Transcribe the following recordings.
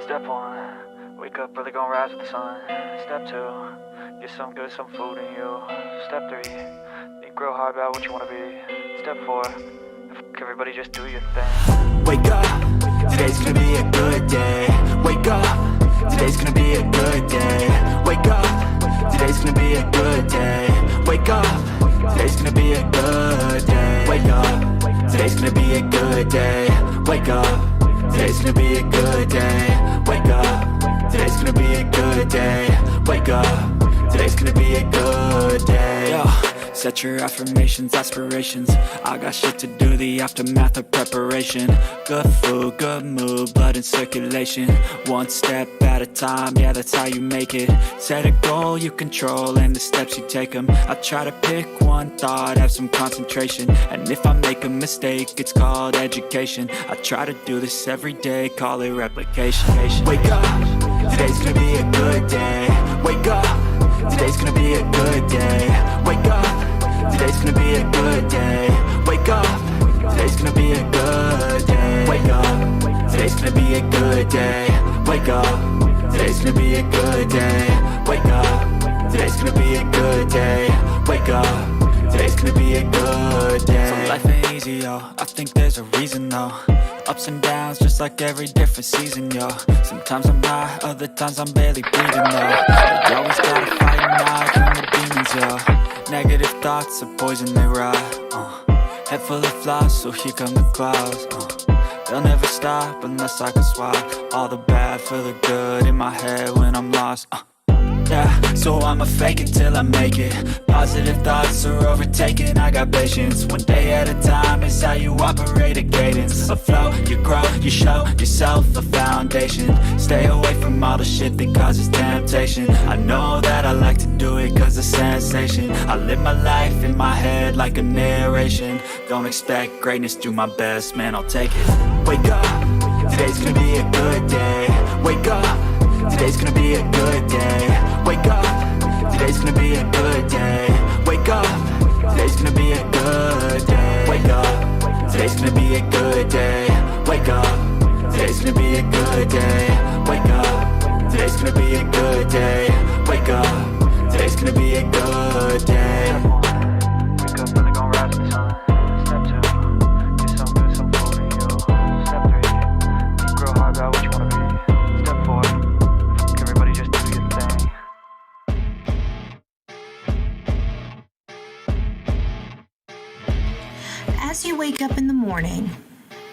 Step 1, wake up early, gonna rise with the sun. Step 2, get some good, some food in you. Step 3, think real hard about what you wanna be. Step 4, everybody just do your thing. Wake up, today's gonna be a good day. Wake up, today's gonna be a good day. Wake up, today's gonna be a good day. Wake up, today's gonna be a good day. Wake up, today's gonna be a good day. Wake up, today's gonna be a good day. Wake up, today's gonna be a good day. Wake up, today's gonna be a good day. Yo, set your affirmations, aspirations. I got shit to do, the aftermath of preparation. Good food, good mood, blood in circulation. One step at a time, yeah, that's how you make it. Set a goal you control and the steps you take them. I try to pick one thought, have some concentration. And if I make a mistake, it's called education. I try to do this every day, call it replication. Wake up, today's gonna be a good day. Wake up, today's gonna be a good day. Wake up, today's gonna be a good day. Wake up, today's gonna be a good day. Wake up, today's gonna be a good day. Wake up, today's gonna be a good day. Wake up, today's gonna be a good day. Wake up, today's gonna be a good day. So life ain't easy, yo, I think there's a reason though. Ups and downs, just like every different season, yo. Sometimes I'm high, other times I'm barely breathing, though. But you always gotta fight and hide from the demons, yo. Negative thoughts are poison, they rot. Head full of flies, so here come the clouds. They'll never stop unless I can swap all the bad for the good in my head when I'm lost. Yeah, so I'ma fake it till I make it. Positive thoughts are overtaken, I got patience. One day at a time is how you operate a cadence. A flow, you grow, you show yourself a foundation. Stay away from all the shit that causes temptation. I know that I like to do it cause it's sensation. I live my life in my head like a narration. Don't expect greatness, do my best, man, I'll take it. Wake up, today's gonna be a good day. Wake up, today's gonna be a good day. Wake up, today's gonna be a good day. Wake up, today's gonna be a good day. Wake up, today's gonna be a good day. Wake up, today's gonna be a good day. Wake up, today's gonna be a good day. Wake up, today's gonna be a good day. Wake up early, gonna rise with the sun. Step 2, get some good, some food in you. Step 3, think real hard about what you wanna be. Step 4, everybody just do your thing. As you wake up in the morning,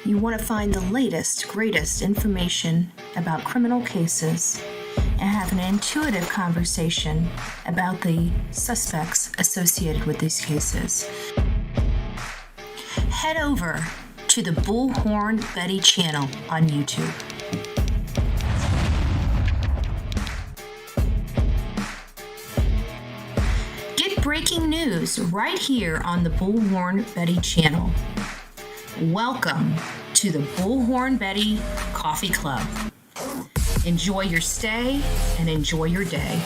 you want to find the latest, greatest information about criminal cases and have an intuitive conversation about the suspects associated with these cases. Head over to the Bullhorn Betty channel on YouTube. Get breaking news right here on the Bullhorn Betty channel. Welcome to the Bullhorn Betty Coffee Club. Enjoy your stay and enjoy your day.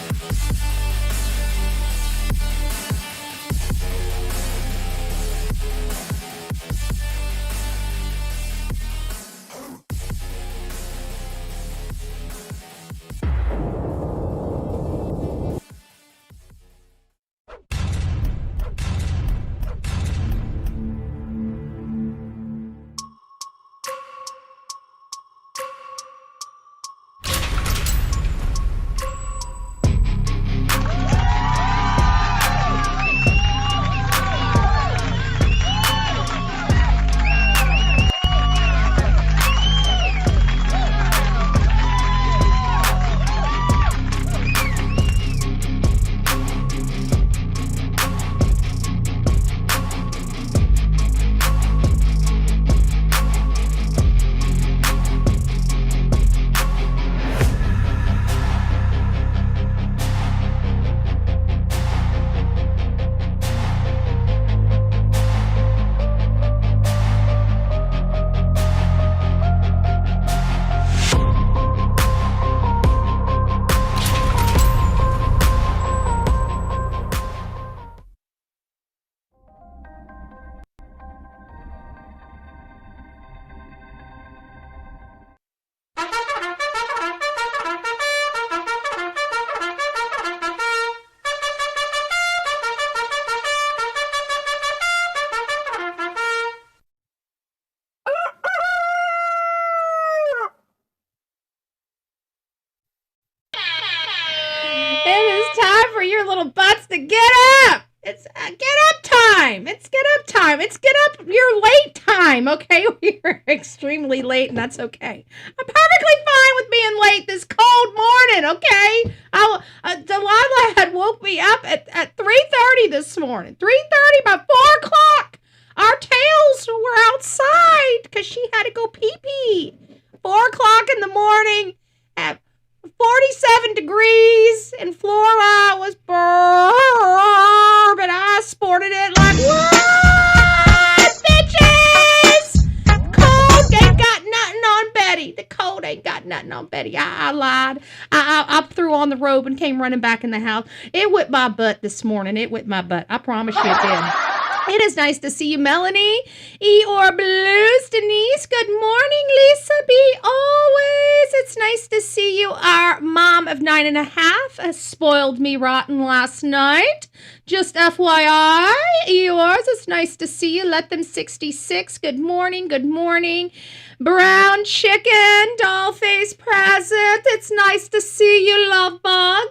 time. It's get up time. It's get up your late time, okay? We're extremely late, and that's okay. I'm perfectly fine with being late this cold morning, okay? Delilah had woke me up at 3:30 this morning. 3:30 by 4 o'clock. Our tails were outside because she had to go pee-pee. 4 o'clock in the morning at 47 degrees in Florida. It was burr, but I sported it like, what, bitches? Cold ain't got nothing on Betty. The cold ain't got nothing on Betty. I lied. I threw on the robe and came running back in the house. It whipped my butt this morning. It whipped my butt. I promise you it did. It is nice to see you, Melanie. Eeyore Blues. Denise, good morning. Lisa B. Always. It's nice to see you. Our mom of 9.5 spoiled me rotten last night. Just FYI. Eeyores, it's nice to see you. Let them 66. Good morning. Good morning. Brown Chicken. Dollface Present. It's nice to see you, Love Bug.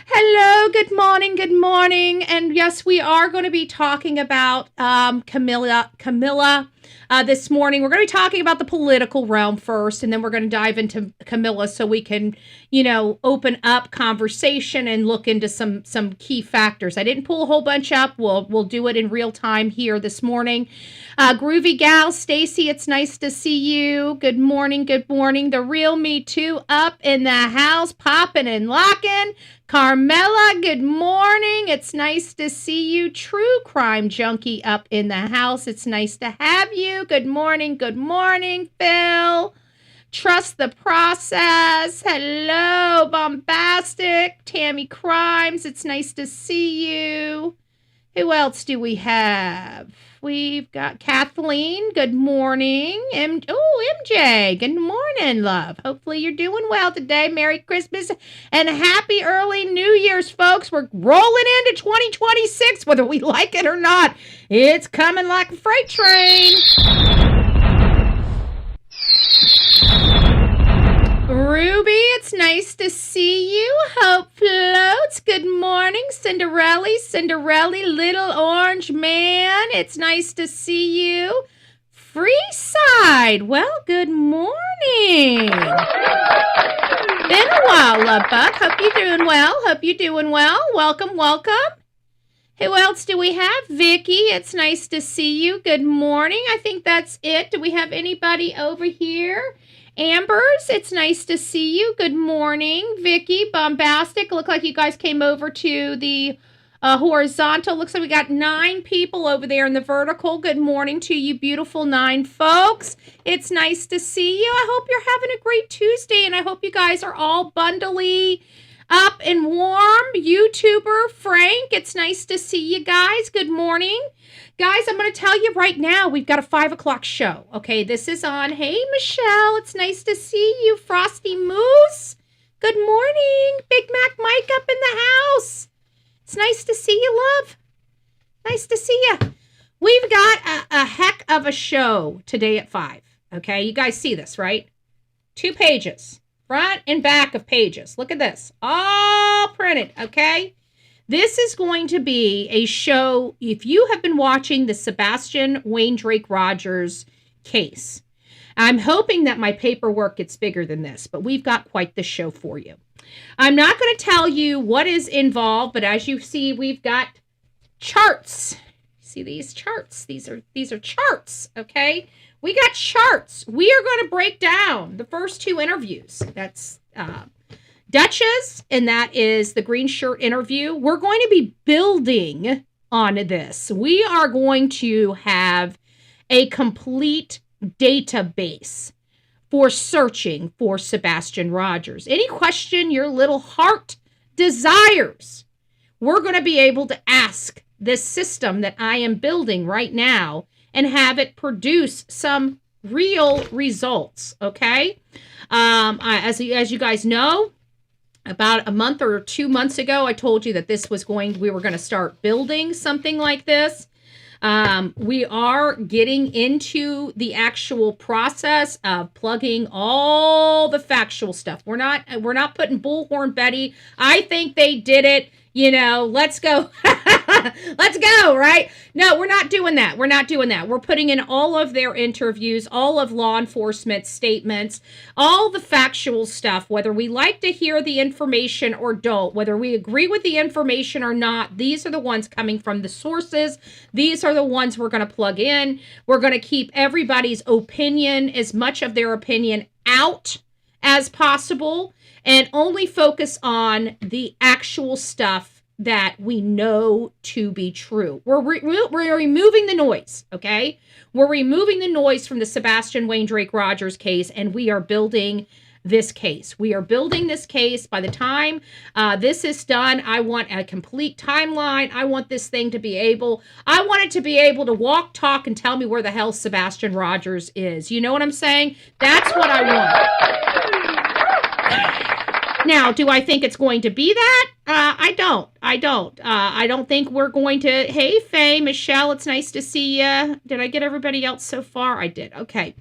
Hello, good morning, and yes, we are going to be talking about Camilla this morning. We're going to be talking about the political realm first, and then we're going to dive into Camilla so we can, open up conversation and look into some key factors. I didn't pull a whole bunch up. We'll do it in real time here this morning. Groovy Gal, Stacy, it's nice to see you. Good morning. The real Me Too up in the house, popping and locking. Carmela, good morning. It's nice to see you. True Crime Junkie up in the house. It's nice to have you. Good morning, Phil. Trust the Process. Hello, Bombastic. Tammy Crimes, it's nice to see you. Who else do we have? We've got Kathleen. Good morning. MJ. Good morning, love. Hopefully you're doing well today. Merry Christmas and happy early New Year's, folks. We're rolling into 2026, whether we like it or not. It's coming like a freight train. Ruby, it's nice to see you. Hope Floats, good morning. Cinderella, Little Orange Man, it's nice to see you. Freeside, well, good morning. Been a while, Love Bug. Hope you're doing well. Welcome. Who else do we have? Vicky, it's nice to see you. Good morning. I think that's it. Do we have anybody over here? Ambers, it's nice to see you. Good morning. Vicky, Bombastic. Look like you guys came over to the horizontal. Looks like we got 9 people over there in the vertical. Good morning to you, beautiful 9 folks. It's nice to see you. I hope you're having a great Tuesday, and I hope you guys are all bundly up and warm. YouTuber Frank, it's nice to see you guys. Good morning. Guys, I'm going to tell you right now, we've got a 5 o'clock show. Okay, this is on. Hey, Michelle, it's nice to see you. Frosty Moose, good morning. Big Mac Mike up in the house. It's nice to see you, love. Nice to see you. We've got a heck of a show today at 5. Okay, you guys see this, right? 2 pages, front and back of pages. Look at this, all printed, okay? This is going to be a show, if you have been watching the Sebastian Wayne Drake Rogers case. I'm hoping that my paperwork gets bigger than this, but we've got quite the show for you. I'm not going to tell you what is involved, but as you see, we've got charts. See these charts? These are charts, okay? We got charts. We are going to break down the first 2 interviews. That's Duchess, and that is the green shirt interview. We're going to be building on this. We are going to have a complete database for searching for Sebastian Rogers. Any question your little heart desires, we're going to be able to ask this system that I am building right now and have it produce some real results, okay? As you guys know, about a month or 2 months ago, I told you that we were going to start building something like this. We are getting into the actual process of plugging all the factual stuff. We're not putting Bullhorn Betty. I think they did it. Let's go. Let's go, right? No, we're not doing that. We're not doing that. We're putting in all of their interviews, all of law enforcement statements, all the factual stuff, whether we like to hear the information or don't, whether we agree with the information or not. These are the ones coming from the sources. These are the ones we're going to plug in. We're going to keep everybody's opinion, as much of their opinion, out as possible, and only focus on the actual stuff that we know to be true. We're removing the noise, okay? We're removing the noise from the Sebastian Wayne Drake Rogers case, and we are building this case. We are building this case. By the time this is done, I want a complete timeline. I want this thing to be able, I want it to be able to walk, talk, and tell me where the hell Sebastian Rogers is. You know what I'm saying? That's what I want. Now, do I think it's going to be that? I don't. I don't think we're going to, hey, Faye, Michelle, it's nice to see you. Did I get everybody else so far? I did. Okay.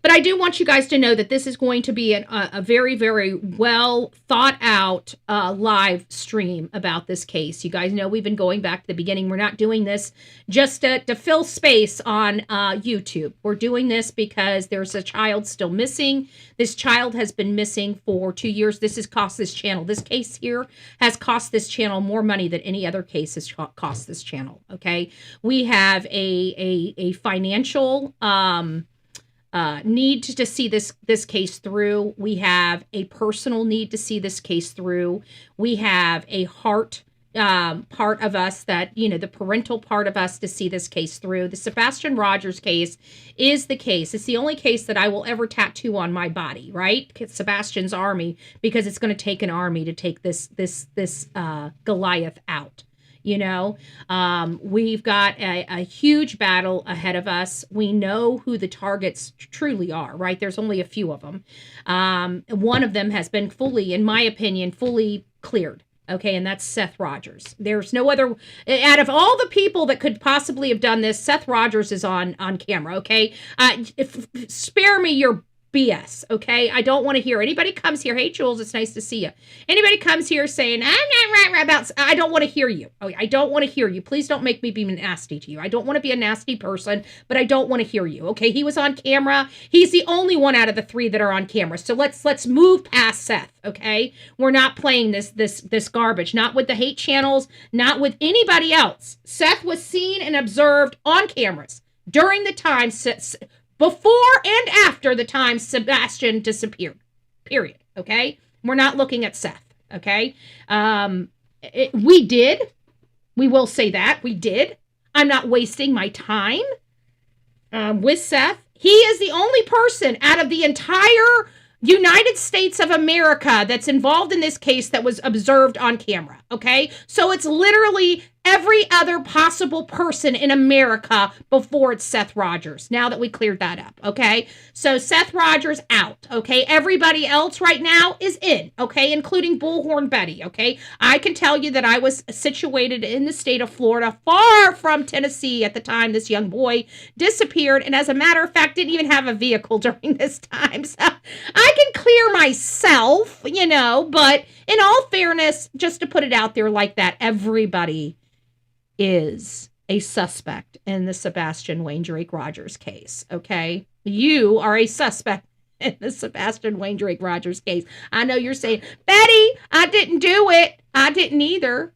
But I do want you guys to know that this is going to be a very, very well thought out live stream about this case. You guys know we've been going back to the beginning. We're not doing this just to fill space on YouTube. We're doing this because there's a child still missing. This child has been missing for 2 years. This has cost this channel. This case here has cost this channel more money than any other case has cost this channel. Okay, we have a financial need to see this case through. We have a personal need to see this case through. We have a heart part of us that, you know, the parental part of us to see this case through. The Sebastian Rogers case is the case. It's the only case that I will ever tattoo on my body, right? It's Sebastian's army, because it's going to take an army to take this Goliath out. You know, we've got a huge battle ahead of us. We know who the targets truly are, right? There's only a few of them. One of them has been fully, in my opinion, fully cleared. Okay, and that's Seth Rogers. There's no other, out of all the people that could possibly have done this, Seth Rogers is on camera, okay? Spare me your BS, okay? I don't want to hear anybody comes here. Hey, Jules, it's nice to see you. Anybody comes here saying, I'm not right about, I don't want to hear you. Oh, I don't want to hear you. Please don't make me be nasty to you. I don't want to be a nasty person, but I don't want to hear you, okay? He was on camera. He's the only one out of the three that are on camera. So let's move past Seth, okay? We're not playing this garbage, not with the hate channels, not with anybody else. Seth was seen and observed on cameras during the time before and after the time Sebastian disappeared, period, okay? We're not looking at Seth, okay? We will say that, we did. I'm not wasting my time with Seth. He is the only person out of the entire United States of America that's involved in this case that was observed on camera, okay? So it's literally every other possible person in America before it's Seth Rogers, now that we cleared that up, okay? So Seth Rogers out, okay? Everybody else right now is in, okay? Including Bullhorn Betty, okay? I can tell you that I was situated in the state of Florida, far from Tennessee at the time this young boy disappeared, and as a matter of fact, didn't even have a vehicle during this time. So I can clear myself, you know, but in all fairness, just to put it out there like that, everybody is a suspect in the Sebastian Wayne Drake Rogers case, okay? You are a suspect in the Sebastian Wayne Drake Rogers case. I know you're saying, Betty, I didn't do it. I didn't either.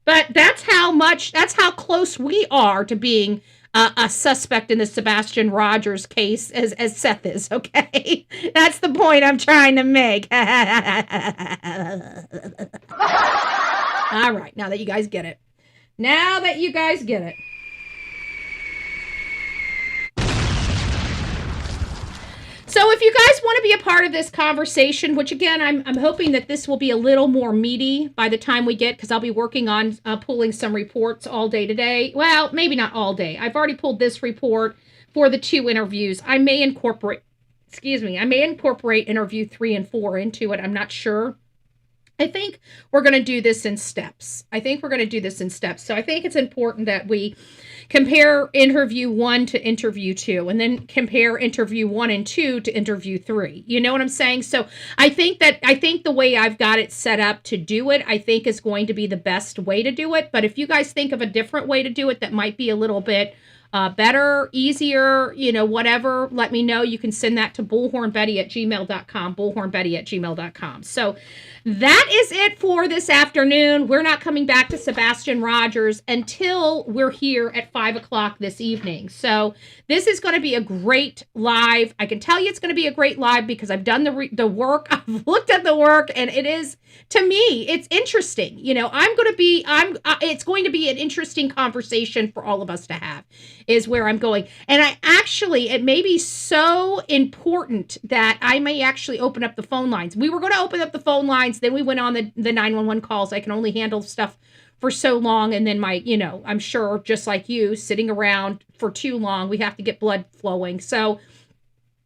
But that's how close we are to being a suspect in the Sebastian Rogers case as Seth is, okay? That's the point I'm trying to make. All right, now that you guys get it. Now that you guys get it. So if you guys want to be a part of this conversation, which again, I'm hoping that this will be a little more meaty by the time we get, because I'll be working on pulling some reports all day today. Well, maybe not all day. I've already pulled this report for the 2 interviews. I may incorporate interview 3 and 4 into it. I'm not sure. I think we're going to do this in steps. So I think it's important that we compare interview 1 to interview 2, and then compare interview 1 and 2 to interview 3. You know what I'm saying? So I think the way I've got it set up to do it, I think is going to be the best way to do it. But if you guys think of a different way to do it that might be a little bit better, easier, whatever, let me know. You can send that to bullhornbetty@gmail.com, bullhornbetty@gmail.com. So that is it for this afternoon. We're not coming back to Sebastian Rogers until we're here at 5 o'clock this evening. So this is going to be a great live. I can tell you it's going to be a great live because I've done the work. I've looked at the work, and it is, to me, it's interesting. It's going to be an interesting conversation for all of us to have, is where I'm going. And it may be so important that I may actually open up the phone lines. We were going to open up the phone lines. Then we went on the 911 calls. I can only handle stuff for so long. And then I'm sure just like you, sitting around for too long, we have to get blood flowing. So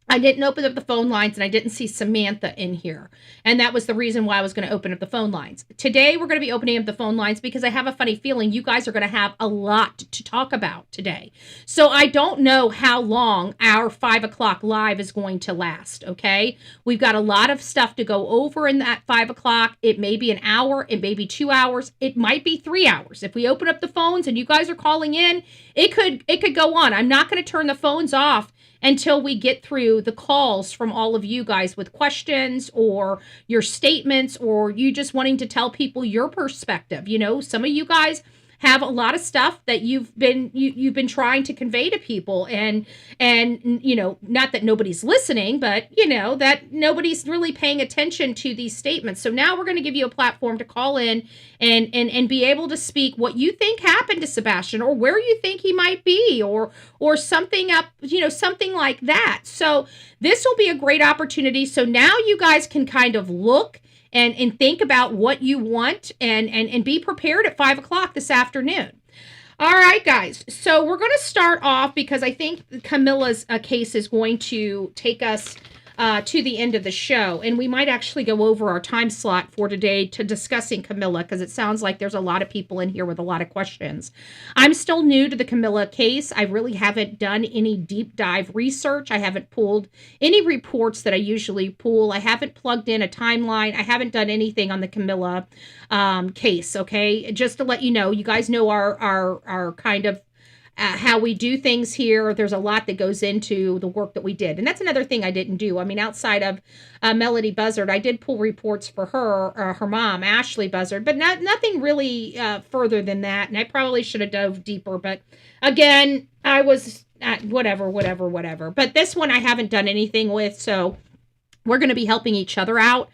I didn't open up the phone lines, and I didn't see Samantha in here. And that was the reason why I was going to open up the phone lines. Today, we're going to be opening up the phone lines because I have a funny feeling you guys are going to have a lot to talk about today. So I don't know how long our 5 o'clock live is going to last, okay? We've got a lot of stuff to go over in that 5 o'clock. It may be an hour. It may be 2 hours. It might be 3 hours. If we open up the phones and you guys are calling in, it could go on. I'm not going to turn the phones off until we get through the calls from all of you guys with questions or your statements, or you just wanting to tell people your perspective. Some of you guys have a lot of stuff that you've been trying to convey to people, and not that nobody's listening, but that nobody's really paying attention to these statements. So now we're going to give you a platform to call in and be able to speak what you think happened to Sebastian, or where you think he might be, or something something like that. So this will be a great opportunity. So now you guys can kind of look and think about what you want and be prepared at 5 o'clock this afternoon. All right, guys. So we're going to start off because I think Camilla's case is going to take us to the end of the show. And we might actually go over our time slot for today to discussing Camilla, because it sounds like there's a lot of people in here with a lot of questions. I'm still new to the Camilla case. I really haven't done any deep dive research. I haven't pulled any reports that I usually pull. I haven't plugged in a timeline. I haven't done anything on the Camilla case, okay? Just to let you know, you guys know our kind of how we do things here. There's a lot that goes into the work that we did. And that's another thing I didn't do. I mean, outside of Melody Buzzard, I did pull reports for her mom, Ashley Buzzard, but nothing really further than that. And I probably should have dove deeper. But again, I was whatever. But this one I haven't done anything with. So we're going to be helping each other out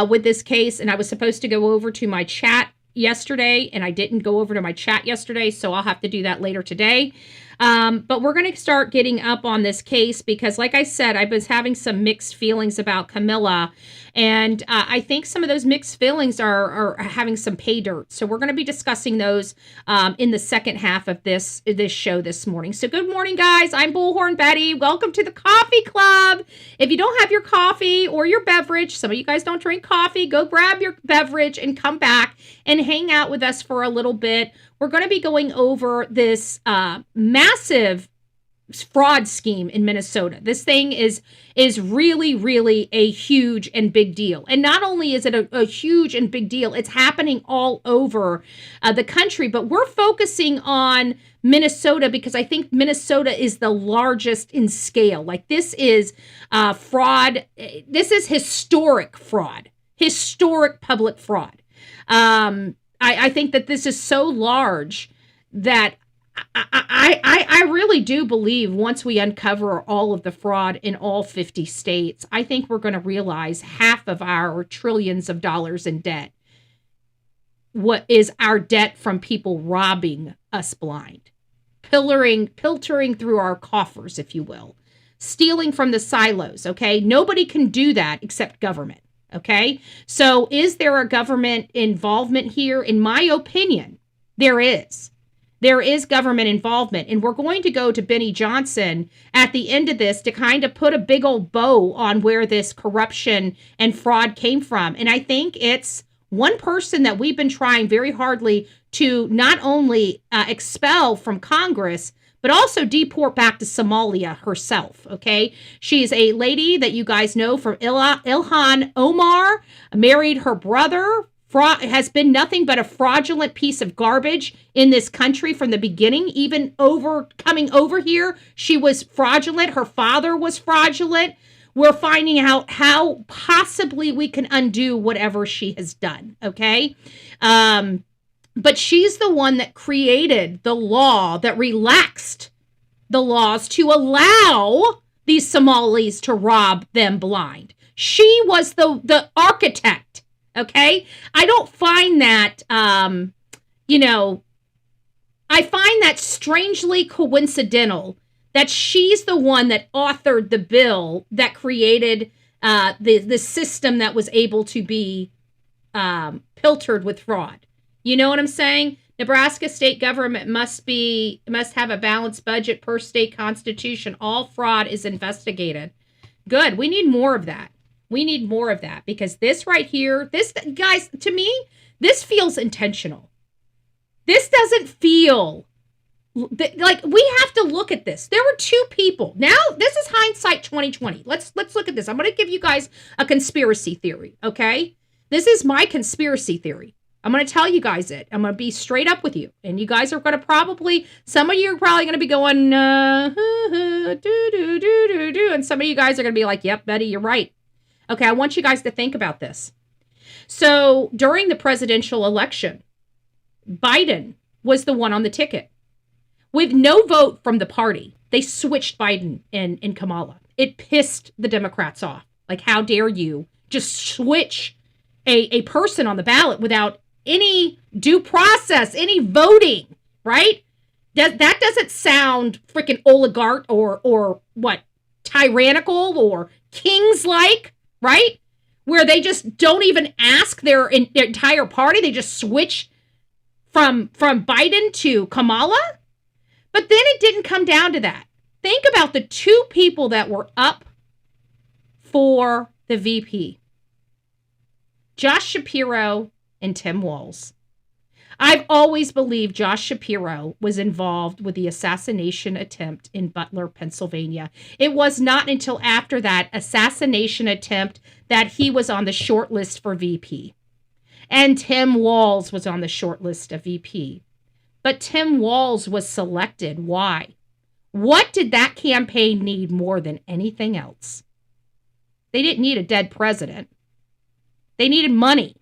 with this case. And I was supposed to go over to my chat yesterday, and I didn't go over to my chat yesterday, so I'll have to do that later today. But we're going to start getting up on this case because, like I said, I was having some mixed feelings about Camilla, and I think some of those mixed feelings are having some pay dirt. So we're going to be discussing those in the second half of this show this morning. So good morning, guys. I'm Bullhorn Betty. Welcome to the Coffee Club. If you don't have your coffee or your beverage, some of you guys don't drink coffee, go grab your beverage and come back and hang out with us for a little bit. We're going to be going over this massive fraud scheme in Minnesota. This thing is really, really a huge and big deal. And not only is it a huge and big deal, it's happening all over the country. But we're focusing on Minnesota because I think Minnesota is the largest in scale. Like, this is fraud. This is historic fraud, historic public fraud. I think that this is so large that I really do believe once we uncover all of the fraud in all 50 states, I think we're going to realize half of our trillions of dollars in debt. What is our debt from people robbing us blind, filtering through our coffers, if you will, stealing from the silos, okay? Nobody can do that except government. Okay, so is there a government involvement here? In my opinion, there is. There is government involvement, and we're going to go to Benny Johnson at the end of this to kind of put a big old bow on where this corruption and fraud came from. And I think it's one person that we've been trying very hardly to not only expel from Congress, but also deport back to Somalia herself, okay? She's a lady that you guys know from Ilhan Omar, married her brother, has been nothing but a fraudulent piece of garbage in this country from the beginning. Even coming over here, she was fraudulent. Her father was fraudulent. We're finding out how possibly we can undo whatever she has done, okay? But she's the one that created the law that relaxed the laws to allow these Somalis to rob them blind. She was the architect, okay? I don't find that, I find that strangely coincidental that she's the one that authored the bill that created the system that was able to be pilfered with fraud. You know what I'm saying? Nebraska state government must have a balanced budget per state constitution. All fraud is investigated. Good. We need more of that. We need more of that because this right here, guys, to me, this feels intentional. This doesn't feel like we have to look at this. There were two people. Now, this is hindsight 2020. Let's look at this. I'm going to give you guys a conspiracy theory, okay? This is my conspiracy theory. I'm going to tell you guys it. I'm going to be straight up with you. And you guys are going to some of you are probably going to be going, do. And some of you guys are going to be like, yep, Betty, you're right. Okay, I want you guys to think about this. So during the presidential election, Biden was the one on the ticket. With no vote from the party, they switched Biden and Kamala. It pissed the Democrats off. Like, how dare you just switch a person on the ballot without any due process, any voting, right? That doesn't sound freaking oligarch or what, tyrannical or kings-like, right? Where they just don't even ask their entire party. They just switch from Biden to Kamala. But then it didn't come down to that. Think about the two people that were up for the VP. Josh Shapiro and Tim Walz. I've always believed Josh Shapiro was involved with the assassination attempt in Butler, Pennsylvania. It was not until after that assassination attempt that he was on the short list for VP. And Tim Walz was on the short list of VP. But Tim Walz was selected. Why? What did that campaign need more than anything else? They didn't need a dead president. They needed money.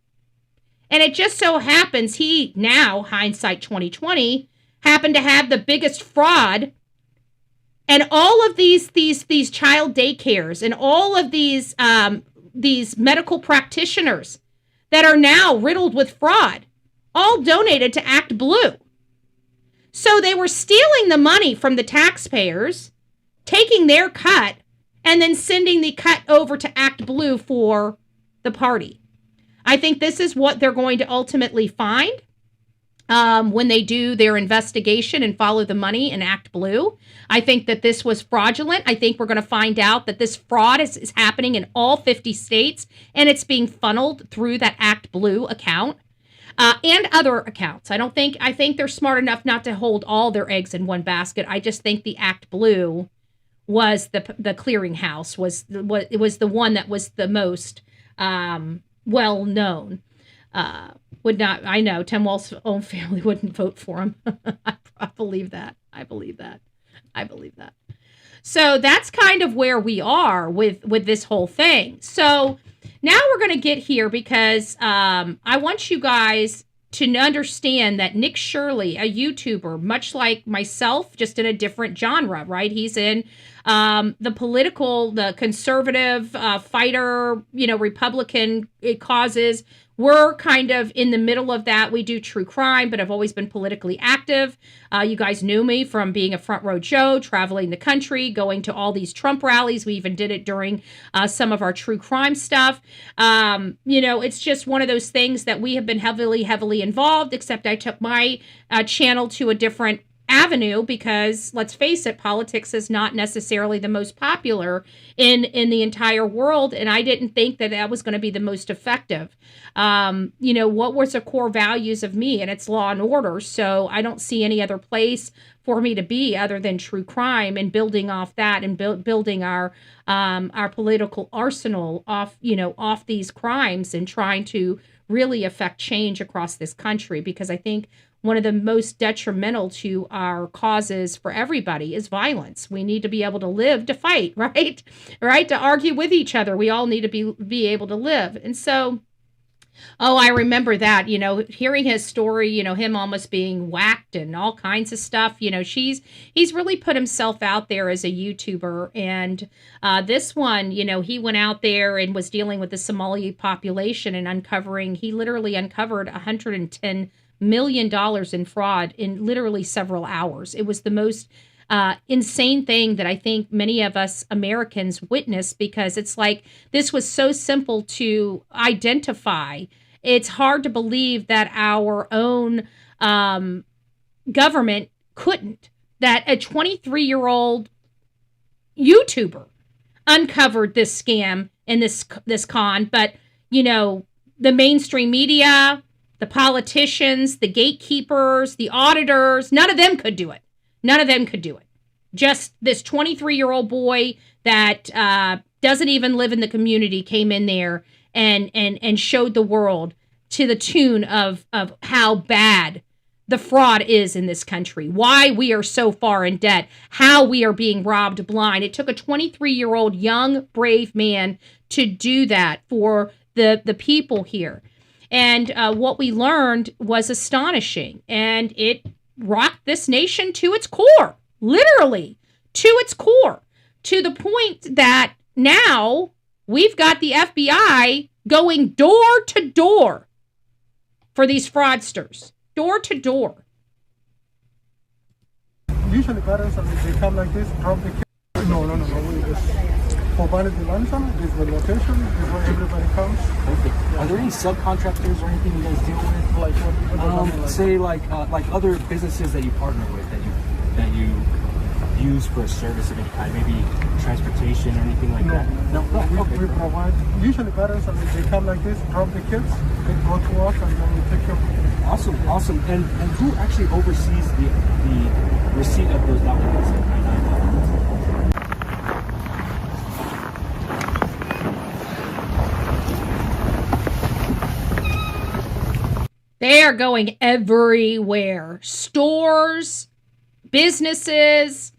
And it just so happens he now, hindsight 2020, happened to have the biggest fraud. And all of these child daycares and all of these medical practitioners that are now riddled with fraud, all donated to Act Blue. So they were stealing the money from the taxpayers, taking their cut, and then sending the cut over to Act Blue for the party. I think this is what they're going to ultimately find when they do their investigation and follow the money in Act Blue. I think that this was fraudulent. I think we're going to find out that this fraud is happening in all 50 states, and it's being funneled through that Act Blue account. And other accounts. I think they're smart enough not to hold all their eggs in one basket. I just think the Act Blue was the clearinghouse, it was the one that was the most well known. I know Tim Walz's own family wouldn't vote for him. I believe that. So that's kind of where we are with this whole thing. So now we're going to get here because I want you guys to understand that Nick Shirley, a YouTuber, much like myself, just in a different genre, right? He's in the conservative fighter, Republican causes. We're kind of in the middle of that. We do true crime, but I've always been politically active. You guys knew me from being a front row Joe, traveling the country, going to all these Trump rallies. We even did it during some of our true crime stuff. It's just one of those things that we have been heavily involved, except I took my channel to a different avenue because let's face it, politics is not necessarily the most popular in the entire world, and I didn't think that that was going to be the most effective. What was the core values of me? And it's law and order, so I don't see any other place for me to be other than true crime and building off that and building our political arsenal off these crimes and trying to really affect change across this country, because I think one of the most detrimental to our causes for everybody is violence. We need to be able to live to fight, right? Right? To argue with each other. We all need to be able to live. And so, I remember that, hearing his story, him almost being whacked and all kinds of stuff. He's really put himself out there as a YouTuber. And this one, he went out there and was dealing with the Somali population and he literally uncovered $110 million in fraud in literally several hours. It was the most insane thing that I think many of us Americans witnessed, because it's like this was so simple to identify. It's hard to believe that our own government couldn't. That a 23-year-old YouTuber uncovered this scam and this con, but the mainstream media, the politicians, the gatekeepers, the auditors, none of them could do it. None of them could do it. Just this 23-year-old boy that doesn't even live in the community came in there and showed the world to the tune of how bad the fraud is in this country, why we are so far in debt, how we are being robbed blind. It took a 23-year-old young, brave man to do that for the people here. And what we learned was astonishing, and it rocked this nation to its core, literally to its core, to the point that now we've got the FBI going door to door for these fraudsters, door to door. Usually parents, they come like this, drop the kids. No. We just for vanity luncheon. This is the location. This is where everybody comes. Okay. Are there any subcontractors or anything you guys deal with? Like what Say like other businesses that you partner with that you use for a service of any kind, maybe transportation or anything like that? No. We provide. Usually parents, they come like this, drop the kids, they go to work, and then we take care of them. Awesome. And who actually oversees the receipt of those documents? They are going everywhere. Stores, businesses,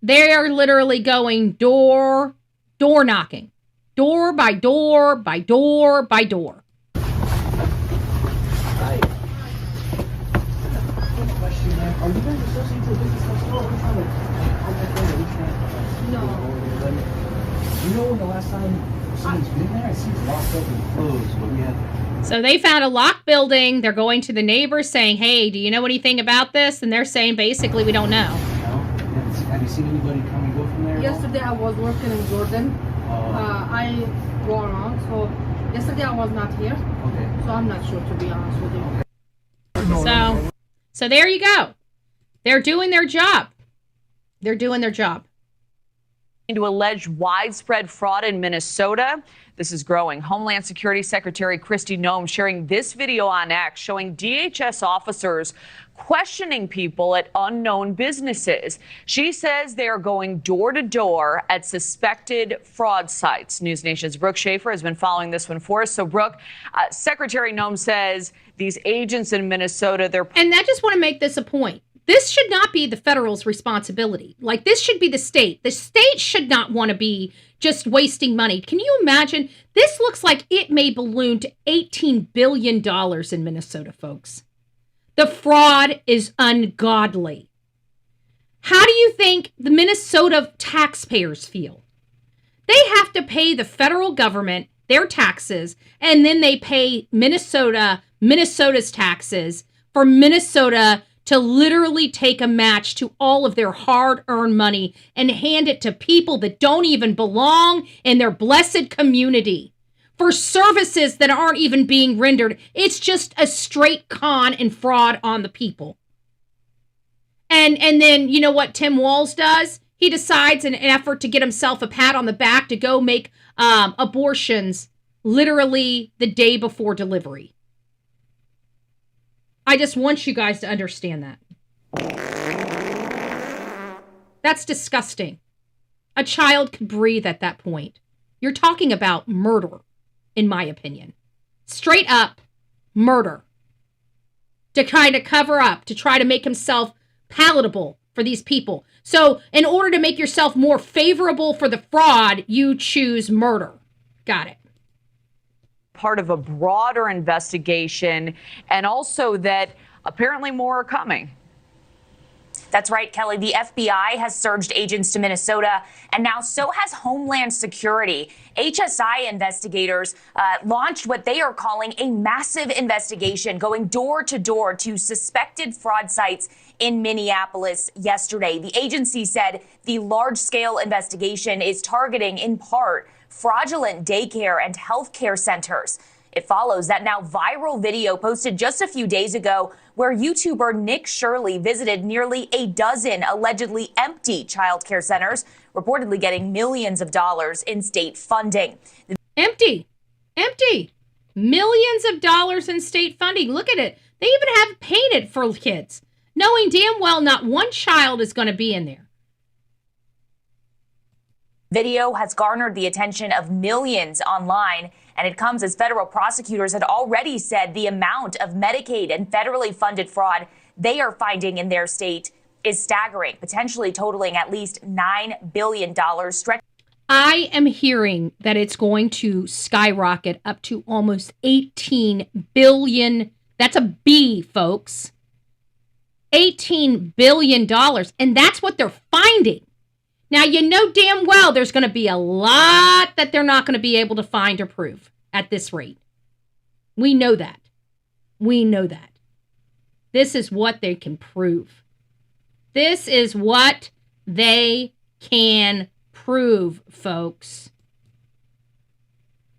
they are literally going door knocking. Door by door by door by door. Hi. Question, man. Are you guys associated with business next door? What kind of No. You know when the last time someone's been there? I see it's locked up and closed, but we have. So they found a locked building. They're going to the neighbors saying, hey, do you know anything about this? And they're saying, basically, we don't know. No? Have you seen anybody come and go from there? Yesterday I was working in Jordan. I go around, so yesterday I was not here. Okay. So I'm not sure, to be honest with you. So there you go. They're doing their job. They're doing their job. Into alleged widespread fraud in Minnesota. This is growing. Homeland Security Secretary Kristi Noem sharing this video on X showing DHS officers questioning people at unknown businesses. She says they are going door to door at suspected fraud sites. News Nation's Brooke Schaefer has been following this one for us. So, Brooke, Secretary Noem says these agents in Minnesota, And I just want to make this a point. This should not be the federal's responsibility. Like, this should be the state. The state should not want to be just wasting money. Can you imagine? This looks like it may balloon to $18 billion in Minnesota, folks. The fraud is ungodly. How do you think the Minnesota taxpayers feel? They have to pay the federal government their taxes, and then they pay Minnesota's taxes for Minnesota to literally take a match to all of their hard-earned money and hand it to people that don't even belong in their blessed community for services that aren't even being rendered. It's just a straight con and fraud on the people. And then you know what Tim Walz does? He decides in an effort to get himself a pat on the back to go make abortions literally the day before delivery. I just want you guys to understand that. That's disgusting. A child could breathe at that point. You're talking about murder, in my opinion. Straight up murder. To kind of cover up, to try to make himself palatable for these people. So in order to make yourself more favorable for the fraud, you choose murder. Got it. Part of a broader investigation, and also that apparently more are coming. That's right, Kelly. The FBI has surged agents to Minnesota, and now so has Homeland Security. HSI investigators launched what they are calling a massive investigation, going door to door to suspected fraud sites in Minneapolis yesterday. The agency said the large-scale investigation is targeting, in part, fraudulent daycare and healthcare centers. It follows that now viral video posted just a few days ago where YouTuber Nick Shirley visited nearly a dozen allegedly empty childcare centers, reportedly getting millions of dollars in state funding. Empty. Millions of dollars in state funding. Look at it. They even have it painted for kids, knowing damn well not one child is going to be in there. Video has garnered the attention of millions online, and it comes as federal prosecutors had already said the amount of Medicaid and federally funded fraud they are finding in their state is staggering, potentially totaling at least $9 billion. I am hearing that it's going to skyrocket up to almost 18 billion. That's a B, folks. $18 billion. And that's what they're finding. Now, you know damn well there's going to be a lot that they're not going to be able to find or prove at this rate. We know that. This is what they can prove. This is what they can prove, folks.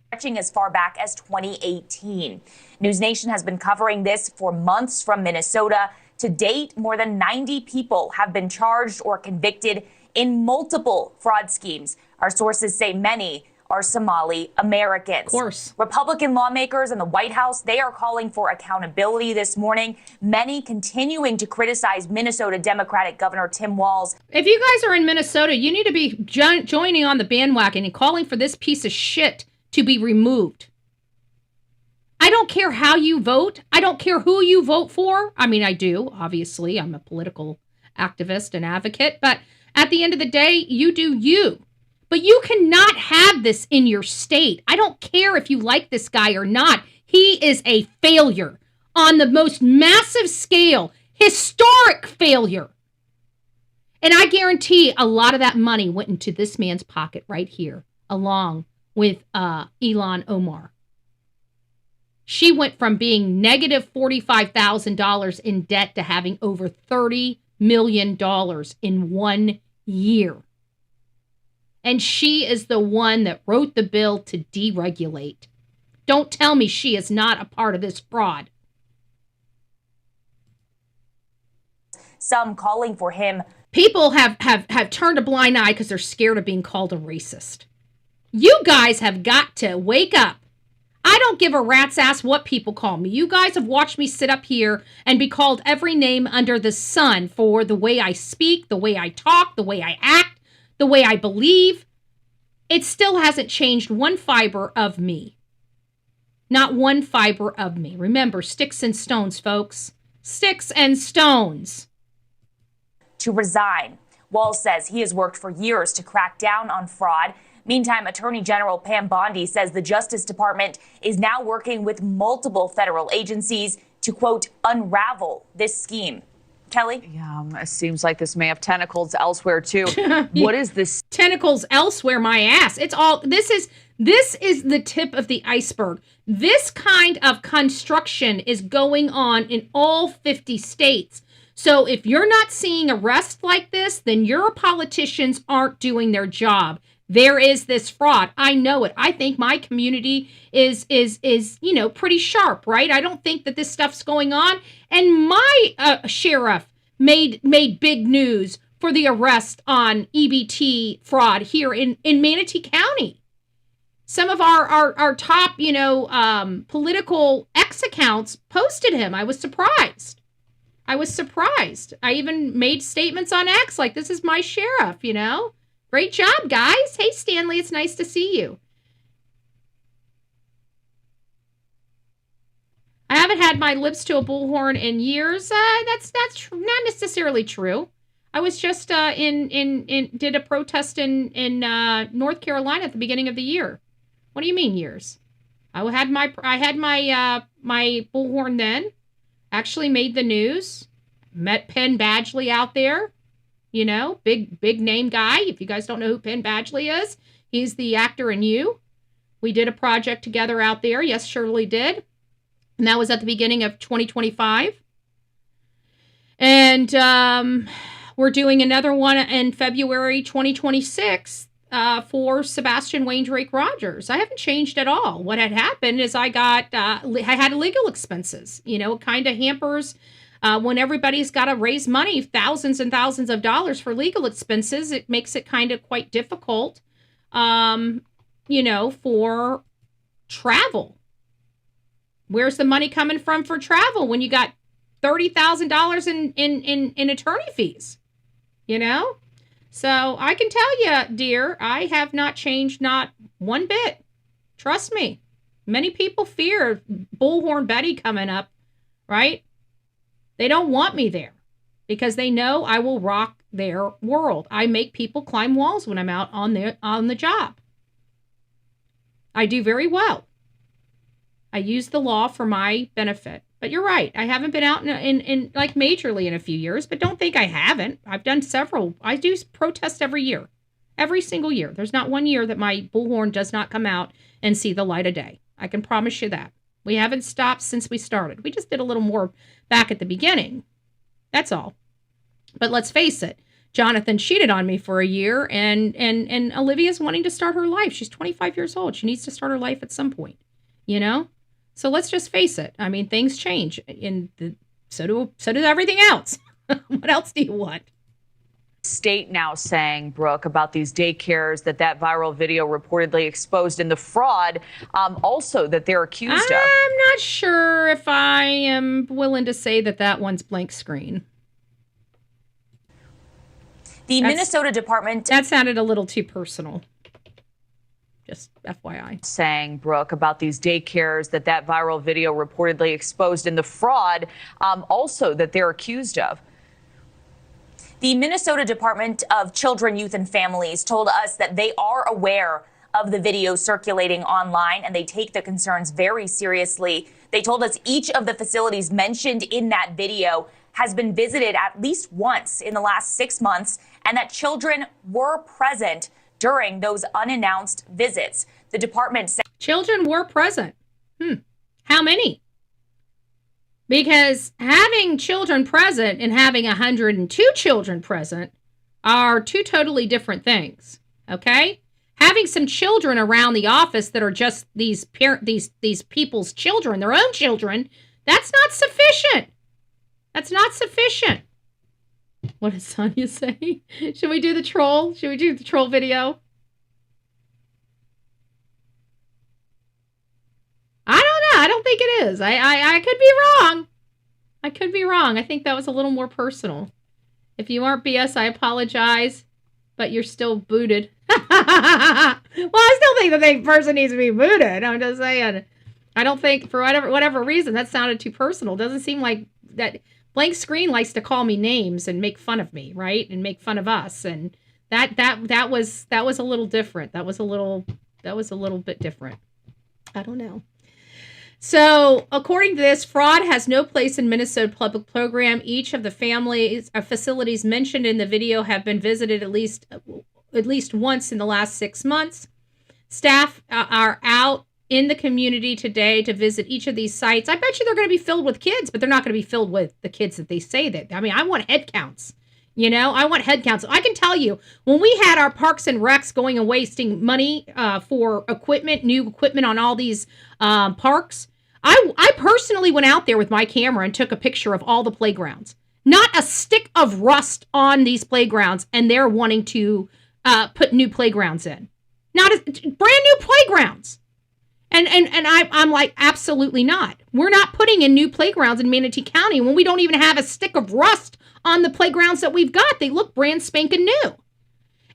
Stretching as far back as 2018. News Nation has been covering this for months from Minnesota. To date, more than 90 people have been charged or convicted in multiple fraud schemes. Our sources say many are Somali Americans. Of course. Republican lawmakers in the White House, they are calling for accountability this morning, many continuing to criticize Minnesota Democratic Governor Tim Walz. If you guys are in Minnesota, you need to be joining on the bandwagon and calling for this piece of shit to be removed. I don't care how you vote. I don't care who you vote for. I mean, I do. Obviously, I'm a political activist and advocate, but at the end of the day, you do you. But you cannot have this in your state. I don't care if you like this guy or not. He is a failure on the most massive scale, historic failure. And I guarantee a lot of that money went into this man's pocket right here, along with Ilhan Omar. She went from being negative $45,000 in debt to having over $30 million in 1 year. And she is the one that wrote the bill to deregulate. Don't tell me she is not a part of this fraud. Some calling for him. People have turned a blind eye because they're scared of being called a racist. You guys have got to wake up. I don't give a rat's ass what people call me. You guys have watched me sit up here and be called every name under the sun for the way I speak, the way I talk, the way I act, the way I believe. It still hasn't changed one fiber of me. Not one fiber of me. Remember, sticks and stones, folks. Sticks and stones. To resign. Walz says he has worked for years to crack down on fraud. Meantime, Attorney General Pam Bondi says the Justice Department is now working with multiple federal agencies to, quote, unravel this scheme. Kelly? Yeah, it seems like this may have tentacles elsewhere, too. What is this? Tentacles elsewhere, my ass. It's all, this is the tip of the iceberg. This kind of construction is going on in all 50 states. So if you're not seeing arrests like this, then your politicians aren't doing their job. There is this fraud. I know it. I think my community is pretty sharp, right? I don't think that this stuff's going on. And my sheriff made big news for the arrest on EBT fraud here in Manatee County. Some of our top, political X accounts posted him. I was surprised. I even made statements on X like, this is my sheriff, Great job, guys. Hey, Stanley, it's nice to see you. I haven't had my lips to a bullhorn in years. That's not necessarily true. I was just did a protest in North Carolina at the beginning of the year. What do you mean years? I had my bullhorn then. Actually made the news. Met Penn Badgley out there. Big name guy. If you guys don't know who Penn Badgley is, he's the actor in You. We did a project together out there. Yes, Shirley did. And that was at the beginning of 2025. And we're doing another one in February 2026 for Sebastian Wayne Drake Rogers. I haven't changed at all. What had happened is I had legal expenses. It kind of hampers when everybody's got to raise money, thousands and thousands of dollars for legal expenses. It makes it kind of quite difficult, for travel. Where's the money coming from for travel when you got $30,000 in attorney fees? So I can tell you, dear, I have not changed, not one bit. Trust me. Many people fear Bullhorn Betty coming up, right? They don't want me there because they know I will rock their world. I make people climb walls when I'm out on the job. I do very well. I use the law for my benefit. But you're right. I haven't been out in like majorly in a few years, but don't think I haven't. I've done several. I do protest every year, every single year. There's not one year that my bullhorn does not come out and see the light of day. I can promise you that. We haven't stopped since we started. We just did a little more back at the beginning. That's all. But let's face it. Jonathan cheated on me for a year, and Olivia's wanting to start her life. She's 25 years old. She needs to start her life at some point, So let's just face it. I mean, things change, and so does everything else. What else do you want? State now saying, Brooke, about these daycares that viral video reportedly exposed and the fraud also that they're accused of. I'm not sure if I am willing to say that one's blank screen. Minnesota Department... That sounded a little too personal. Just FYI. Saying, Brooke, about these daycares that viral video reportedly exposed and the fraud also that they're accused of. The Minnesota Department of Children, Youth and Families told us that they are aware of the video circulating online and they take the concerns very seriously. They told us each of the facilities mentioned in that video has been visited at least once in the last 6 months and that children were present during those unannounced visits. The department said children were present. How many? Because having children present and having 102 children present are two totally different things. Okay? Having some children around the office that are just these people's children, their own children, that's not sufficient. That's not sufficient. What does Sonia say? Should we do the troll? Should we do the troll video? I don't know. I don't think it is. I could be wrong. I could be wrong. I think that was a little more personal. If you aren't BS, I apologize, but you're still booted. Well, I still think the person needs to be booted. I'm just saying. I don't think for whatever reason that sounded too personal. Doesn't seem like that. Blank Screen likes to call me names and make fun of me, right? And make fun of us. And that was a little different. That was a little bit different. I don't know. So, according to this, fraud has no place in Minnesota public program. Each of the facilities mentioned in the video have been visited at least once in the last 6 months. Staff are out in the community today to visit each of these sites. I bet you they're going to be filled with kids, but they're not going to be filled with the kids that they say that. I mean, I want head counts. I want head counts. I can tell you, when we had our parks and recs going and wasting money for new equipment on all these parks, I personally went out there with my camera and took a picture of all the playgrounds. Not a stick of rust on these playgrounds, and they're wanting to put new playgrounds in. Not brand new playgrounds. And I'm like, absolutely not. We're not putting in new playgrounds in Manatee County when we don't even have a stick of rust on the playgrounds that we've got. They look brand spanking new.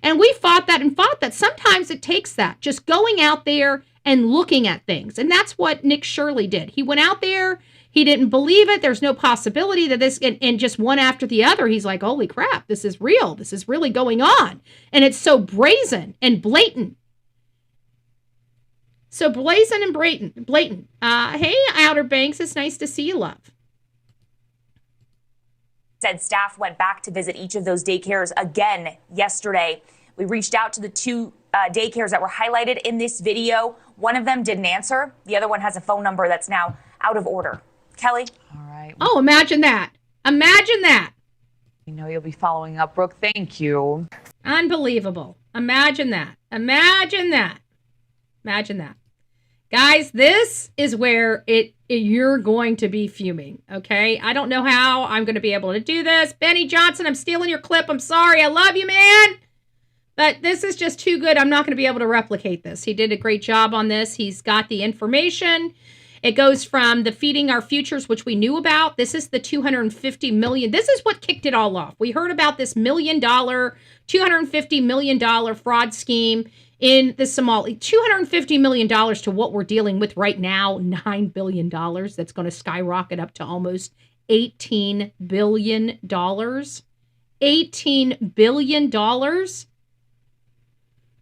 And we fought that. Sometimes it takes that, just going out there and looking at things. And that's what Nick Shirley did. He went out there. He didn't believe it. There's no possibility that this, and just one after the other, he's like, holy crap, this is real. This is really going on. And it's so brazen and blatant. So brazen and blatant. Hey, Outer Banks, it's nice to see you, love. Said staff went back to visit each of those daycares again yesterday. We reached out to the two daycares that were highlighted in this video. One of them didn't answer. The other one has a phone number that's now out of order. Kelly? All right. Oh, imagine that. Imagine that. You know you'll be following up, Brooke. Thank you. Unbelievable. Imagine that. Imagine that. Imagine that. Guys, this is where you're going to be fuming, okay? I don't know how I'm going to be able to do this. Benny Johnson, I'm stealing your clip. I'm sorry. I love you, man. But this is just too good. I'm not going to be able to replicate this. He did a great job on this. He's got the information. It goes from the Feeding Our Futures, which we knew about. This is the $250 million. This is what kicked it all off. We heard about this $250 million fraud scheme in the Somali. $250 million to what we're dealing with right now, $9 billion. That's going to skyrocket up to almost $18 billion. $18 billion.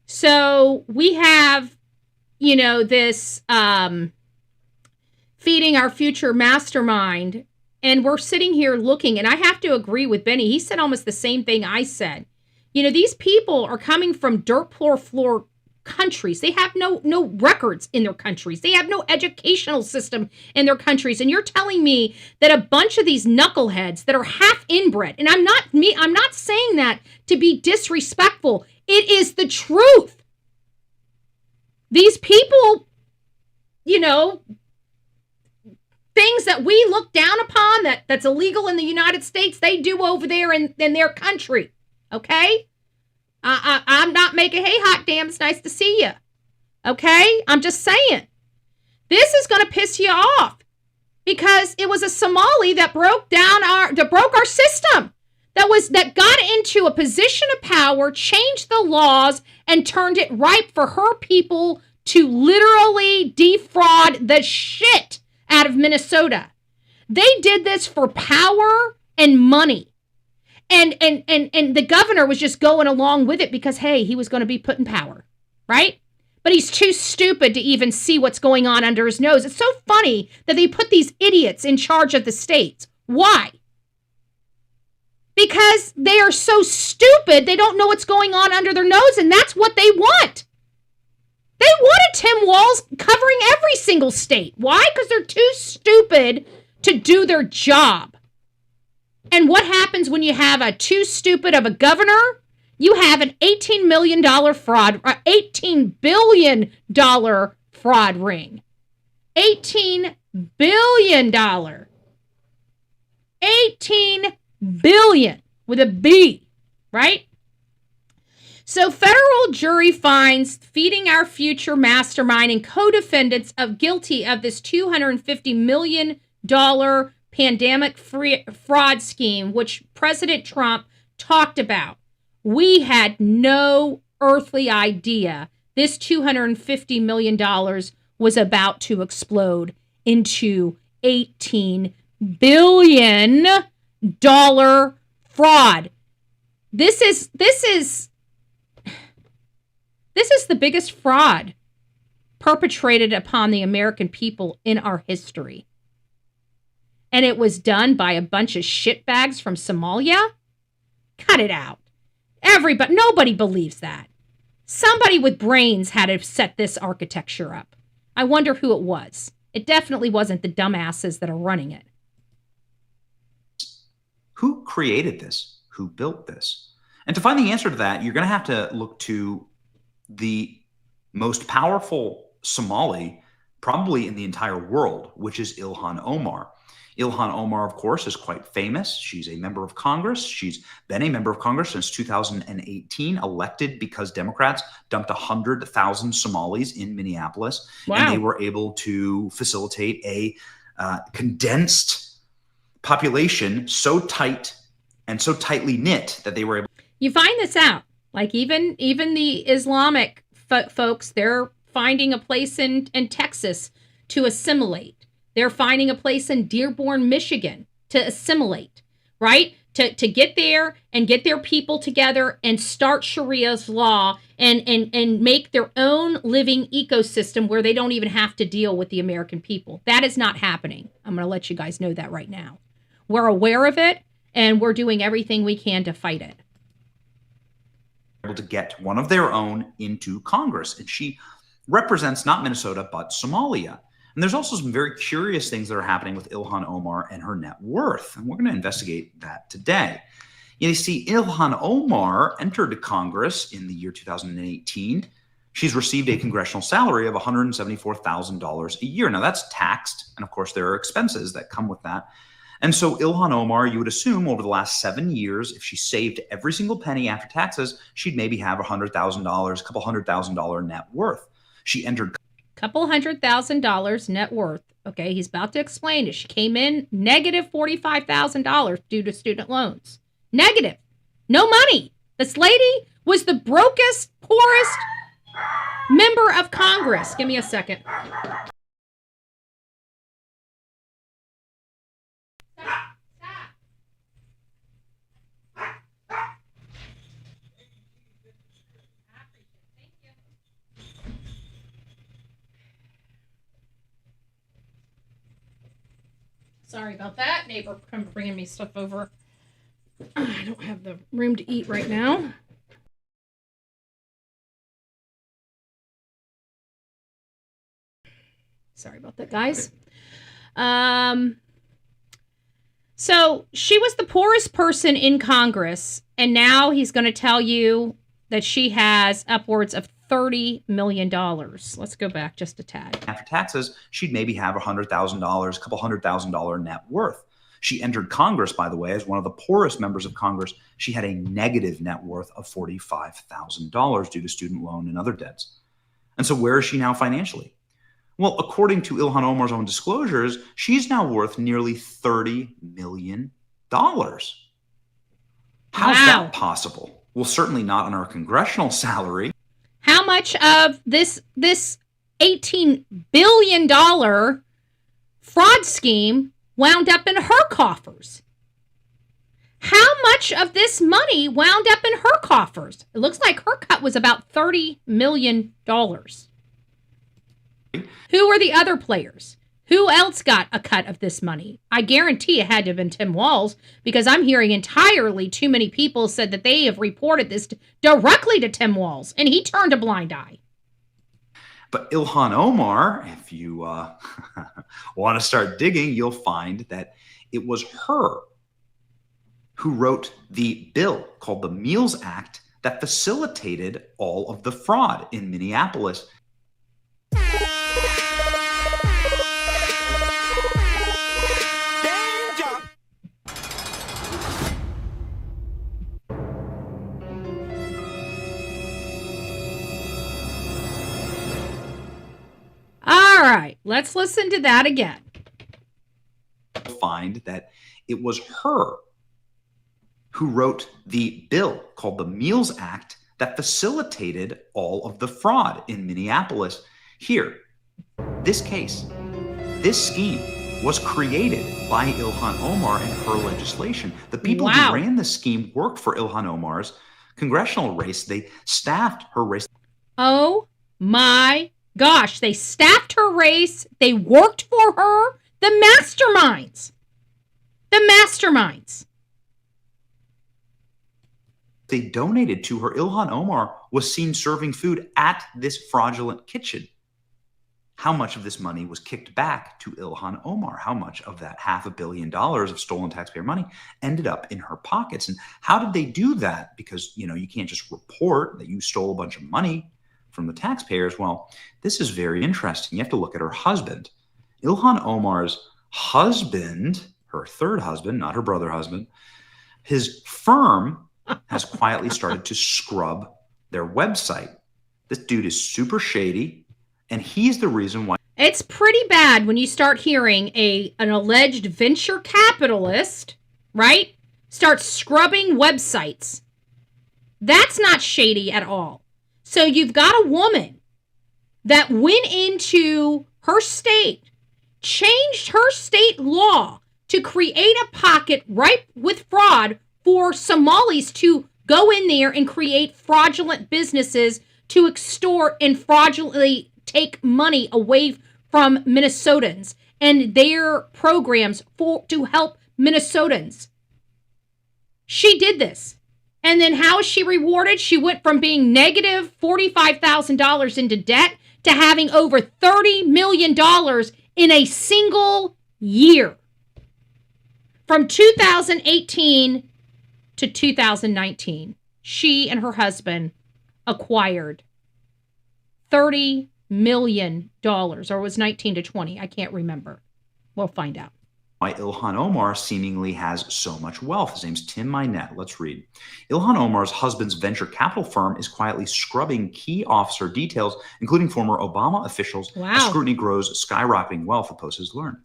So we have, this Feeding Our Future mastermind, and we're sitting here looking, and I have to agree with Benny. He said almost the same thing I said. These people are coming from dirt floor countries. They have no records in their countries. They have no educational system in their countries. And you're telling me that a bunch of these knuckleheads that are half inbred, and I'm not saying that to be disrespectful. It is the truth. These people, things that we look down upon that's illegal in the United States, they do over there in their country. Okay? I'm not making, hey, hot damn, it's nice to see you. Okay? I'm just saying. This is going to piss you off because it was a Somali that broke our system. That got into a position of power, changed the laws, and turned it ripe for her people to literally defraud the shit out of Minnesota. They did this for power and money. And the governor was just going along with it because, hey, he was going to be put in power, right? But he's too stupid to even see what's going on under his nose. It's so funny that they put these idiots in charge of the states. Why? Because they are so stupid, they don't know what's going on under their nose, and that's what they want. They wanted Tim Walz covering every single state. Why? Because they're too stupid to do their job. And what happens when you have a too stupid of a governor? You have an $18 million fraud, $18 billion fraud ring. $18 billion. $18 billion with a B, right? So federal jury finds Feeding Our Future mastermind and co-defendants guilty of this $250 million pandemic fraud scheme, which President Trump talked about. We had no earthly idea this $250 million was about to explode into $18 billion fraud. This is the biggest fraud perpetrated upon the American people in our history. And it was done by a bunch of shitbags from Somalia? Cut it out. Nobody believes that. Somebody with brains had to set this architecture up. I wonder who it was. It definitely wasn't the dumbasses that are running it. Who created this? Who built this? And to find the answer to that, you're going to have to look to the most powerful Somali probably in the entire world, which is Ilhan Omar. Ilhan Omar, of course, is quite famous. She's a member of Congress. She's been a member of Congress since 2018, elected because Democrats dumped 100,000 Somalis in Minneapolis. Wow. And they were able to facilitate a condensed population so tight and so tightly knit that they were able. You find this out. Like even the Islamic folks, they're finding a place in Texas to assimilate. They're finding a place in Dearborn, Michigan to assimilate, right? To get there and get their people together and start Sharia's law and make their own living ecosystem where they don't even have to deal with the American people. That is not happening. I'm going to let you guys know that right now. We're aware of it, and we're doing everything we can to fight it. Able to get one of their own into Congress. And she represents not Minnesota, but Somalia. And there's also some very curious things that are happening with Ilhan Omar and her net worth. And we're going to investigate that today. You see, Ilhan Omar entered Congress in the year 2018. She's received a congressional salary of $174,000 a year. Now, that's taxed. And of course, there are expenses that come with that. And so Ilhan Omar, you would assume over the last 7 years, if she saved every single penny after taxes, she'd maybe have $100,000, a couple $100,000 net worth. She entered couple $100,000 net worth. Okay, he's about to explain it. She came in negative $45,000 due to student loans. Negative. No money. This lady was the brokest, poorest member of Congress. Give me a second. Sorry about that. Neighbor bringing me stuff over. I don't have the room to eat right now. Sorry about that, guys. So she was the poorest person in Congress, and now he's going to tell you that she has upwards of $30 million. Let's go back just a tad. After taxes, she'd maybe have $100,000, a couple $100,000 net worth. She entered Congress, by the way, as one of the poorest members of Congress. She had a negative net worth of $45,000 due to student loan and other debts. And so where is she now financially? Well, according to Ilhan Omar's own disclosures, she's now worth nearly $30 million. How's that possible? Well, certainly not on her congressional salary. How much of this $18 billion fraud scheme wound up in her coffers? How much of this money wound up in her coffers? It looks like her cut was about $30 million. Who were the other players? Who else got a cut of this money? I guarantee it had to have been Tim Walz, because I'm hearing entirely too many people said that they have reported this directly to Tim Walz, and he turned a blind eye. But Ilhan Omar, if you want to start digging, you'll find that it was her who wrote the bill called the Meals Act that facilitated all of the fraud in Minneapolis. All right, let's listen to that again. Find that it was her who wrote the bill called the Meals Act that facilitated all of the fraud in Minneapolis. Here, this case, this scheme was created by Ilhan Omar and her legislation. The people who ran the scheme worked for Ilhan Omar's congressional race. They staffed her race. Oh my gosh, they staffed her race. They worked for her. The masterminds. The masterminds. They donated to her. Ilhan Omar was seen serving food at this fraudulent kitchen. How much of this money was kicked back to Ilhan Omar? How much of that $500 million of stolen taxpayer money ended up in her pockets? And how did they do that? Because, you can't just report that you stole a bunch of money from the taxpayers. Well, this is very interesting. You have to look at her husband. Ilhan Omar's husband, her third husband, not her brother husband, his firm has quietly started to scrub their website. This dude is super shady, and he's the reason why. It's pretty bad when you start hearing an alleged venture capitalist, right, start scrubbing websites. That's not shady at all. So you've got a woman that went into her state, changed her state law to create a pocket ripe with fraud for Somalis to go in there and create fraudulent businesses to extort and fraudulently take money away from Minnesotans and their programs to help Minnesotans. She did this. And then how is she rewarded? She went from being negative $45,000 into debt to having over $30 million in a single year. From 2018 to 2019, she and her husband acquired $30 million, or it was 19 to 20. I can't remember. We'll find out. Why Ilhan Omar seemingly has so much wealth. His name's Tim Minette. Let's read. Ilhan Omar's husband's venture capital firm is quietly scrubbing key officer details, including former Obama officials. Wow. As scrutiny grows, skyrocketing wealth, the Post has learned.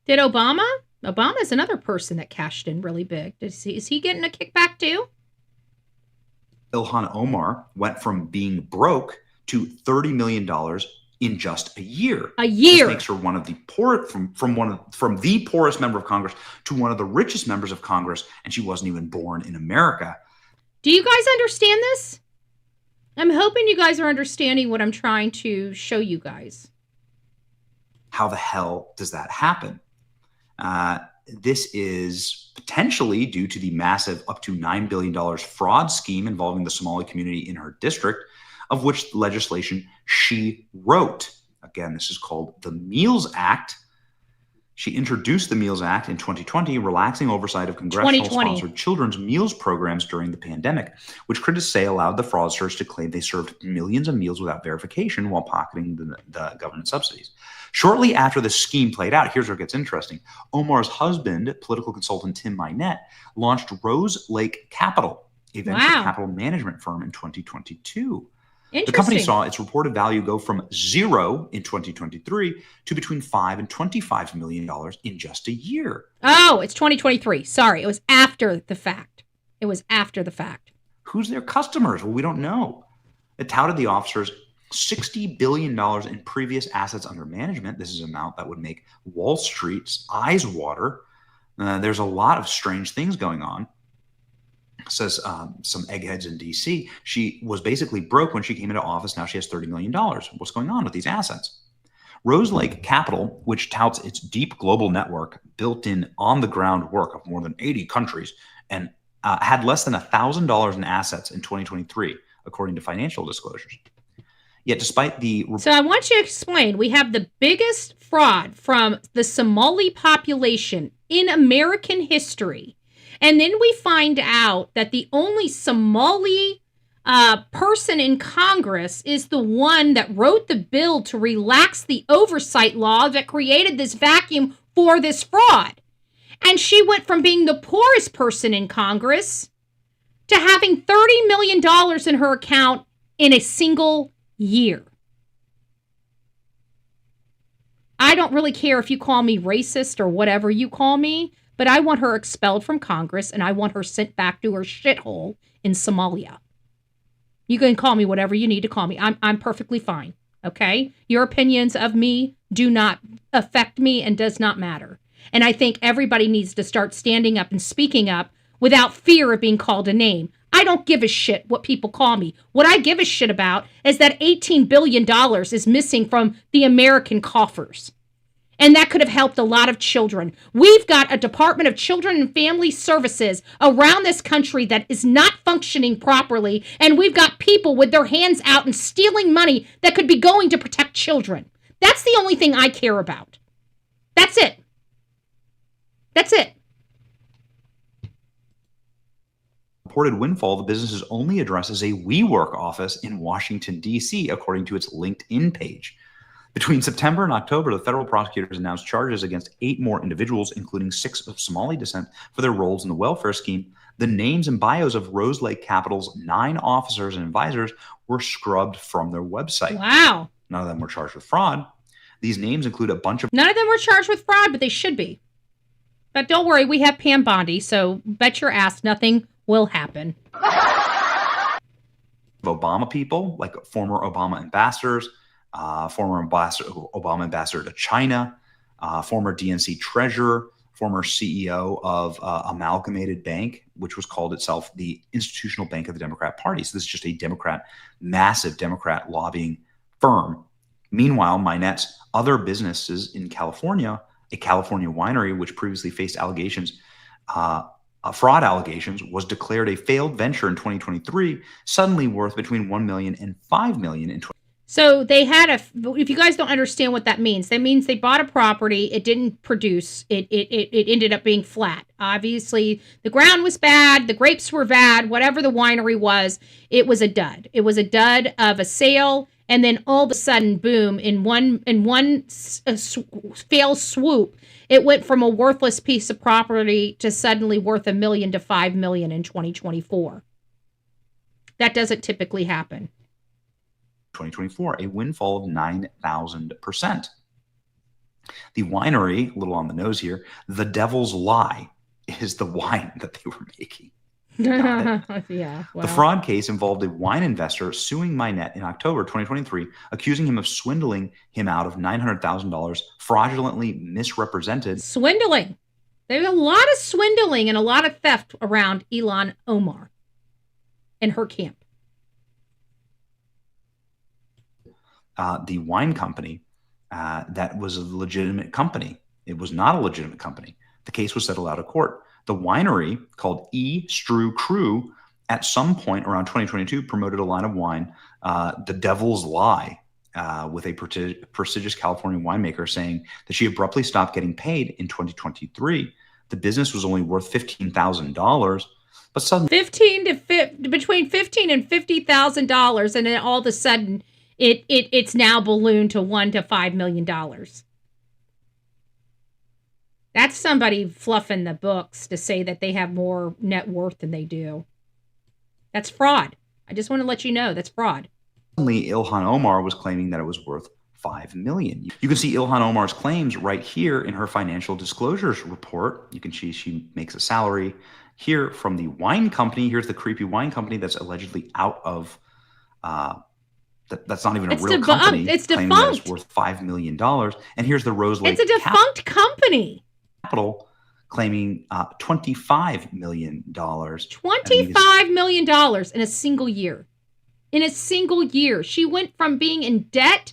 Did Obama? Obama's another person that cashed in really big. Is he getting a kickback too? Ilhan Omar went from being broke to $30 million in just a year. A year. This makes her one of the poorest, from the poorest member of Congress to one of the richest members of Congress, and she wasn't even born in America. Do you guys understand this? I'm hoping you guys are understanding what I'm trying to show you guys. How the hell does that happen? This is potentially due to the massive up to $9 billion fraud scheme involving the Somali community in her district, of which legislation she wrote. Again, this is called the Meals Act. She introduced the Meals Act in 2020, relaxing oversight of congressional-sponsored children's meals programs during the pandemic, which critics say allowed the fraudsters to claim they served millions of meals without verification while pocketing the government subsidies. Shortly after the scheme played out, here's where it gets interesting. Omar's husband, political consultant Tim Minette, launched Rose Lake Capital, a venture capital management firm, in 2022. The company saw its reported value go from zero in 2023 to between $5 and $25 million in just a year. Oh, it's 2023. Sorry, it was after the fact. It was after the fact. Who's their customers? Well, we don't know. It touted the officers $60 billion in previous assets under management. This is an amount that would make Wall Street's eyes water. There's a lot of strange things going on. Says some eggheads in D.C. She was basically broke when she came into office. Now she has $30 million. What's going on with these assets? Rose Lake Capital, which touts its deep global network, built in on-the-ground work of more than 80 countries, and had less than $1,000 in assets in 2023, according to financial disclosures. Yet despite the... So I want you to explain. We have the biggest fraud from the Somali population in American history. And then we find out that the only Somali person in Congress is the one that wrote the bill to relax the oversight law that created this vacuum for this fraud. And she went from being the poorest person in Congress to having $30 million in her account in a single year. I don't really care if you call me racist or whatever you call me, but I want her expelled from Congress, and I want her sent back to her shithole in Somalia. You can call me whatever you need to call me. I'm perfectly fine, okay? Your opinions of me do not affect me and does not matter. And I think everybody needs to start standing up and speaking up without fear of being called a name. I don't give a shit what people call me. What I give a shit about is that $18 billion is missing from the American coffers. And that could have helped a lot of children. We've got a Department of Children and Family Services around this country that is not functioning properly. And we've got people with their hands out and stealing money that could be going to protect children. That's the only thing I care about. That's it. That's it. reported windfall, the business's only address is a WeWork office in Washington, D.C., according to its LinkedIn page. Between September and October, the federal prosecutors announced charges against 8 more individuals, including 6 of Somali descent, for their roles in the welfare scheme. The names and bios of Rose Lake Capital's 9 officers and advisors were scrubbed from their website. Wow. None of them were charged with fraud. These names include a bunch of... None of them were charged with fraud, but they should be. But don't worry, we have Pam Bondi, so bet your ass nothing will happen. Obama people, like former Obama ambassadors, former Obama ambassador to China, former DNC treasurer, former CEO of Amalgamated Bank, which was called itself the Institutional Bank of the Democrat Party. So this is just a massive Democrat lobbying firm. Meanwhile, Minette's other businesses in California, a California winery, which previously faced fraud allegations, was declared a failed venture in 2023, suddenly worth between $1 million and $5 million in 2023. So they had if you guys don't understand what that means they bought a property, it didn't produce, it ended up being flat. Obviously, the ground was bad, the grapes were bad, whatever the winery was, it was a dud. It was a dud of a sale, and then all of a sudden, boom, in one fail swoop, it went from a worthless piece of property to suddenly worth $1 million to $5 million in 2024. That doesn't typically happen. 2024, a windfall of 9,000%. The winery, a little on the nose here, The Devil's Lie is the wine that they were making. Yeah. Well. The fraud case involved a wine investor suing Minette in October 2023, accusing him of swindling him out of $900,000, fraudulently misrepresented. Swindling. There's a lot of swindling and a lot of theft around Ilhan Omar and her camp. The wine company that was a legitimate company. It was not a legitimate company. The case was settled out of court. The winery, called E. Strew Crew, at some point around 2022, promoted a line of wine, The Devil's Lie, with a prestigious California winemaker, saying that she abruptly stopped getting paid in 2023. The business was only worth $15,000, but suddenly between $15,000 and $50,000, and then all of a sudden it's now ballooned to $1 to $5 million. That's somebody fluffing the books to say that they have more net worth than they do. That's fraud. I just want to let you know that's fraud. Suddenly, Ilhan Omar was claiming that it was worth $5 million. You can see Ilhan Omar's claims right here in her financial disclosures report. You can see she makes a salary here from the wine company. Here's the creepy wine company that's allegedly out of that's not even a real company. It's claiming defunct. that it's worth $5 million. And here's the Rose Lake. It's a defunct company. Capital claiming $25 million. $25 million in a single year. In a single year. She went from being in debt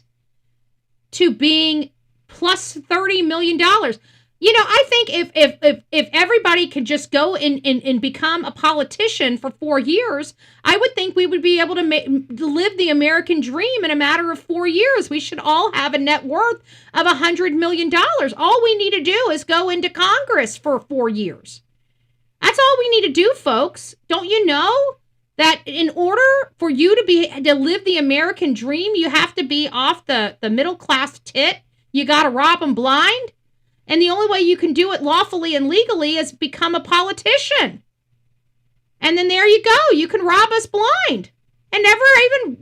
to being plus $30 million. You know, I think if everybody could just go and become a politician for 4 years, I would think we would be able to live the American dream in a matter of 4 years. We should all have a net worth of $100 million. All we need to do is go into Congress for 4 years. That's all we need to do, folks. Don't you know that in order for you to live the American dream, you have to be off the middle class tit? You got to rob them blind? And the only way you can do it lawfully and legally is become a politician. And then there you go. You can rob us blind and never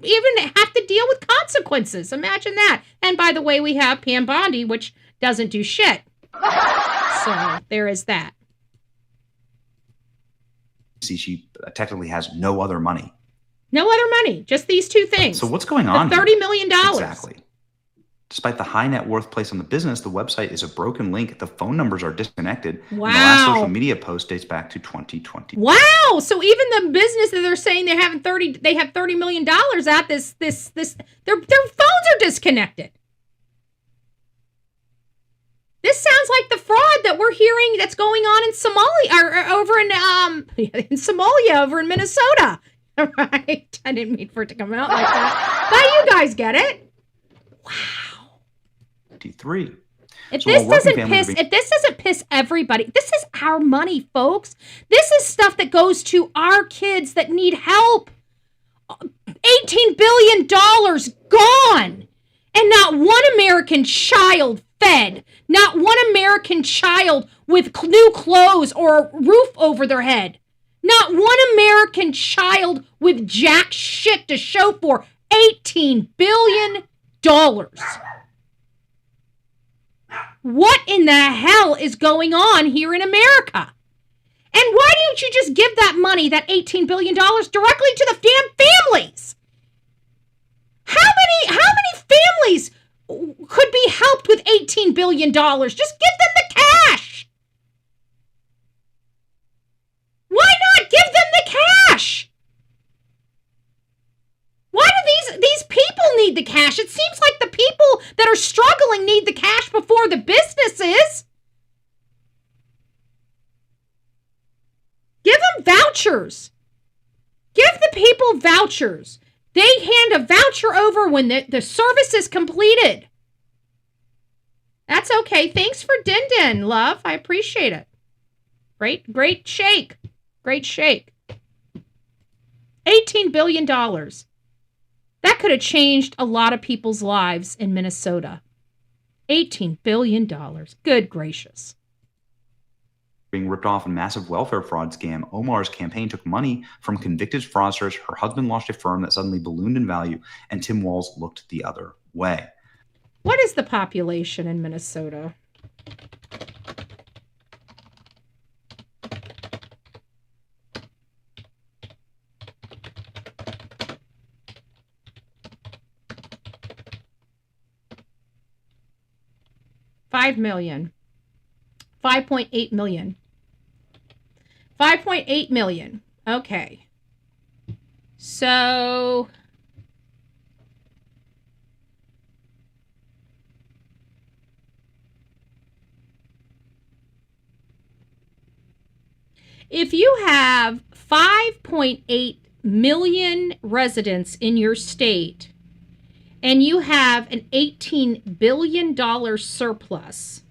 even have to deal with consequences. Imagine that. And by the way, we have Pam Bondi, which doesn't do shit. So there is that. See, she technically has no other money. No other money. Just these two things. So what's going on? $30 million. Exactly. Despite the high net worth place on the business, the website is a broken link. The phone numbers are disconnected. Wow. And the last social media post dates back to 2020. Wow. So even the business that they're saying they have $30 million at this their phones are disconnected. This sounds like the fraud that we're hearing that's going on in Somalia or over in Somalia over in Minnesota. Right? I didn't mean for it to come out like that. But you guys get it. Wow. 23. If So this while working doesn't families are piss, if this doesn't piss everybody, this is our money, folks. This is stuff that goes to our kids that need help. $18 billion gone. And not one American child fed. Not one American child with new clothes or a roof over their head. Not one American child with jack shit to show for $18 billion. What in the hell is going on here in America? And why don't you just give that money, that $18 billion, directly to the damn families? How many families could be helped with $18 billion? Just give them the cash. Why not give them the cash? Why do these people need the cash? It seems like the people that are struggling need the cash before the businesses. Give them vouchers. Give the people vouchers. They hand a voucher over when the service is completed. That's okay. Thanks for Din, love. I appreciate it. Great shake. Great shake. $18 billion. That could have changed a lot of people's lives in Minnesota. $18 billion. Good gracious. Being ripped off in a massive welfare fraud scam, Omar's campaign took money from convicted fraudsters. Her husband launched a firm that suddenly ballooned in value, and Tim Walz looked the other way. What is the population in Minnesota? $5 million. 5.8 million. 5.8 million. Okay. So if you have 5.8 million residents in your state and you have an $18 billion surplus,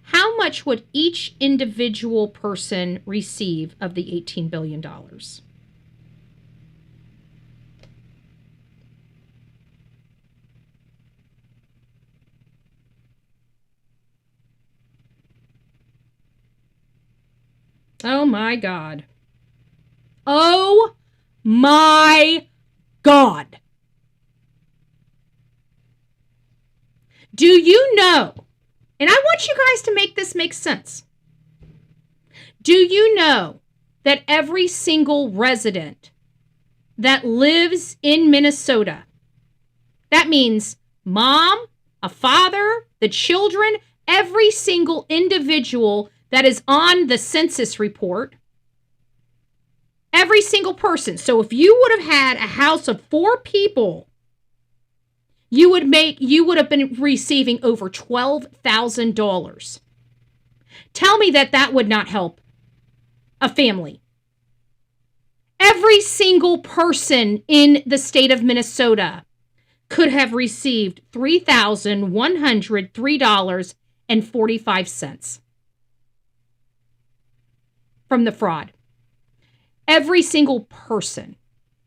how much would each individual person receive of the $18 billion? Oh my God. Oh my God. Do you know? And I want you guys to make this make sense. Do you know that every single resident that lives in Minnesota, that means mom, a father, the children, every single individual that is on the census report, every single person. So if you would have had a house of 4 people, you would have been receiving over $12,000. Tell me that would not help a family. Every single person in the state of Minnesota could have received $3,103.45 from the fraud. Every single person.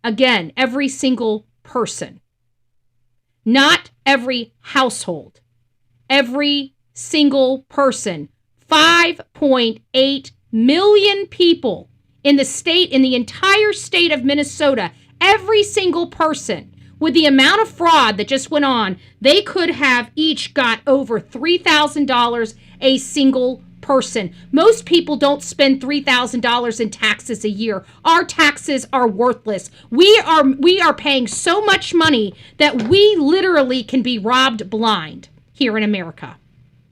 Again, every single person. Not every household. Every single person. 5.8 million people in the entire state of Minnesota. Every single person. With the amount of fraud that just went on, they could have each got over $3,000 a single person. Most people don't spend $3,000 in taxes a year. Our taxes are worthless. We are paying so much money that we literally can be robbed blind here in America.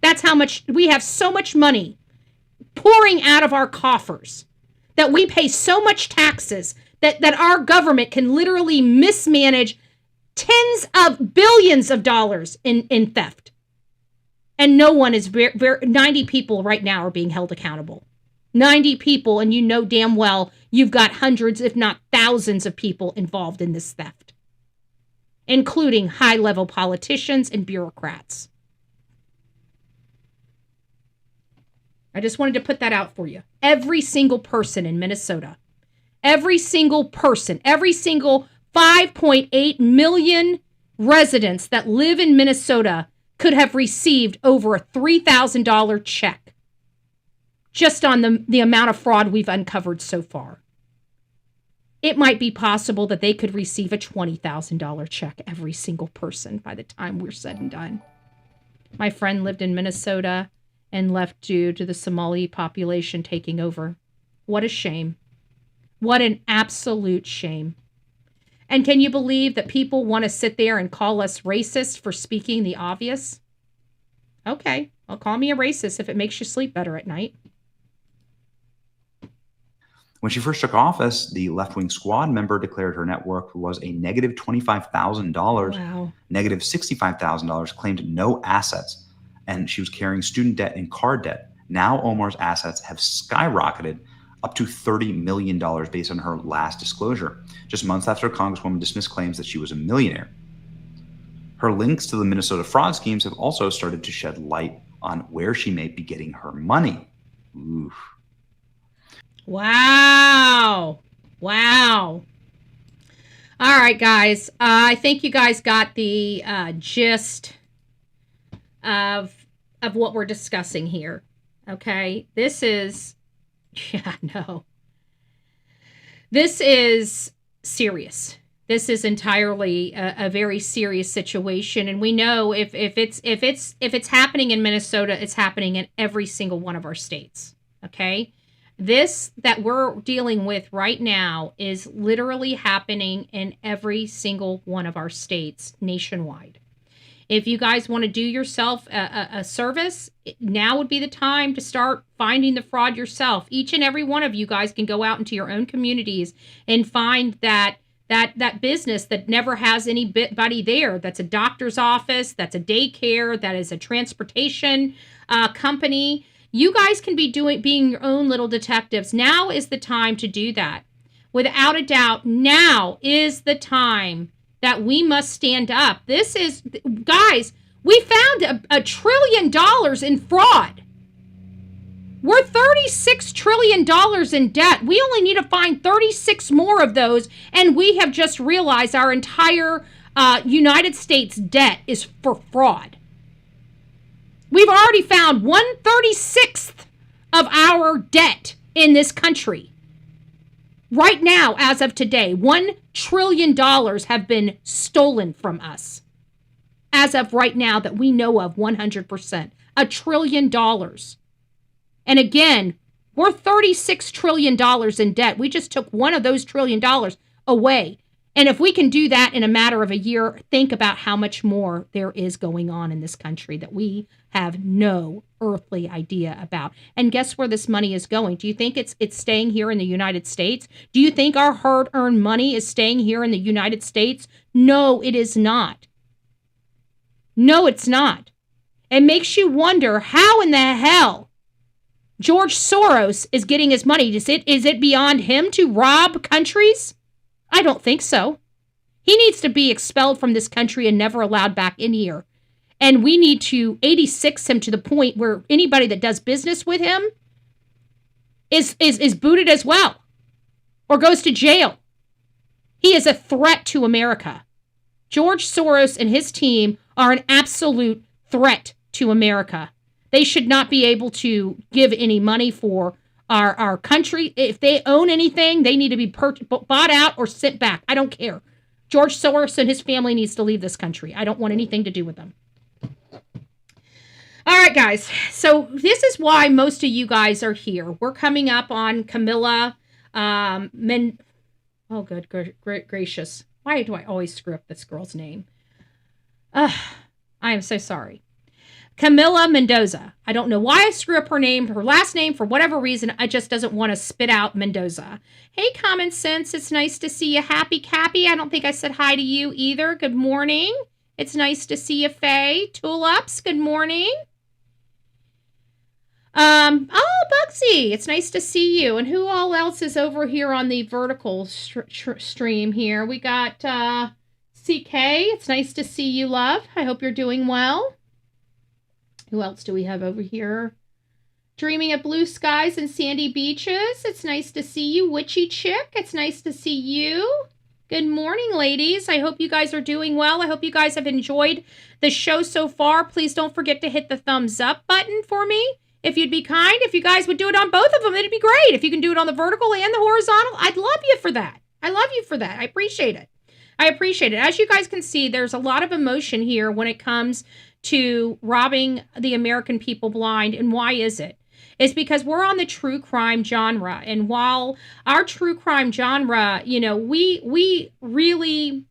That's how much we have, so much money pouring out of our coffers that we pay so much taxes that our government can literally mismanage tens of billions of dollars in theft. And no one is 90 people right now are being held accountable. 90 people, and you know damn well you've got hundreds, if not thousands of people involved in this theft, including high-level politicians and bureaucrats. I just wanted to put that out for you. Every single person in Minnesota, every single person, every single 5.8 million residents that live in Minnesota could have received over a $3,000 check just on the amount of fraud we've uncovered so far. It might be possible that they could receive a $20,000 check, every single person, by the time we're said and done. My friend lived in Minnesota and left due to the Somali population taking over. What a shame. What an absolute shame. And can you believe that people want to sit there and call us racist for speaking the obvious? Okay, well, call me a racist if it makes you sleep better at night. When she first took office, the left-wing squad member declared her net worth was a negative $25,000, Wow. negative $65,000, claimed no assets, and she was carrying student debt and car debt. Now Omar's assets have skyrocketed up to $30 million based on her last disclosure, just months after a congresswoman dismissed claims that she was a millionaire. Her links to the Minnesota fraud schemes have also started to shed light on where she may be getting her money. Oof. Wow. Wow. All right, guys. I think you guys got the gist of what we're discussing here. Okay? This is, yeah, no. This is serious. This is entirely a very serious situation, and we know if it's happening in Minnesota, it's happening in every single one of our states. Okay? This that we're dealing with right now is literally happening in every single one of our states nationwide. If you guys want to do yourself a service, now would be the time to start finding the fraud yourself. Each and every one of you guys can go out into your own communities and find that business that never has anybody there. That's a doctor's office, that's a daycare, that is a transportation company. You guys can be being your own little detectives. Now is the time to do that. Without a doubt, now is the time that we must stand up. This is, guys, we found $1 trillion in fraud. We're $36 trillion in debt. We only need to find 36 more of those, and we have just realized our entire United States debt is for fraud. We've already found 1/36 of our debt in this country. Right now, as of today, $1 trillion have been stolen from us. As of right now that we know of 100%. $1 trillion. And again, we're $36 trillion in debt. We just took one of those $1 trillion away. And if we can do that in a matter of a year, think about how much more there is going on in this country that we have no earthly idea about. And guess where this money is going? Do you think it's staying here in the United States? Do you think our hard-earned money is staying here in the United States? No, it is not. No, it's not. It makes you wonder how in the hell George Soros is getting his money. Is it beyond him to rob countries? I don't think so. He needs to be expelled from this country and never allowed back in here. And we need to 86 him to the point where anybody that does business with him is booted as well or goes to jail. He is a threat to America. George Soros and his team are an absolute threat to America. They should not be able to give any money for our country. If they own anything, they need to be bought out or sent back. I don't care. George Soros and his family needs to leave this country. I don't want anything to do with them. All right, guys. So this is why most of you guys are here. We're coming up on Camilla Oh, good gracious. Why do I always screw up this girl's name? I am so sorry. Camilla Mendoza. I don't know why I screw up her name, her last name, for whatever reason. I just doesn't want to spit out Mendoza. Hey, Common Sense. It's nice to see you. Happy Cappy. I don't think I said hi to you either. Good morning. It's nice to see you, Faye. Tulips. Good morning. Bugsy. It's nice to see you. And who all else is over here on the vertical stream here? We got CK. It's nice to see you, love. I hope you're doing well. Who else do we have over here? Dreaming of blue skies and sandy beaches. It's nice to see you. Witchy chick, it's nice to see you. Good morning, ladies. I hope you guys are doing well. I hope you guys have enjoyed the show so far. Please don't forget to hit the thumbs up button for me. If you'd be kind, if you guys would do it on both of them, it'd be great. If you can do it on the vertical and the horizontal, I'd love you for that. I love you for that. I appreciate it. I appreciate it. As you guys can see, there's a lot of emotion here when it comes to robbing the American people blind. And why is it? It's because we're on the true crime genre. And while our true crime genre, you know, we really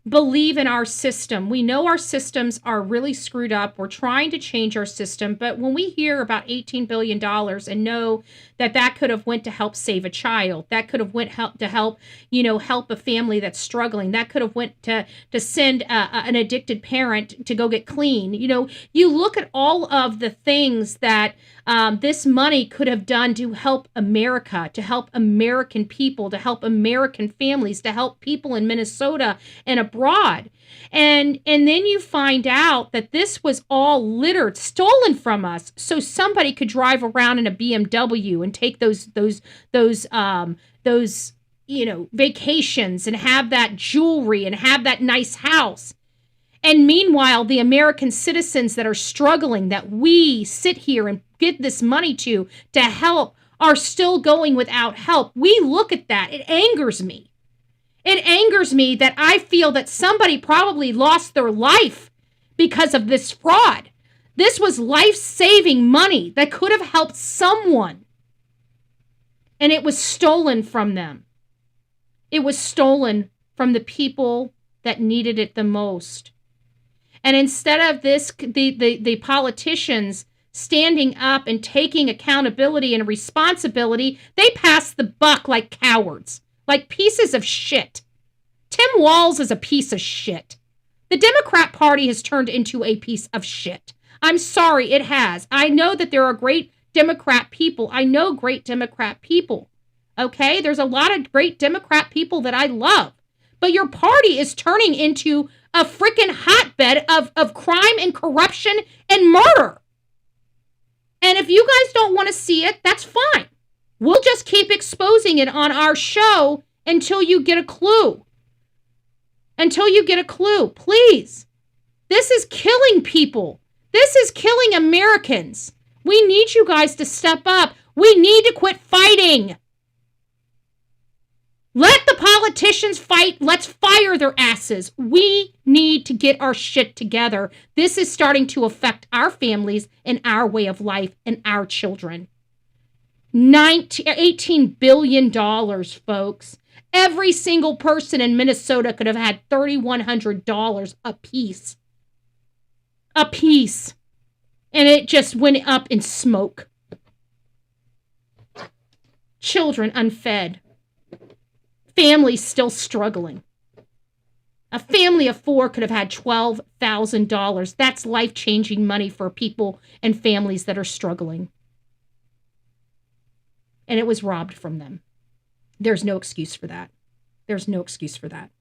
believe in our system. We know our systems are really screwed up. We're trying to change our system. But when we hear about $18 billion and know that that could have went to help save a child, that could have went to help, you know, help a family that's struggling, that could have went to send an addicted parent to go get clean. You know, you look at all of the things that this money could have done to help America, to help American people, to help American families, to help people in Minnesota and abroad. And then you find out that this was all littered, stolen from us, so somebody could drive around in a BMW and take those you know, vacations and have that jewelry and have that nice house. And meanwhile, the American citizens that are struggling, that we sit here and get this money to help, are still going without help. We look at that. It angers me. It angers me that I feel that somebody probably lost their life because of this fraud. This was life-saving money that could have helped someone. And it was stolen from them. It was stolen from the people that needed it the most. And instead of this, the politicians standing up and taking accountability and responsibility, they pass the buck like cowards, like pieces of shit. Tim Walz is a piece of shit. The Democrat Party has turned into a piece of shit. I'm sorry, it has. I know that there are great Democrat people. I know great Democrat people. Okay? There's a lot of great Democrat people that I love. But your party is turning into a freaking hotbed of crime and corruption and murder. And if you guys don't want to see it, that's fine. We'll just keep exposing it on our show until you get a clue. Until you get a clue, please. This is killing people. This is killing Americans. We need you guys to step up. We need to quit fighting. Let the politicians fight. Let's fire their asses. We need to get our shit together. This is starting to affect our families and our way of life and our children. $18 billion, folks. Every single person in Minnesota could have had $3,100 a piece. A piece. And it just went up in smoke. Children unfed. Families still struggling. A family of 4 could have had $12,000. That's life-changing money for people and families that are struggling. And it was robbed from them. There's no excuse for that. There's no excuse for that.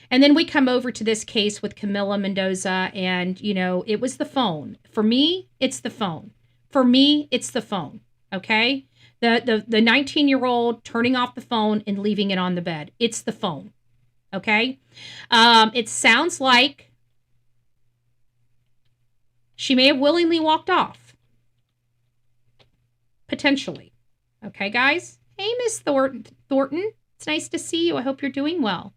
And then we come over to this case with Camila Mendoza, and, you know, it was the phone. For me, it's the phone. For me, it's the phone, okay? The 19-year-old turning off the phone and leaving it on the bed. It's the phone, okay? It sounds like she may have willingly walked off. Potentially. Okay, guys? Hey, Miss Thornton. It's nice to see you. I hope you're doing well.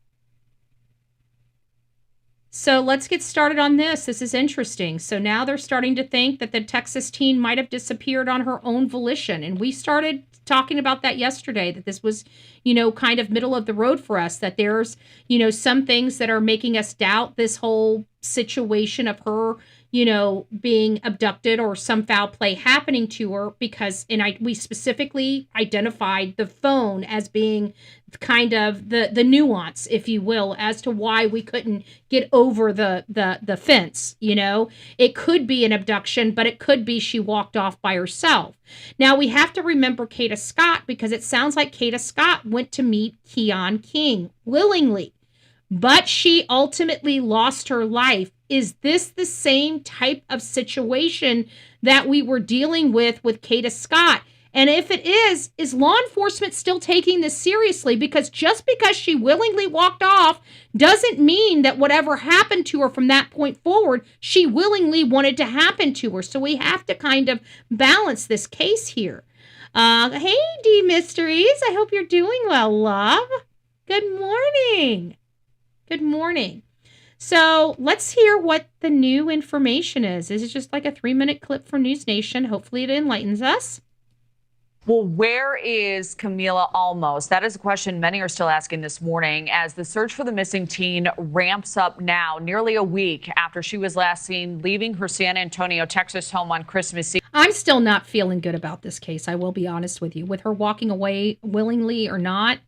So let's get started on this. This is interesting. So now they're starting to think that the Texas teen might have disappeared on her own volition. And we started talking about that yesterday, that this was, you know, kind of middle of the road for us, that there's, you know, some things that are making us doubt this whole situation of her, you know, being abducted or some foul play happening to her, because, and we specifically identified the phone as being kind of the nuance, if you will, as to why we couldn't get over the fence. You know, it could be an abduction, but it could be she walked off by herself. Now we have to remember Kata Scott, because it sounds like Kata Scott went to meet Keon King willingly, but she ultimately lost her life is this the same type of situation that we were dealing with Kata Scott? And if it is law enforcement still taking this seriously? Because just because she willingly walked off doesn't mean that whatever happened to her from that point forward, she willingly wanted to happen to her. So we have to kind of balance this case here. Hey, D Mysteries. I hope you're doing well, love. Good morning. Good morning. So let's hear what the new information is. This is just like a 3-minute clip from News Nation. Hopefully it enlightens us. Well, where is Camila Almos? That is a question many are still asking this morning as the search for the missing teen ramps up now, nearly a week after she was last seen leaving her San Antonio, Texas home on Christmas Eve. I'm still not feeling good about this case. I will be honest with you. With her walking away willingly or not,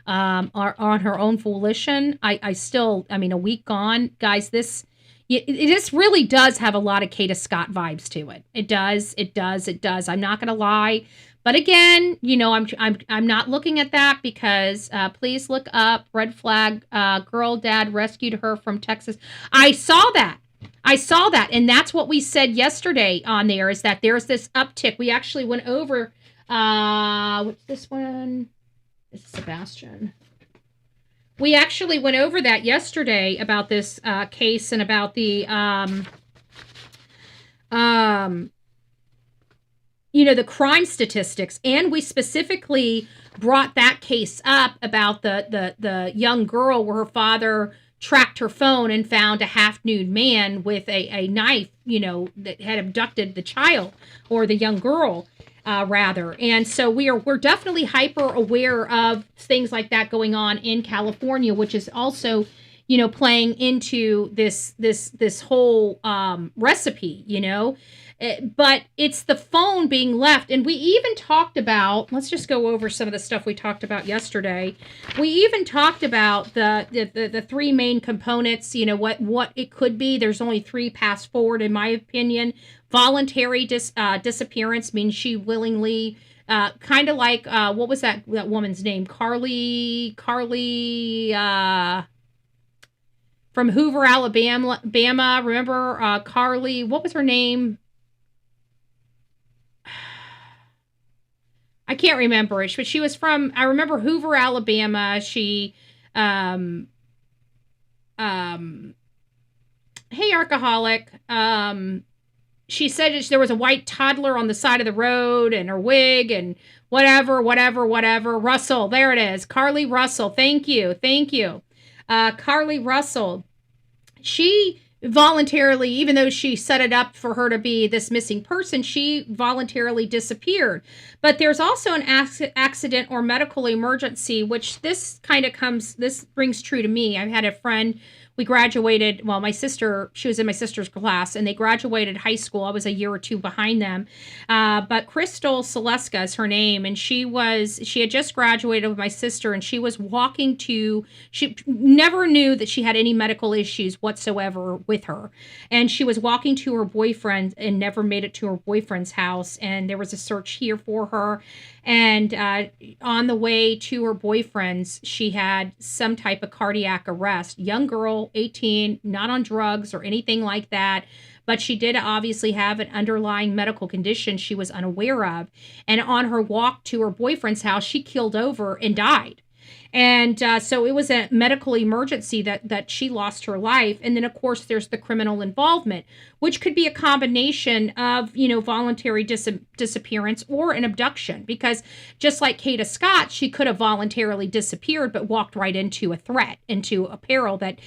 or on her own volition, I still, I mean, a week gone, guys, this really does have a lot of Kata Scott vibes to it. It does. I'm not going to lie. But again, you know, I'm not looking at that because please look up red flag girl dad rescued her from Texas. I saw that. And that's what we said yesterday on there is that there's this uptick. We actually went over what's this one? This is Sebastian. We actually went over that yesterday about this case and about the the crime statistics, and we specifically brought that case up about the young girl where her father tracked her phone and found a half-nude man with a knife, that had abducted the child or the young girl, rather. And so we're definitely hyper aware of things like that going on in California, which is also playing into this whole recipe, But it's the phone being left. And we even talked about, let's just go over some of the stuff we talked about yesterday. We even talked about the three main components, what it could be. There's only 3 paths forward, in my opinion. Voluntary disappearance means she willingly, kind of like, what was that woman's name? Carly, from Hoover, Alabama. Remember Carly, what was her name? I can't remember it, but she was from, I remember Hoover, Alabama. She, hey, Alcoholic. She said there was a white toddler on the side of the road and her wig and whatever. Russell, there it is. Carly Russell. Thank you. Carly Russell. She voluntarily, even though she set it up for her to be this missing person, she voluntarily disappeared. But there's also an accident or medical emergency, which this rings true to me. I've had a friend, we graduated, my sister, she was in my sister's class, and they graduated high school. I was a year or 2 behind them. But Crystal Seleska is her name, and she had just graduated with my sister, and she was she never knew that she had any medical issues whatsoever with her. And she was walking to her boyfriend and never made it to her boyfriend's house, and there was a search here for her. And on the way to her boyfriend's, she had some type of cardiac arrest. Young girl, 18, not on drugs or anything like that, but she did obviously have an underlying medical condition she was unaware of. And on her walk to her boyfriend's house, she keeled over and died. And so it was a medical emergency that she lost her life. And then, of course, there's the criminal involvement, which could be a combination of, voluntary disappearance or an abduction. Because just like Kata Scott, she could have voluntarily disappeared, but walked right into a threat, into a peril that,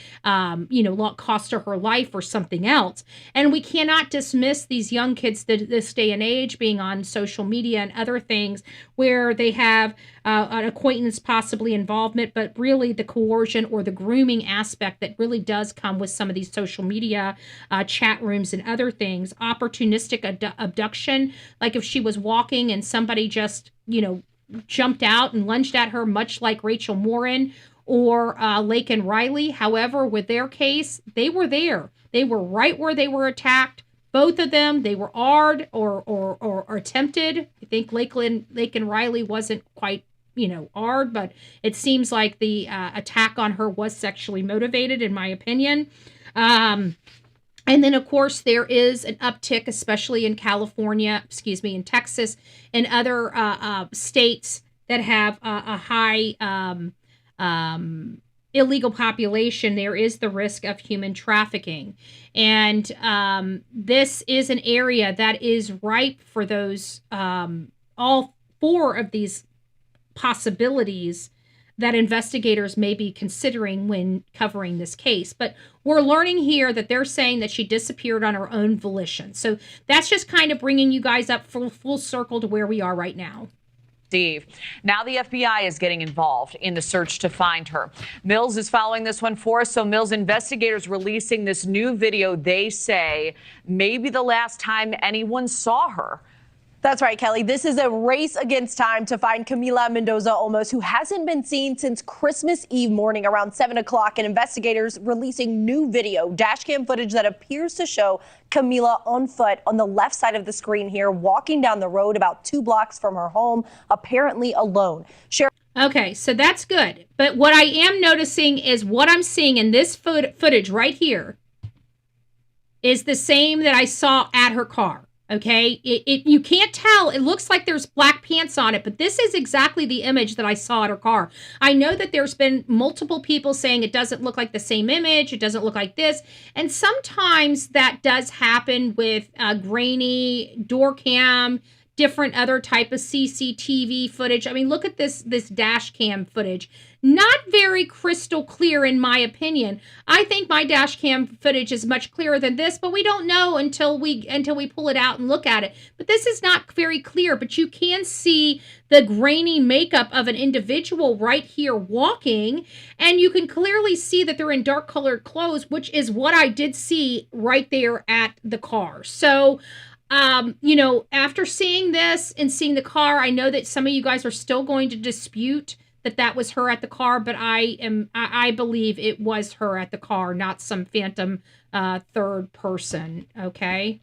cost her life or something else. And we cannot dismiss these young kids this day and age being on social media and other things where they have an acquaintance possibly involvement, but really the coercion or the grooming aspect that really does come with some of these social media chat rooms and other things. Opportunistic abduction, like if she was walking and somebody just, jumped out and lunged at her, much like Rachel Morin or Lake and Riley. However, with their case, they were there. They were right where they were attacked. Both of them, they were AR'd or attempted. I think Lake and Riley wasn't quite, AR'd, but it seems like the attack on her was sexually motivated, in my opinion. And then, of course, there is an uptick, especially in California, in Texas, and other states that have a high illegal population. There is the risk of human trafficking. And this is an area that is ripe for those, all four of these possibilities that investigators may be considering when covering this case. But we're learning here that they're saying that she disappeared on her own volition. So that's just kind of bringing you guys up full circle to where we are right now. Steve. Now the FBI is getting involved in the search to find her. Mills is following this one for us. So Mills, investigators releasing this new video, they say may be the last time anyone saw her. That's right, Kelly. This is a race against time to find Camila Mendoza Olmos, who hasn't been seen since Christmas Eve morning around 7 o'clock, and investigators releasing new video, dash cam footage that appears to show Camila on foot on the left side of the screen here, walking down the road about 2 blocks from her home, apparently alone. Okay, so that's good. But what I am noticing is what I'm seeing in this footage right here is the same that I saw at her car. Okay, you can't tell. It looks like there's black pants on it, but this is exactly the image that I saw at her car. I know that there's been multiple people saying it doesn't look like the same image. It doesn't look like this. And sometimes that does happen with grainy door cam, different other type of CCTV footage. I mean, look at this dash cam footage. Not very crystal clear, in my opinion. I think my dash cam footage is much clearer than this, but we don't know until we pull it out and look at it. But this is not very clear, but you can see the grainy makeup of an individual right here walking, and you can clearly see that they're in dark colored clothes, which is what I did see right there at the car. So, you know, after seeing this and seeing the car, I know that some of you guys are still going to dispute that was her at the car, but I believe it was her at the car, not some phantom third person. Okay,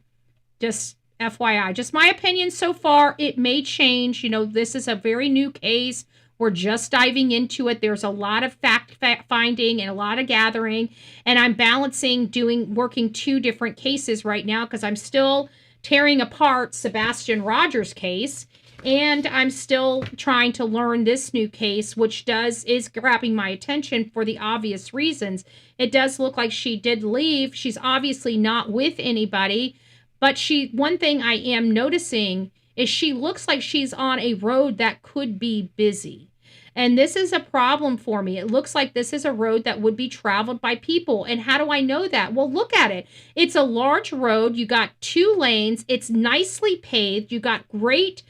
just FYI, just my opinion so far. It may change. You know, this is a very new case. We're just diving into it. There's a lot of fact finding and a lot of gathering, and I'm balancing working 2 different cases right now because I'm still tearing apart Sebastian Rogers' case. And I'm still trying to learn this new case, which is grabbing my attention for the obvious reasons. It does look like she did leave. She's obviously not with anybody. But one thing I am noticing is she looks like she's on a road that could be busy. And this is a problem for me. It looks like this is a road that would be traveled by people. And how do I know that? Well, look at it. It's a large road. You got 2 lanes. It's nicely paved. You got great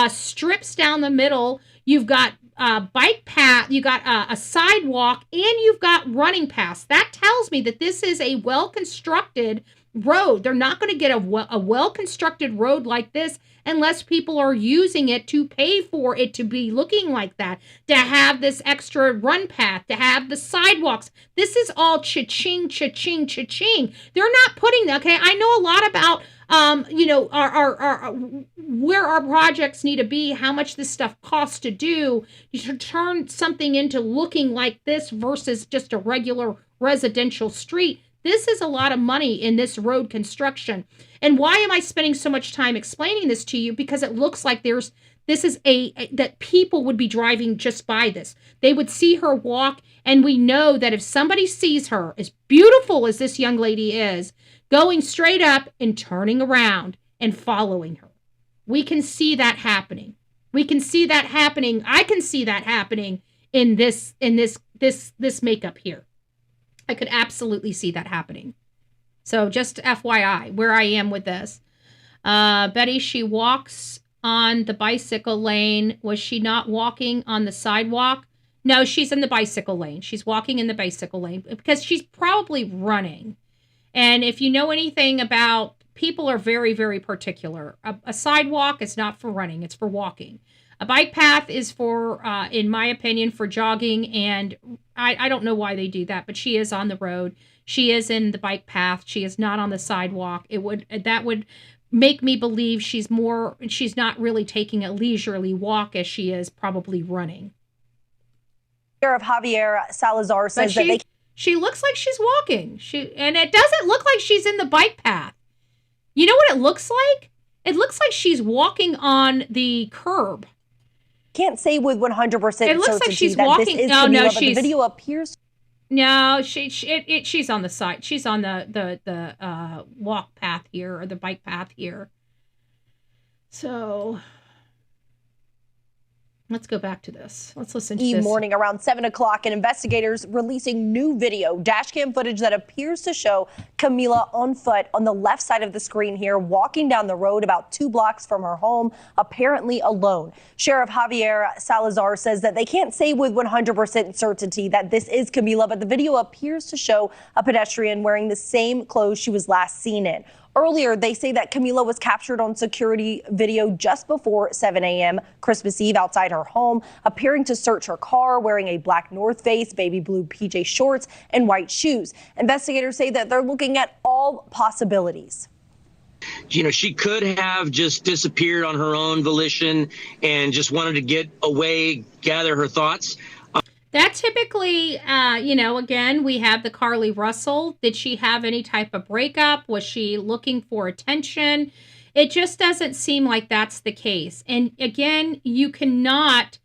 strips down the middle. You've got bike path. You got a sidewalk, and you've got running paths. That tells me that this is a well-constructed road. They're not going to get a well-constructed road like this unless people are using it to pay for it to be looking like that, to have this extra run path, to have the sidewalks. This is all cha-ching, cha-ching, cha-ching. They're not putting that, okay? I know a lot about, you know, our where our projects need to be, how much this stuff costs to do. You should turn something into looking like this versus just a regular residential street. This is a lot of money in this road construction. And why am I spending so much time explaining this to you? Because it looks like that people would be driving just by this. They would see her walk, and we know that if somebody sees her, as beautiful as this young lady is, going straight up and turning around and following her. We can see that happening. We can see that happening. I can see that happening in this makeup here. I could absolutely see that happening. So just FYI, where I am with this. Betty, she walks on the bicycle lane. Was she not walking on the sidewalk? No, she's in the bicycle lane. She's walking in the bicycle lane because she's probably running. And if you know anything about, people are very, very particular. A sidewalk is not for running. It's for walking. A bike path is for, in my opinion, for jogging, and I don't know why they do that, but she is on the road. She is in the bike path. She is not on the sidewalk. That would make me believe she's not really taking a leisurely walk as she is probably running. Sheriff Javier Salazar says She looks like she's walking. And it doesn't look like she's in the bike path. You know what it looks like? It looks like she's walking on the curb. Can't say with 100% It looks like she's walking. This is Camila, but the video appears. No, she's on the side. She's on the walk path here, or the bike path here. So let's go back to this. Let's listen to this. Morning around 7 o'clock, and investigators releasing new video, dash cam footage that appears to show Camila on foot on the left side of the screen here, walking down the road about 2 blocks from her home, apparently alone. Sheriff Javier Salazar says that they can't say with 100% certainty that this is Camila, but the video appears to show a pedestrian wearing the same clothes she was last seen in. Earlier, they say that Camila was captured on security video just before 7 a.m. Christmas Eve outside her home, appearing to search her car, wearing a black North Face, baby blue PJ shorts, and white shoes. Investigators say that they're looking at all possibilities. You know, she could have just disappeared on her own volition and just wanted to get away, gather her thoughts. That typically, again, we have the Carly Russell. Did she have any type of breakup? Was she looking for attention? It just doesn't seem like that's the case. And again, you cannot,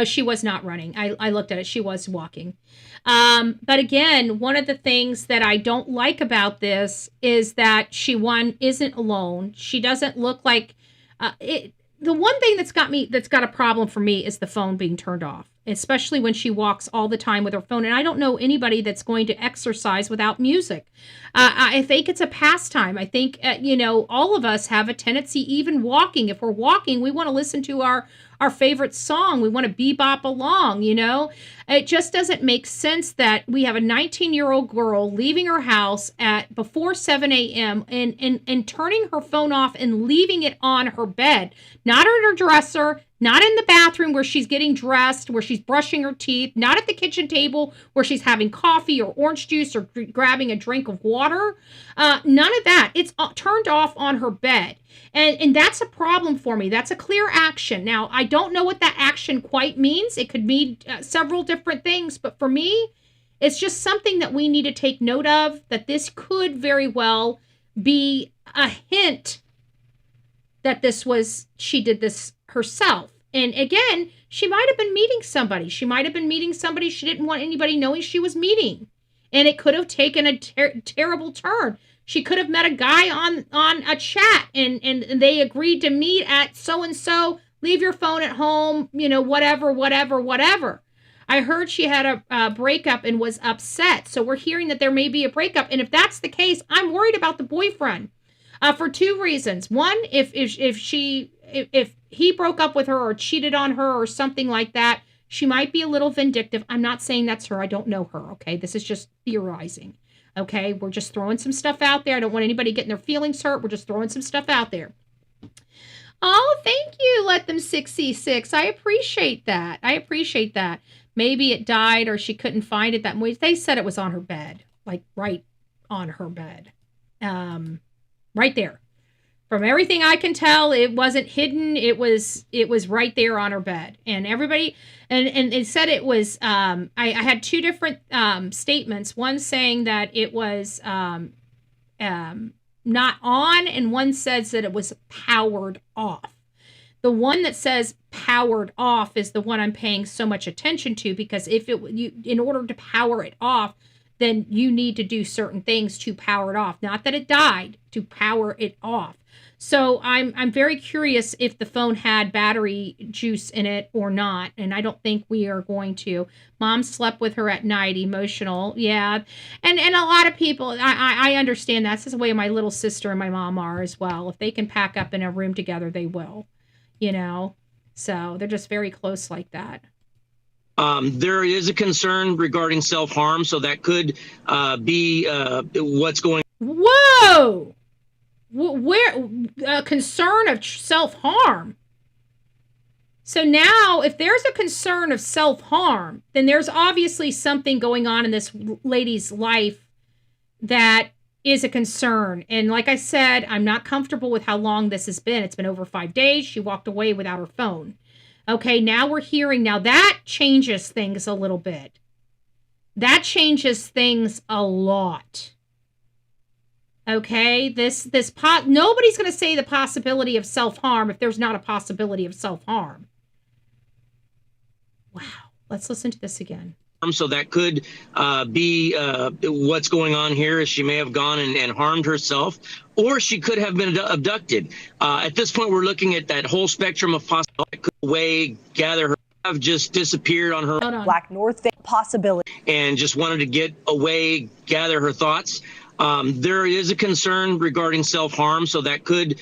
she was not running. I looked at it. She was walking. But again, one of the things that I don't like about this is that she, isn't alone. She doesn't look like it. The one thing that's got a problem for me is the phone being turned off, especially when she walks all the time with her phone. And I don't know anybody that's going to exercise without music. I think it's a pastime. I think, all of us have a tendency, even walking. If we're walking, we want to listen to our favorite song. We want to bebop along, It just doesn't make sense that we have a 19-year-old girl leaving her house at before 7 a.m. and turning her phone off and leaving it on her bed, not in her dresser, not in the bathroom where she's getting dressed, where she's brushing her teeth, not at the kitchen table where she's having coffee or orange juice or grabbing a drink of water. None of that. It's turned off on her bed. And that's a problem for me. That's a clear action. Now, I don't know what that action quite means. It could mean several different things. But for me, it's just something that we need to take note of, that this could very well be a hint that she did this herself. And again, she might have been meeting somebody. She didn't want anybody knowing she was meeting. And it could have taken a terrible turn. She could have met a guy on a chat and they agreed to meet at so-and-so, leave your phone at home, whatever. I heard she had a breakup and was upset. So we're hearing that there may be a breakup. And if that's the case, I'm worried about the boyfriend for 2 reasons. One, if he broke up with her or cheated on her or something like that, she might be a little vindictive. I'm not saying that's her. I don't know her. Okay. This is just theorizing. Okay. We're just throwing some stuff out there. I don't want anybody getting their feelings hurt. We're just throwing some stuff out there. Oh, thank you. Let them 6C6. I appreciate that. Maybe it died or she couldn't find it that way. They said it was on her bed, like right on her bed. Right there. From everything I can tell, it wasn't hidden. It was right there on her bed. And everybody, and it said it was, I had 2 different statements. One saying that it was not on, and one says that it was powered off. The one that says powered off is the one I'm paying so much attention to, because in order to power it off, then you need to do certain things to power it off. Not that it died, to power it off. So I'm very curious if the phone had battery juice in it or not, and I don't think we are going to. Mom slept with her at night, emotional, yeah, and a lot of people, I understand that's the way my little sister and my mom are as well. If they can pack up in a room together, they will, so they're just very close like that. There is a concern regarding self-harm, so that could be what's going. Whoa! Where a concern of self-harm. So now, if there's a concern of self-harm, then there's obviously something going on in this lady's life that is a concern. And like I said, I'm not comfortable with how long this has been. It's been over 5 days. She walked away without her phone. Okay, now we're hearing, now that changes things a little bit. That changes things a lot. Okay, nobody's going to say the possibility of self-harm if there's not a possibility of self-harm. Wow. Let's listen to this again. So that could be what's going on here, is she may have gone and harmed herself, or she could have been abducted. At this point, we're looking at that whole spectrum of possibility. Gather her, have just disappeared on her Black North possibility, and just wanted to get away, gather her thoughts. There is a concern regarding self-harm, so that could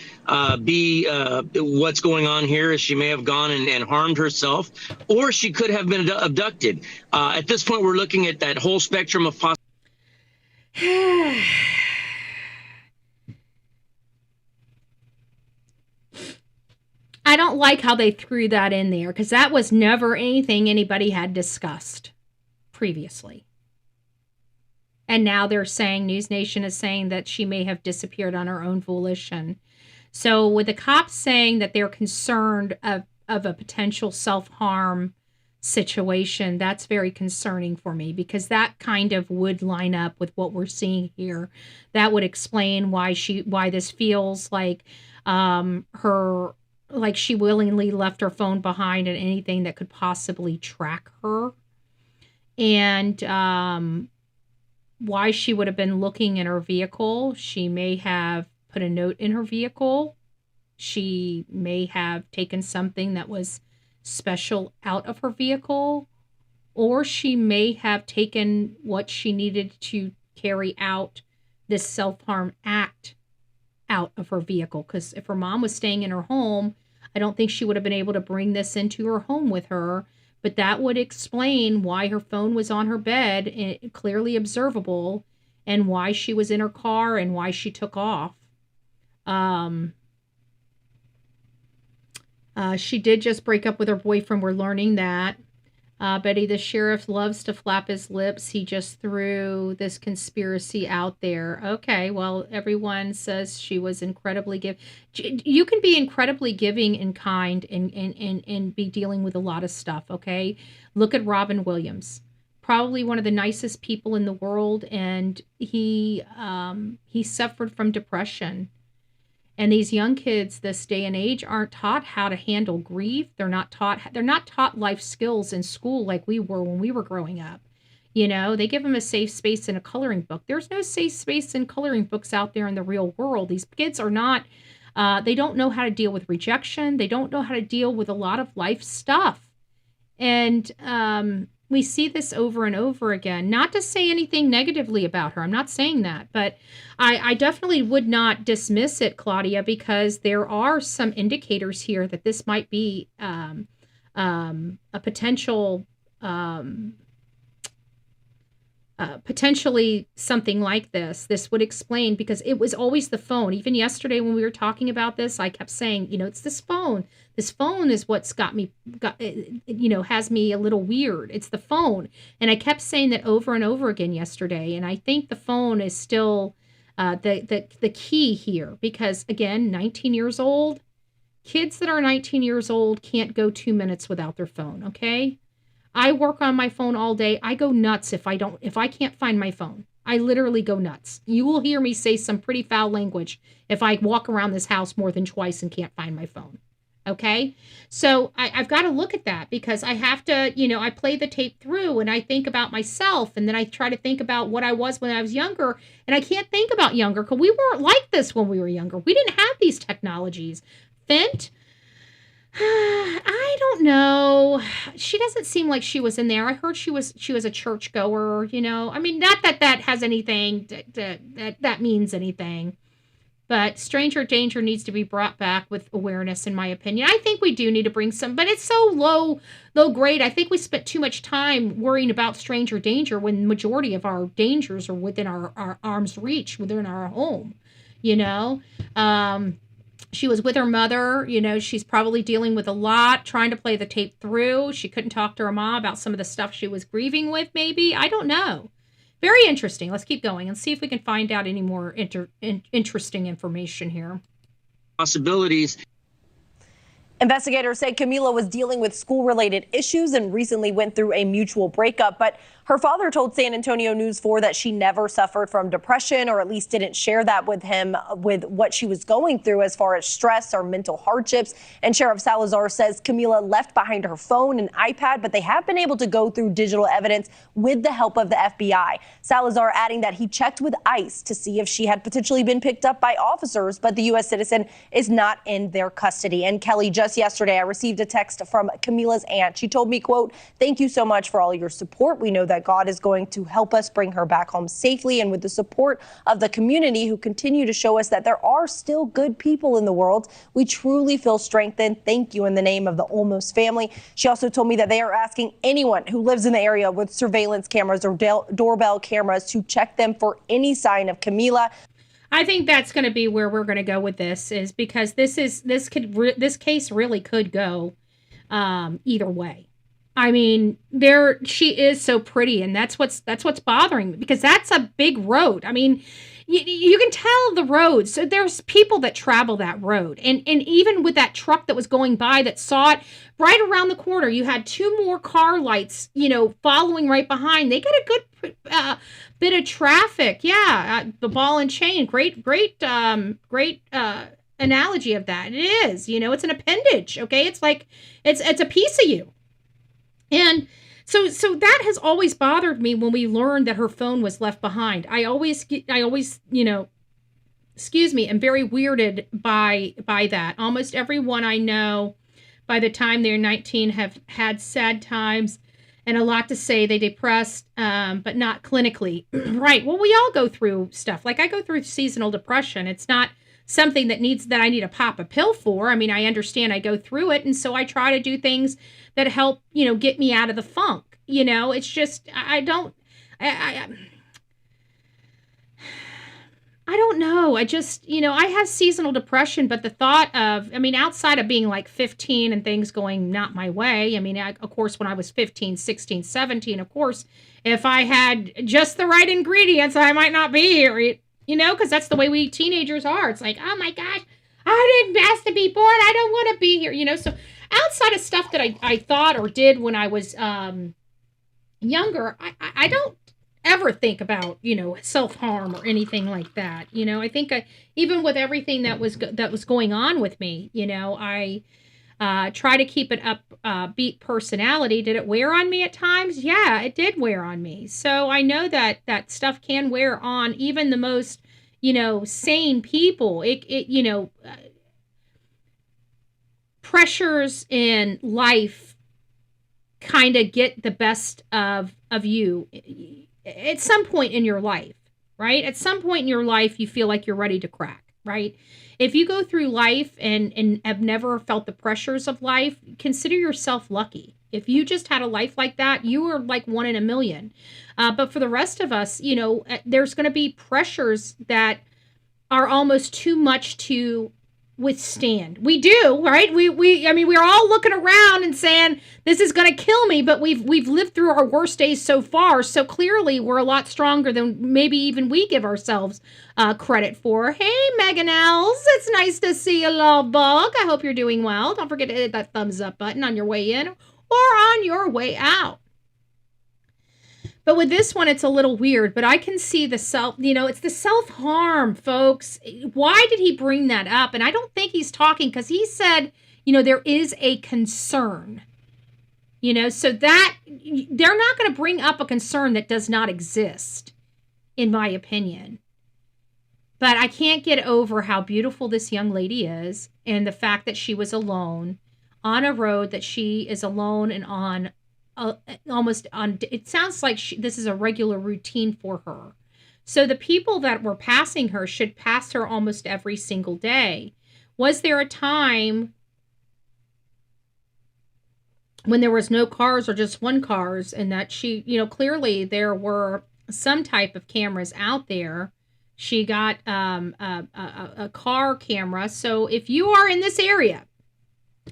be what's going on here, is she may have gone and harmed herself, or she could have been abducted. At this point, we're looking at that whole spectrum of I don't like how they threw that in there, because that was never anything anybody had discussed previously. And now they're saying, News Nation is saying that she may have disappeared on her own volition. So with the cops saying that they're concerned of a potential self-harm situation, that's very concerning for me, because that kind of would line up with what we're seeing here. That would explain why this feels like she willingly left her phone behind and anything that could possibly track her. And why she would have been looking in her vehicle. She may have put a note in her vehicle. She may have taken something that was special out of her vehicle, or she may have taken what she needed to carry out this self-harm act out of her vehicle. Because if her mom was staying in her home, I don't think she would have been able to bring this into her home with her. But that would explain why her phone was on her bed, clearly observable, and why she was in her car and why she took off. She did just break up with her boyfriend. We're learning that. Betty, the sheriff loves to flap his lips. He just threw this conspiracy out there. Okay, well, everyone says she was incredibly giving. You can be incredibly giving and kind and be dealing with a lot of stuff, okay? Look at Robin Williams. Probably one of the nicest people in the world, and he suffered from depression. And these young kids this day and age aren't taught how to handle grief. They're not taught life skills in school like we were when we were growing up. You know, they give them a safe space in a coloring book. There's no safe space in coloring books out there in the real world. These kids are not, they don't know how to deal with rejection. They don't know how to deal with a lot of life stuff. And we see this over and over again. Not to say anything negatively about her. I'm not saying that. But I definitely would not dismiss it, Claudia, because there are some indicators here that this might be a potential, potentially something like this. This would explain, because it was always the phone. Even yesterday when we were talking about this, I kept saying, it's this phone. This phone is what's has me a little weird. It's the phone. And I kept saying that over and over again yesterday. And I think the phone is still the key here, because again, 19 years old, kids that are 19 years old can't go 2 minutes without their phone. Okay. I work on my phone all day. I go nuts if I can't find my phone. I literally go nuts. You will hear me say some pretty foul language if I walk around this house more than twice and can't find my phone. Okay. So I've got to look at that, because I have to, I play the tape through and I think about myself, and then I try to think about what I was when I was younger, and I can't think about younger because we weren't like this when we were younger. We didn't have these technologies. Fent, I don't know. She doesn't seem like she was in there. I heard she was a churchgoer, I mean, not that has anything that means anything. But stranger danger needs to be brought back with awareness, in my opinion. I think we do need to bring some, but it's so low grade. I think we spent too much time worrying about stranger danger when the majority of our dangers are within our arm's reach, within our home, She was with her mother, she's probably dealing with a lot, trying to play the tape through. She couldn't talk to her mom about some of the stuff she was grieving with, maybe. I don't know. Very interesting. Let's keep going and see if we can find out any more interesting information here. Possibilities. Investigators say Camila was dealing with school-related issues and recently went through a mutual breakup, but her father told San Antonio News 4 that she never suffered from depression, or at least didn't share that with him with what she was going through as far as stress or mental hardships. And Sheriff Salazar says Camila left behind her phone and iPad, but they have been able to go through digital evidence with the help of the FBI. Salazar adding that he checked with ICE to see if she had potentially been picked up by officers, but the U.S. citizen is not in their custody. And Kelly, just yesterday, I received a text from Camila's aunt. She told me, quote, "Thank you so much for all your support. We know that God is going to help us bring her back home safely, and with the support of the community who continue to show us that there are still good people in the world, we truly feel strengthened. Thank you in the name of the Olmos family." She also told me that they are asking anyone who lives in the area with surveillance cameras or doorbell cameras to check them for any sign of Camila. I think that's going to be where we're going to go with this, is because this case really could go either way. I mean, she is so pretty, and that's what's bothering me, because that's a big road. I mean, you can tell the road. So there's people that travel that road, and even with that truck that was going by that saw it right around the corner, you had two more car lights, following right behind. They got a good bit of traffic. Yeah, the ball and chain. Great analogy of that. It is. It's an appendage. Okay, it's like it's a piece of you. And so that has always bothered me when we learned that her phone was left behind. I always, am very weirded by that. Almost everyone I know, by the time they're 19, have had sad times and a lot to say. They depressed, but not clinically. Right. Well, we all go through stuff. Like, I go through seasonal depression. It's not something that I need to pop a pill for. I mean, I understand I go through it, and so I try to do things that help, get me out of the funk. It's just, I don't know. I just, I have seasonal depression, but the thought of, outside of being like 15 and things going not my way, of course, when I was 15, 16, 17, of course, if I had just the right ingredients, I might not be here, because that's the way we teenagers are. It's like, oh my gosh, I didn't ask to be born. I don't want to be here, So outside of stuff that I thought or did when I was younger, I don't ever think about, self-harm or anything like that. I think even with everything that was going on with me, I try to keep an upbeat personality. Did it wear on me at times? Yeah, it did wear on me. So I know that stuff can wear on even the most, sane people. Pressures in life kind of get the best of you at some point in your life, right? At some point in your life, you feel like you're ready to crack, right? If you go through life and have never felt the pressures of life, consider yourself lucky. If you just had a life like that, you are like one in a million. But for the rest of us, there's going to be pressures that are almost too much to withstand. We do, right? We're all looking around and saying, this is going to kill me, but we've lived through our worst days so far. So clearly we're a lot stronger than maybe even we give ourselves credit for. Hey, Megan Els, it's nice to see you, love bug. I hope you're doing well. Don't forget to hit that thumbs up button on your way in or on your way out. But with this one, it's a little weird, but I can see it's the self-harm, folks. Why did he bring that up? And I don't think he's talking, because he said, there is a concern, so that they're not going to bring up a concern that does not exist, in my opinion. But I can't get over how beautiful this young lady is, and the fact that she was alone on a road that she is alone and on. It sounds like this is a regular routine for her. So the people that were passing her should pass her almost every single day. Was there a time when there was no cars or just one cars, and that she, clearly there were some type of cameras out there? She got a car camera. So if you are in this area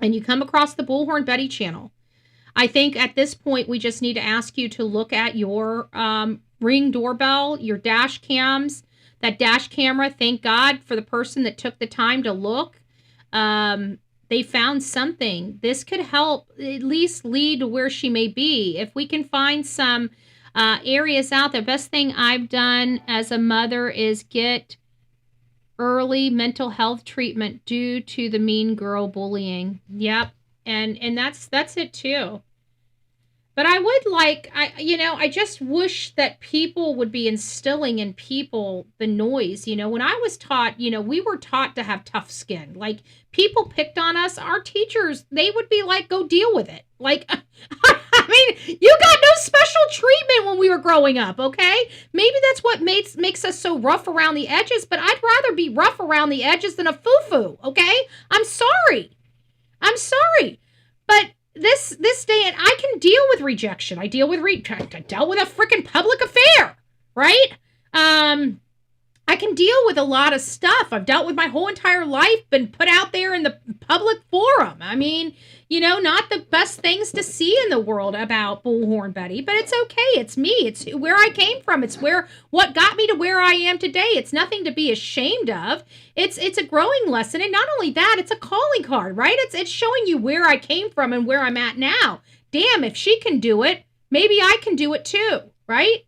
and you come across the Bullhorn Betty channel, I think at this point, we just need to ask you to look at your Ring doorbell, your dash cams, that dash camera. Thank God for the person that took the time to look. They found something. This could help at least lead to where she may be. If we can find some areas out there, best thing I've done as a mother is get early mental health treatment due to the mean girl bullying. Yep. And that's it too. But I would like, I just wish that people would be instilling in people the noise. When I was taught, we were taught to have tough skin. Like, people picked on us. Our teachers, they would be like, go deal with it. Like, I mean, you got no special treatment when we were growing up, okay? Maybe that's what makes us so rough around the edges, but I'd rather be rough around the edges than a foo-foo, okay? I'm sorry. But this day, and I can deal with rejection. I dealt with a freaking public affair, right? I can deal with a lot of stuff. I've dealt with my whole entire life, been put out there in the public forum. I mean, not the best things to see in the world about Bullhorn Betty, but it's okay. It's me. It's where I came from. It's what got me to where I am today. It's nothing to be ashamed of. It's a growing lesson. And not only that, it's a calling card, right? It's showing you where I came from and where I'm at now. Damn, if she can do it, maybe I can do it too, right?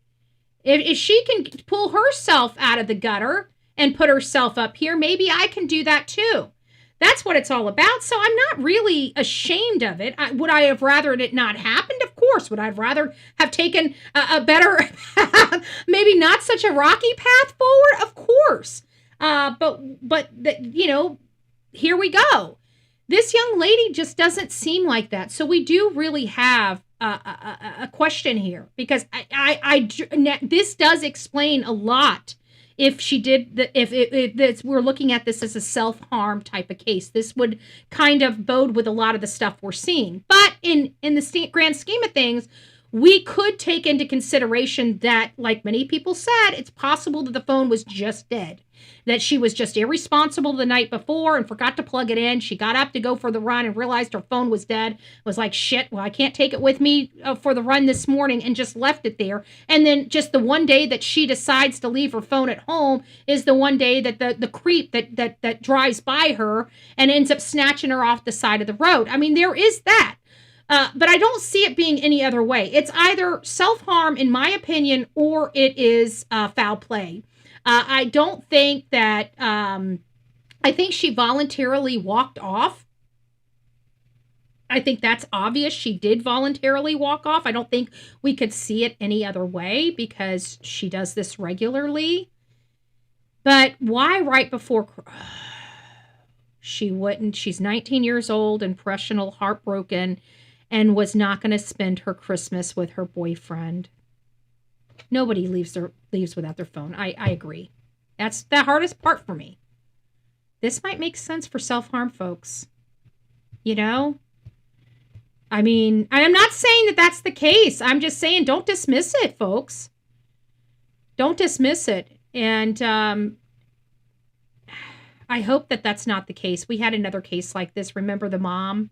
If she can pull herself out of the gutter and put herself up here, maybe I can do that too. That's what it's all about. So I'm not really ashamed of it. Would I have rather it not happened? Of course. Would I have rather have taken a better, maybe not such a rocky path forward? Of course. But here we go. This young lady just doesn't seem like that. So we do really have a question here, because this does explain a lot. If she did, if we're looking at this as a self-harm type of case, this would kind of bode with a lot of the stuff we're seeing. But in the grand scheme of things, we could take into consideration that, like many people said, it's possible that the phone was just dead, that she was just irresponsible the night before and forgot to plug it in. She got up to go for the run and realized her phone was dead. Was like, shit, well, I can't take it with me for the run this morning, and just left it there. And then just the one day that she decides to leave her phone at home is the one day that the creep that drives by her and ends up snatching her off the side of the road. I mean, there is that. But I don't see it being any other way. It's either self-harm, in my opinion, or it is foul play. I don't think that, I think she voluntarily walked off. I think that's obvious. She did voluntarily walk off. I don't think we could see it any other way, because she does this regularly. But why right before... She wouldn't. She's 19 years old, impressionable, heartbroken, and was not going to spend her Christmas with her boyfriend. Nobody leaves without their phone. I agree. That's the hardest part for me. This might make sense for self-harm folks. I mean, I'm not saying that that's the case. I'm just saying, don't dismiss it, folks. Don't dismiss it. And I hope that that's not the case. We had another case like this. Remember the mom?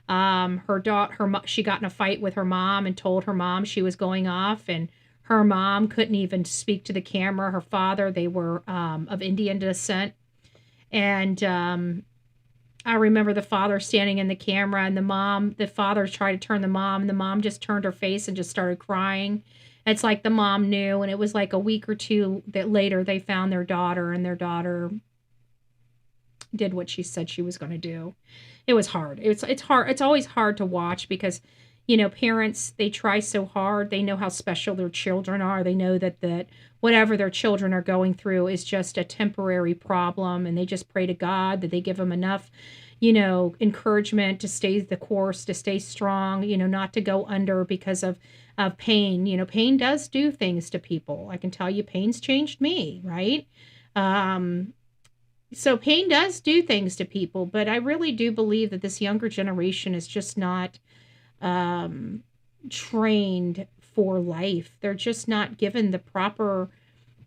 She got in a fight with her mom and told her mom she was going off, and her mom couldn't even speak to the camera. Her father, they were of Indian descent. And I remember the father standing in the camera, and the father tried to turn the mom, and the mom just turned her face and just started crying. It's like the mom knew, and it was like a week or two that later they found their daughter, and their daughter did what she said she was going to do. It was hard. It's hard. It's always hard to watch, because, parents, they try so hard. They know how special their children are. They know that whatever their children are going through is just a temporary problem. And they just pray to God that they give them enough, encouragement to stay the course, to stay strong, not to go under because of pain. Pain does do things to people. I can tell you, pain's changed me, right? So pain does do things to people, but I really do believe that this younger generation is just not trained for life. They're just not given the proper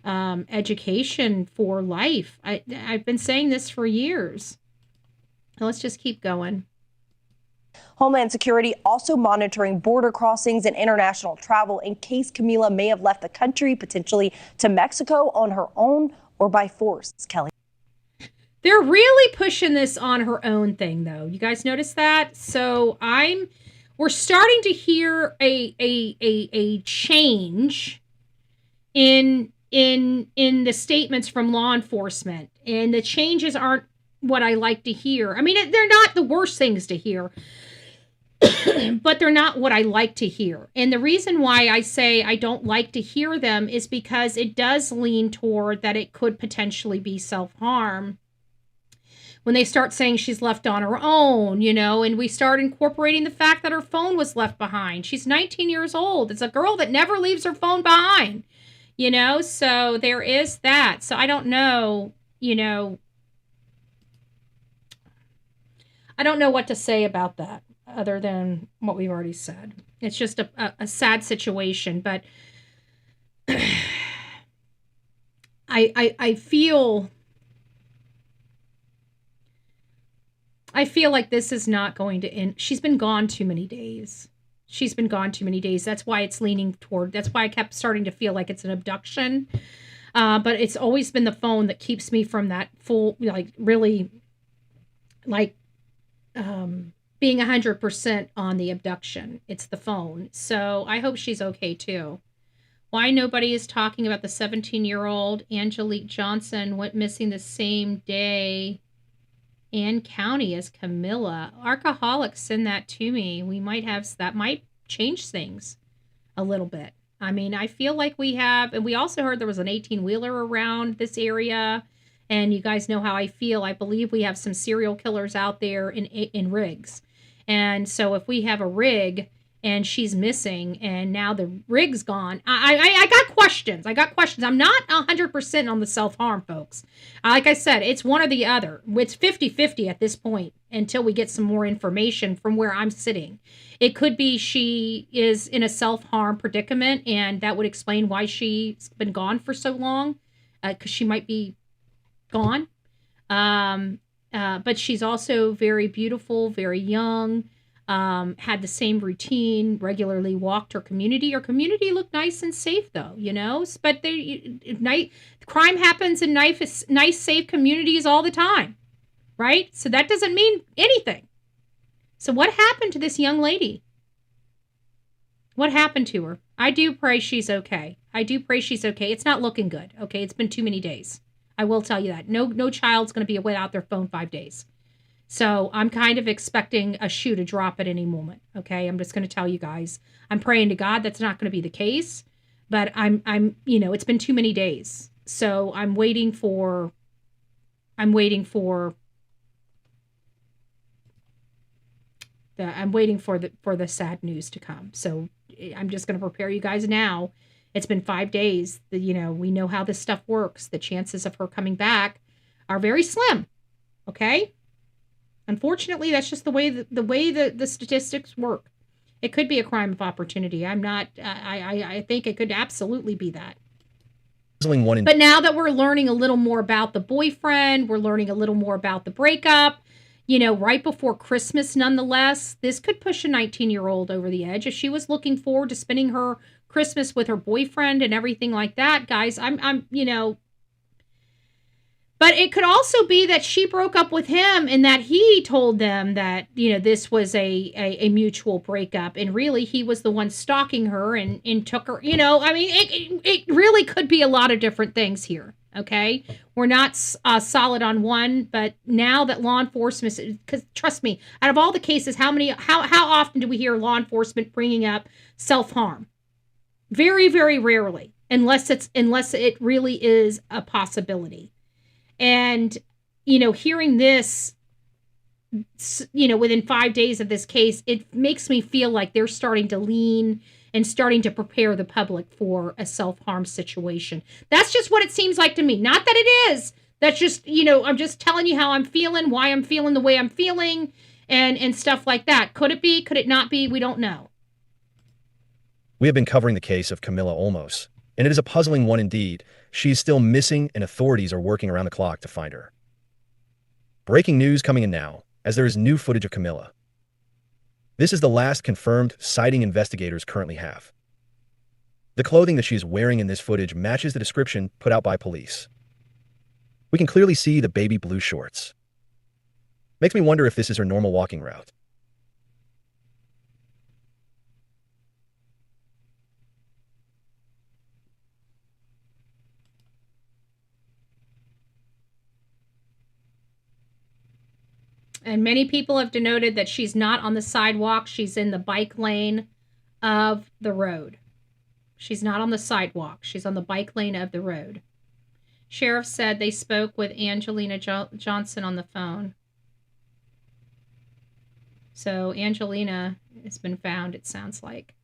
education for life. I've been saying this for years. Let's just keep going. Homeland Security also monitoring border crossings and international travel in case Camila may have left the country, potentially to Mexico on her own or by force. Kelly. They're really pushing this on her own thing, though. You guys notice that? So we're starting to hear a change in the statements from law enforcement, and the changes aren't what I like to hear. I mean, they're not the worst things to hear, but they're not what I like to hear. And the reason why I say I don't like to hear them is because it does lean toward that it could potentially be self-harm. When they start saying she's left on her own, and we start incorporating the fact that her phone was left behind. She's 19 years old. It's a girl that never leaves her phone behind, so there is that. So I don't know, I don't know what to say about that other than what we've already said. It's just a sad situation, but I feel like this is not going to end. She's been gone too many days. That's why it's leaning toward, that's why I kept starting to feel like it's an abduction. But it's always been the phone that keeps me from that full, really, being 100% on the abduction. It's the phone. So I hope she's okay too. Why nobody is talking about the 17-year-old Angelique Johnson went missing the same day and county as Camilla. Alcoholics send that to me. We might have, that might change things a little bit. I mean, I feel like we have, and we also heard there was an 18-wheeler around this area, and you guys know how I feel. I believe we have some serial killers out there in rigs. And so if we have a rig and she's missing and now the rig's gone, I got questions. I'm not 100% on the self-harm, folks. Like I said, it's one or the other. It's 50-50 at this point until we get some more information from where I'm sitting. It could be she is in a self-harm predicament, and that would explain why she's been gone for so long, because she might be gone. But she's also very beautiful, very young, had the same routine, regularly walked her community. Her community looked nice and safe, though, but crime happens in nice, safe communities all the time, right? So that doesn't mean anything. So what happened to this young lady? What happened to her? I do pray she's okay. It's not looking good, okay? It's been too many days. I will tell you that. No child's going to be without their phone 5 days. So I'm kind of expecting a shoe to drop at any moment, okay? I'm just going to tell you guys. I'm praying to God that's not going to be the case, but I'm it's been too many days. So I'm waiting for the sad news to come. So I'm just going to prepare you guys now. It's been 5 days. We know how this stuff works. The chances of her coming back are very slim. Okay? Unfortunately, that's just the way the statistics work. It could be a crime of opportunity. I think it could absolutely be that. But now that we're learning a little more about the boyfriend, we're learning a little more about the breakup, right before Christmas, nonetheless, this could push a 19-year-old over the edge. If she was looking forward to spending her Christmas with her boyfriend and everything like that, guys, but it could also be that she broke up with him and that he told them that, this was a mutual breakup, and really he was the one stalking her and took her, it really could be a lot of different things here. Okay. We're not solid on one, but now that law enforcement, because trust me, out of all the cases, how often do we hear law enforcement bringing up self-harm? Very, very rarely, unless it really is a possibility. And, hearing this, within 5 days of this case, it makes me feel like they're starting to lean and starting to prepare the public for a self-harm situation. That's just what it seems like to me. Not that it is. That's just, I'm just telling you how I'm feeling, why I'm feeling the way I'm feeling, and stuff like that. Could it be? Could it not be? We don't know. We have been covering the case of Camilla Olmos, and it is a puzzling one indeed. She is still missing, and authorities are working around the clock to find her. Breaking news coming in now, as there is new footage of Camilla. This is the last confirmed sighting investigators currently have. The clothing that she is wearing in this footage matches the description put out by police. We can clearly see the baby blue shorts. Makes me wonder if this is her normal walking route. And many people have denoted that she's not on the sidewalk. She's in the bike lane of the road. She's not on the sidewalk. She's on the bike lane of the road. Sheriff said they spoke with Angelina Johnson on the phone. So Angelina has been found, it sounds like.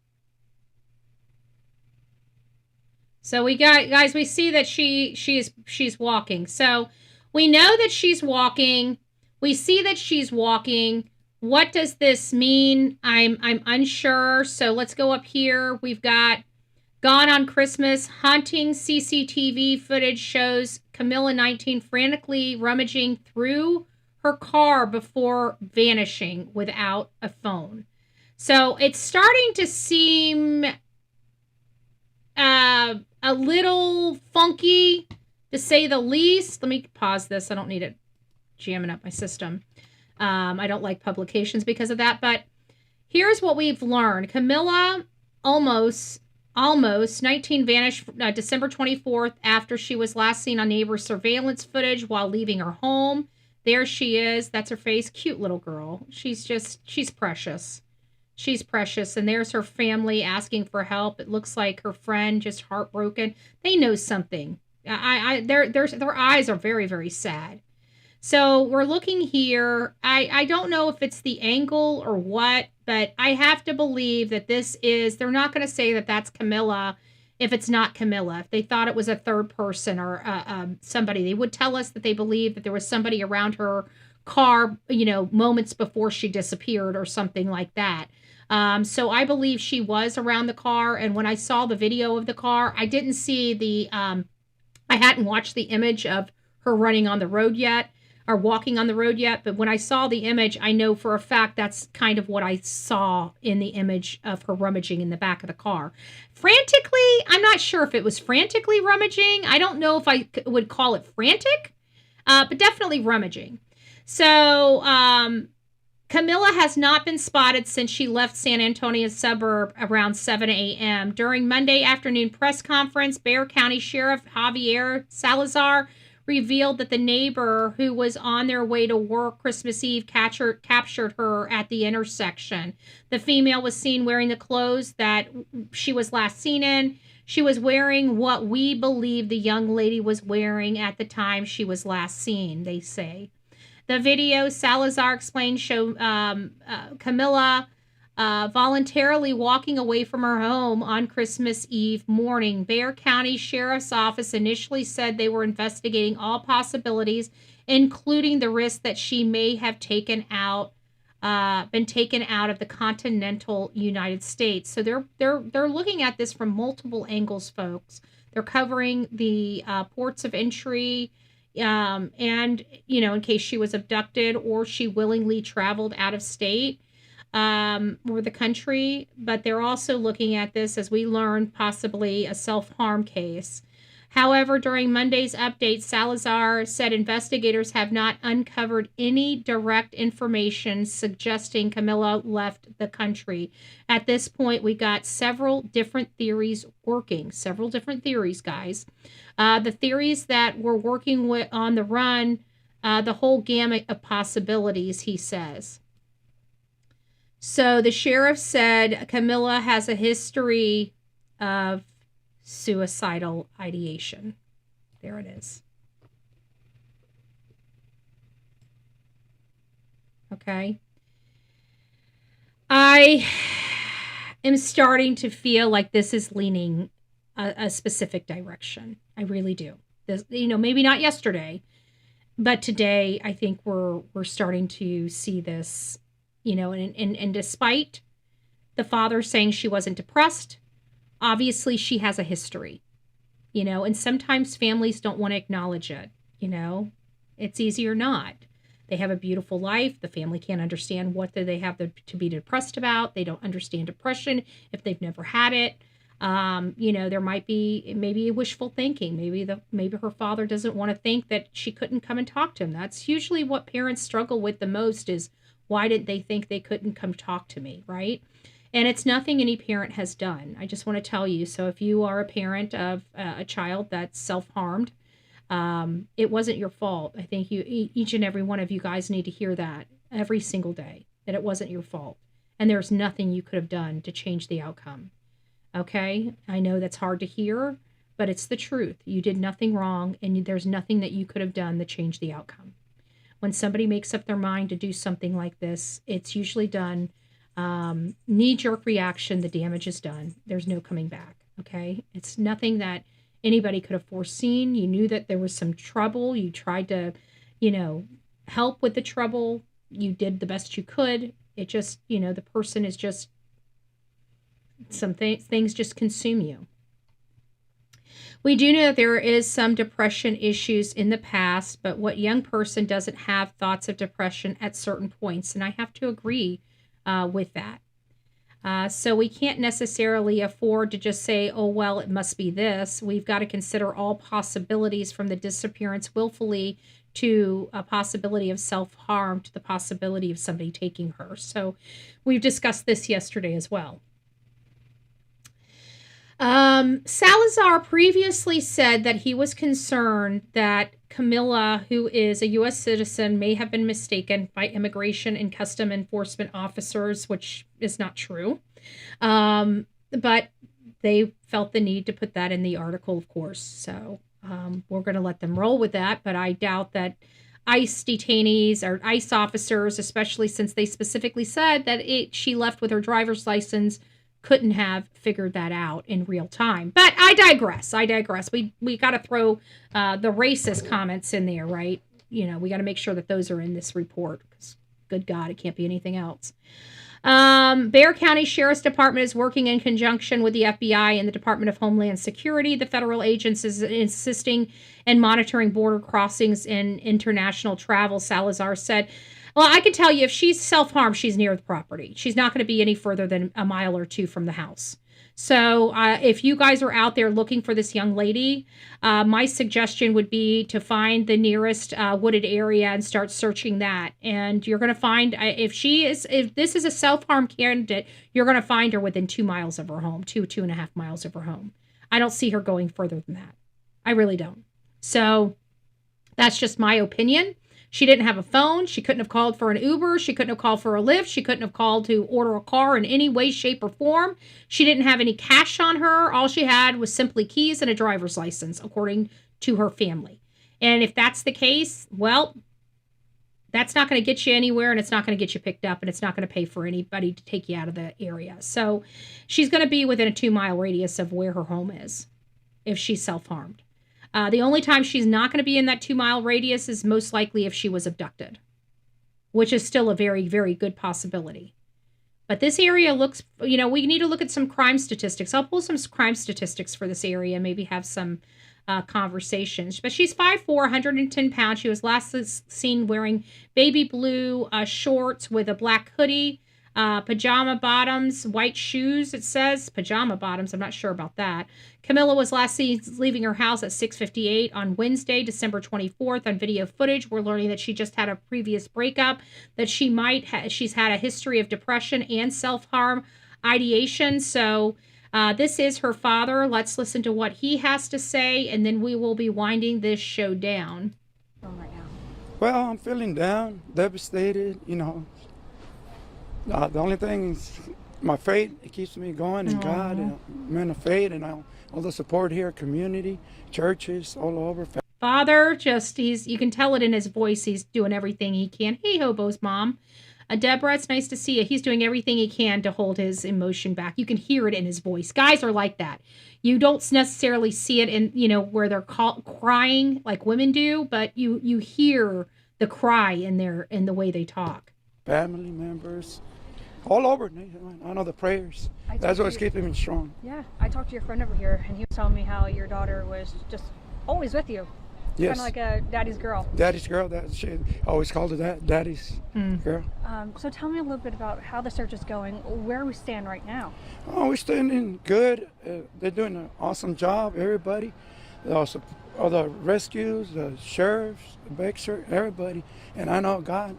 So we got, guys, we see that she's walking. So we know that she's walking. We see that she's walking. What does this mean? I'm unsure. So let's go up here. We've got Gone on Christmas. Haunting CCTV footage shows Camilla, 19, frantically rummaging through her car before vanishing without a phone. So it's starting to seem a little funky, to say the least. Let me pause this. I don't need it jamming up my system. I don't like publications because of that. But here's what we've learned. Camilla almost 19 vanished December 24th after she was last seen on neighbor surveillance footage while leaving her home. There she is. That's her face. Cute little girl. She's precious. She's precious. And there's her family asking for help. It looks like her friend just heartbroken. They know something. Their eyes are very, very sad. So we're looking here. I don't know if it's the angle or what, but I have to believe that they're not going to say that that's Camilla if it's not Camilla. If they thought it was a third person or somebody, they would tell us that they believe that there was somebody around her car, moments before she disappeared or something like that. So I believe she was around the car. And when I saw the video of the car, I didn't see I hadn't watched the image of her running on the road yet. Or walking on the road yet, but when I saw the image, I know for a fact that's kind of what I saw in the image of her rummaging in the back of the car. Frantically, I'm not sure if it was frantically rummaging. I don't know if I would call it frantic, but definitely rummaging. So Camilla has not been spotted since she left San Antonio suburb around 7 a.m. During Monday afternoon press conference, Bexar County Sheriff Javier Salazar revealed that the neighbor who was on their way to work Christmas Eve captured her at the intersection. The female was seen wearing the clothes that she was last seen in. She was wearing what we believe the young lady was wearing at the time she was last seen, they say. The video, Salazar explained, showed Camilla voluntarily walking away from her home on Christmas Eve morning. Bexar County Sheriff's Office initially said they were investigating all possibilities, including the risk that she may have been taken out of the continental United States. So they're looking at this from multiple angles, folks. They're covering the ports of entry, and in case she was abducted or she willingly traveled out of state. Or the country, but they're also looking at this, as we learned, possibly a self-harm case. However, during Monday's update, Salazar said investigators have not uncovered any direct information suggesting Camilla left the country. At this point, we got several different theories working. Several different theories, guys. The theories that we're working with on the run, the whole gamut of possibilities, he says. So the sheriff said Camilla has a history of suicidal ideation. There it is. Okay. I am starting to feel like this is leaning a specific direction. I really do. This, maybe not yesterday, but today I think we're starting to see this. And despite the father saying she wasn't depressed, obviously she has a history, and sometimes families don't want to acknowledge it. It's easy or not. They have a beautiful life. The family can't understand what they have to be depressed about. They don't understand depression if they've never had it. There might be maybe wishful thinking. Maybe her father doesn't want to think that she couldn't come and talk to him. That's usually what parents struggle with the most is why didn't they think they couldn't come talk to me, right? And it's nothing any parent has done. I just want to tell you. So if you are a parent of a child that's self-harmed, it wasn't your fault. I think each and every one of you guys need to hear that every single day, that it wasn't your fault. And there's nothing you could have done to change the outcome. Okay? I know that's hard to hear, but it's the truth. You did nothing wrong, and there's nothing that you could have done to change the outcome. When somebody makes up their mind to do something like this, it's usually done knee-jerk reaction, the damage is done. There's no coming back, okay? It's nothing that anybody could have foreseen. You knew that there was some trouble. You tried to, help with the trouble. You did the best you could. It just, the person is just, some things just consume you. We do know that there is some depression issues in the past, but what young person doesn't have thoughts of depression at certain points? And I have to agree with that. So we can't necessarily afford to just say, oh, well, it must be this. We've got to consider all possibilities, from the disappearance willfully to a possibility of self-harm to the possibility of somebody taking her. So we've discussed this yesterday as well. Salazar previously said that he was concerned that Camilla, who is a U.S. citizen, may have been mistaken by immigration and custom enforcement officers, which is not true. But they felt the need to put that in the article, of course. So we're going to let them roll with that. But I doubt that ICE detainees or ICE officers, especially since they specifically said that she left with her driver's license, couldn't have figured that out in real time. But I digress. We got to throw the racist comments in there, right? We got to make sure that those are in this report, because good God, it can't be anything else. Bexar County Sheriff's Department is working in conjunction with the FBI and the Department of Homeland Security. The federal agencies is assisting and monitoring border crossings and international travel, Salazar said. Well, I can tell you, if she's self-harmed, she's near the property. She's not going to be any further than a mile or two from the house. So if you guys are out there looking for this young lady, my suggestion would be to find the nearest wooded area and start searching that. And you're going to find, if this is a self-harm candidate, you're going to find her within 2 miles of her home, 2.5 miles of her home. I don't see her going further than that. I really don't. So that's just my opinion. She didn't have a phone. She couldn't have called for an Uber. She couldn't have called for a Lyft. She couldn't have called to order a car in any way, shape, or form. She didn't have any cash on her. All she had was simply keys and a driver's license, according to her family. And if that's the case, well, that's not going to get you anywhere, and it's not going to get you picked up, and it's not going to pay for anybody to take you out of the area. So she's going to be within a 2-mile radius of where her home is if she's self-harmed. The only time she's not going to be in that 2-mile radius is most likely if she was abducted, which is still a very, very good possibility. But this area looks, we need to look at some crime statistics. I'll pull some crime statistics for this area, maybe have some conversations. But she's 5'4", 110 pounds. She was last seen wearing baby blue shorts with a black hoodie, pajama bottoms, white shoes, it says. Pajama bottoms, I'm not sure about that. Camilla was last seen leaving her house at 6:58 on Wednesday, December 24th. On video footage, we're learning that she just had a previous breakup, that she's had a history of depression and self-harm ideation. So this is her father. Let's listen to what he has to say, and then we will be winding this show down. Well, I'm feeling down, devastated, The only thing is my faith. It keeps me going, and God, and men of faith, and all the support here, community, churches, all over. Father, you can tell it in his voice. He's doing everything he can. Hey, Hobo's mom. Deborah, it's nice to see you. He's doing everything he can to hold his emotion back. You can hear it in his voice. Guys are like that. You don't necessarily see it in, where they're crying like women do, but you hear the cry in the way they talk. Family members. All over. I know the prayers. That's what's keeping me strong. Yeah, I talked to your friend over here, and he was telling me how your daughter was just always with you. Yes. Kind of like a daddy's girl. Daddy's girl. That she always called her that. Daddy's girl. So tell me a little bit about how the search is going. Where we stand right now. Oh, we're standing good. They're doing an awesome job. Everybody, also all the rescues, the sheriffs, the Baxter, everybody, and I know God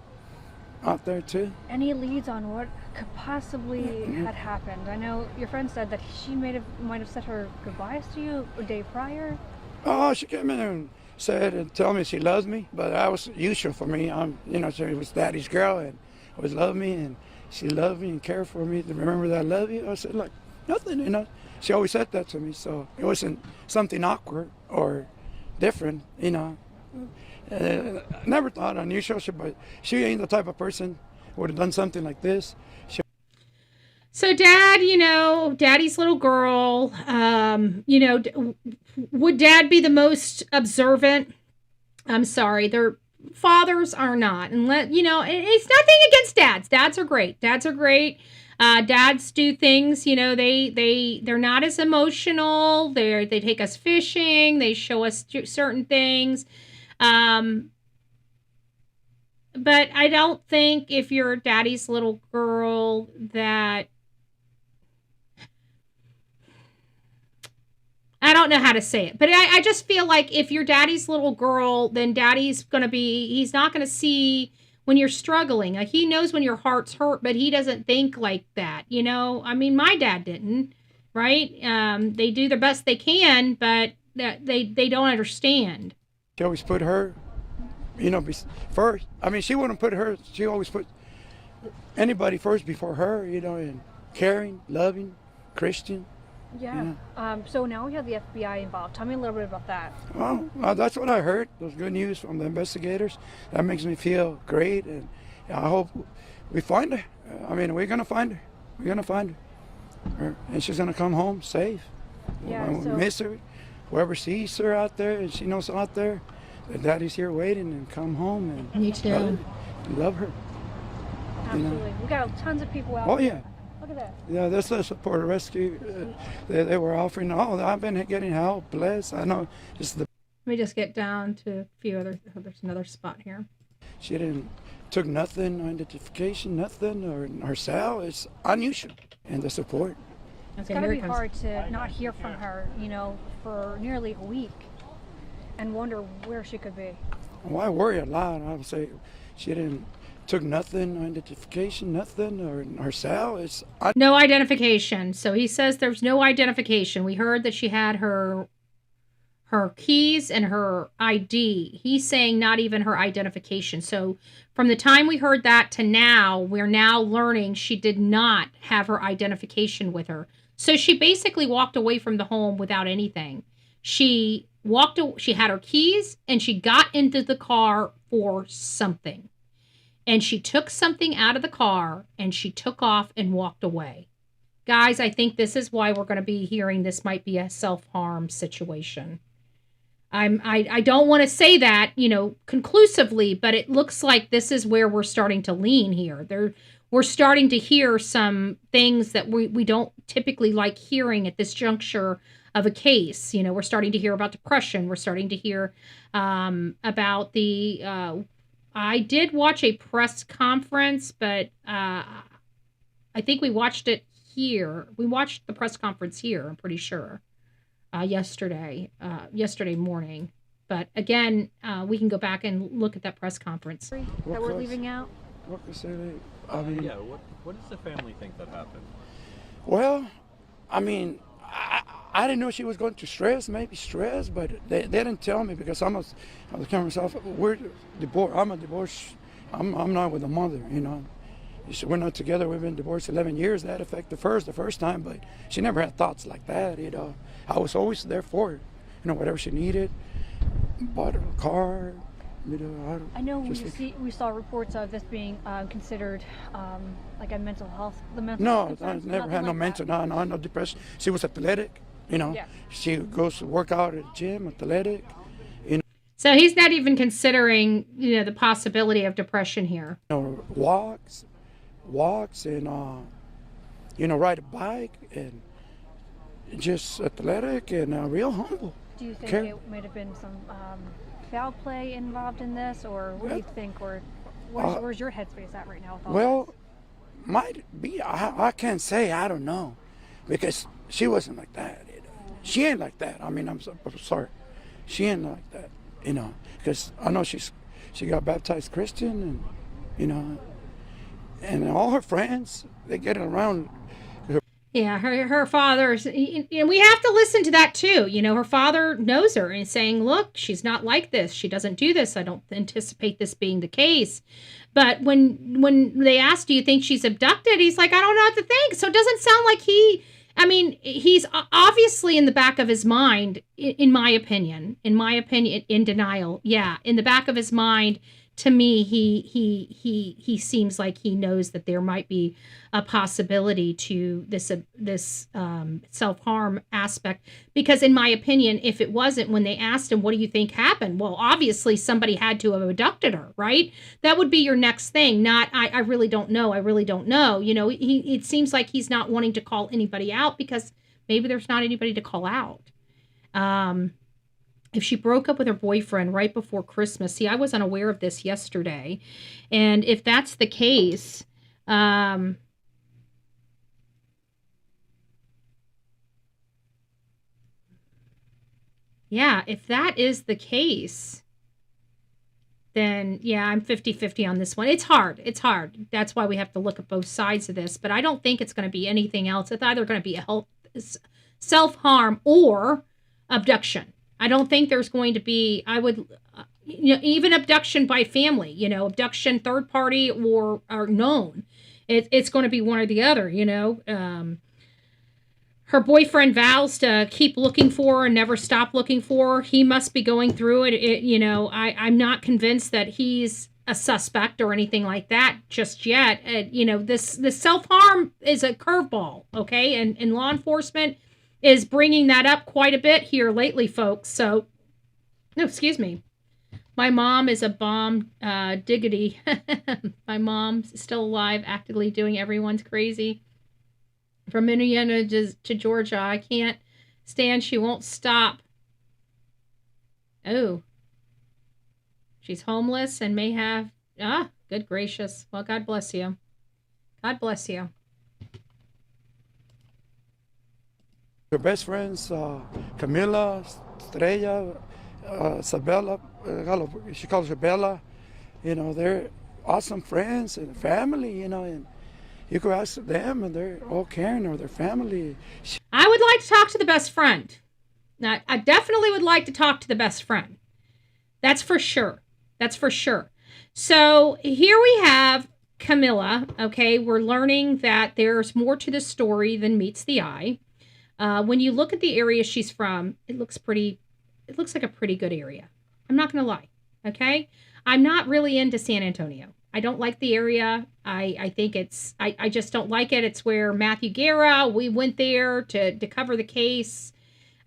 out there too. Any leads on what could possibly had happened? I know your friend said that she might have said her goodbyes to you a day prior. Oh, she came in and said and told me she loves me, but that was usual for me. She was daddy's girl and always loved me, and she loved me and cared for me. To remember that I love you, I said like nothing, She always said that to me, so it wasn't something awkward or different, I never thought unusual, but she ain't the type of person who would have done something like this. So Dad, Daddy's little girl, would Dad be the most observant? I'm sorry, their fathers are not. And it's nothing against dads. Dads are great. Dads do things, they're not as emotional. They take us fishing. They show us certain things. But I don't think if you're daddy's little girl that, I don't know how to say it, but I just feel like if you're daddy's little girl, then daddy's he's not going to see when you're struggling. Like, he knows when your heart's hurt, but he doesn't think like that, I mean, my dad didn't, right? They do the best they can, but they don't understand. She always put her, first. I mean, she wouldn't put her, she always put anybody first before her, and caring, loving, Christian. Yeah. So now we have the FBI involved. Tell me a little bit about that. Well, that's what I heard. Those good news from the investigators. That makes me feel great, and I hope we find her. I mean, we're gonna find her. We're gonna find her, and she's gonna come home safe. Yeah. We miss her. Whoever sees her out there, and she knows out there, that Daddy's here waiting, and come home and Me too. Love her. Absolutely. We got tons of people out. Oh yeah. Look at that. Yeah, this is support rescue. They were offering. Oh, I've been getting help. Bless. I know. Let me just get down to a few other. There's another spot here. She took nothing, no identification, nothing, or in her cell. It's unusual, and the support. It's got to be hard to not hear from her, for nearly a week, and wonder where she could be. Well, I worry a lot. I would say she took nothing, no identification, nothing, or in her cell. It's no identification. So he says there's no identification. We heard that she had her keys and her ID. He's saying not even her identification. So from the time we heard that to now, we're now learning she did not have her identification with her. So she basically walked away from the home without anything. She had her keys and she got into the car for something. And she took something out of the car and she took off and walked away. Guys, I think this is why we're going to be hearing this might be a self-harm situation. I don't want to say that, conclusively, but it looks like this is where we're starting to lean here. We're starting to hear some things that we don't typically like hearing at this juncture of a case. We're starting to hear about depression. We're starting to hear about the... I did watch a press conference, but I think we watched it here. We watched the press conference here, I'm pretty sure, yesterday morning. But again, we can go back and look at that press conference. That we're leaving out? What does the family think that happened? Well, I mean, I didn't know she was going to maybe stress, but they didn't tell me because I was telling myself, we're divorced. I'm a divorce. I'm not with the mother, We're not together. We've been divorced 11 years. That affected the first time, but she never had thoughts like that, I was always there for her, whatever she needed. Bought her a car, I know we saw reports of this being considered like a mental health. No, I never had no mental. No depression. She was athletic. Yeah. She goes to work out at the gym, athletic. So he's not even considering, the possibility of depression here. Walks, and ride a bike, and just athletic and real humble. Do you think it might have been some foul play involved in this, or what do you think, or where's your headspace at right now with all Well, this? might be. I can't say. I don't know, because she wasn't like that. She ain't like that. I mean, I'm sorry. She ain't like that, because I know she got baptized Christian, and and all her friends, they get around. Yeah, her father's, and we have to listen to that too. Her father knows her and saying, look, she's not like this. She doesn't do this. I don't anticipate this being the case. But when they ask, do you think she's abducted? He's like, I don't know what to think. So it doesn't sound like he's obviously in the back of his mind, in my opinion, in denial. Yeah, in the back of his mind, to me, he seems like he knows that there might be a possibility to this self-harm aspect. Because in my opinion, if it wasn't, when they asked him, what do you think happened? Well, obviously somebody had to have abducted her, right? That would be your next thing. Not, I really don't know. I really don't know. It seems like he's not wanting to call anybody out because maybe there's not anybody to call out. If she broke up with her boyfriend right before Christmas, see, I was unaware of this yesterday. And if that's the case, yeah, if that is the case, then yeah, I'm 50-50 on this one. It's hard. That's why we have to look at both sides of this. But I don't think it's going to be anything else. It's either going to be a self-harm or abduction. I don't think there's going to be, even abduction by family, abduction third party or known. It's going to be one or the other, Her boyfriend vows to keep looking for her and never stop looking for her. He must be going through it. I'm not convinced that he's a suspect or anything like that just yet. This self-harm is a curveball, okay? And law enforcement is bringing that up quite a bit here lately, folks. So, no, excuse me. My mom is a bomb diggity. My mom's still alive, actively doing everyone's crazy. From Indiana to Georgia, I can't stand. She won't stop. Oh. She's homeless and may have... good gracious. Well, God bless you. God bless you. Her best friends, Camila, Estrella, Isabella, she calls her Bella. They're awesome friends and family, and you go ask them and they're all caring, or their family. I would like to talk to the best friend. Now, I definitely would like to talk to the best friend. That's for sure. So here we have Camilla, okay? We're learning that there's more to the story than meets the eye. When you look at the area she's from, it looks like a pretty good area. I'm not going to lie. Okay. I'm not really into San Antonio. I don't like the area. I think I just don't like it. It's where Matthew Guerra, we went there to cover the case.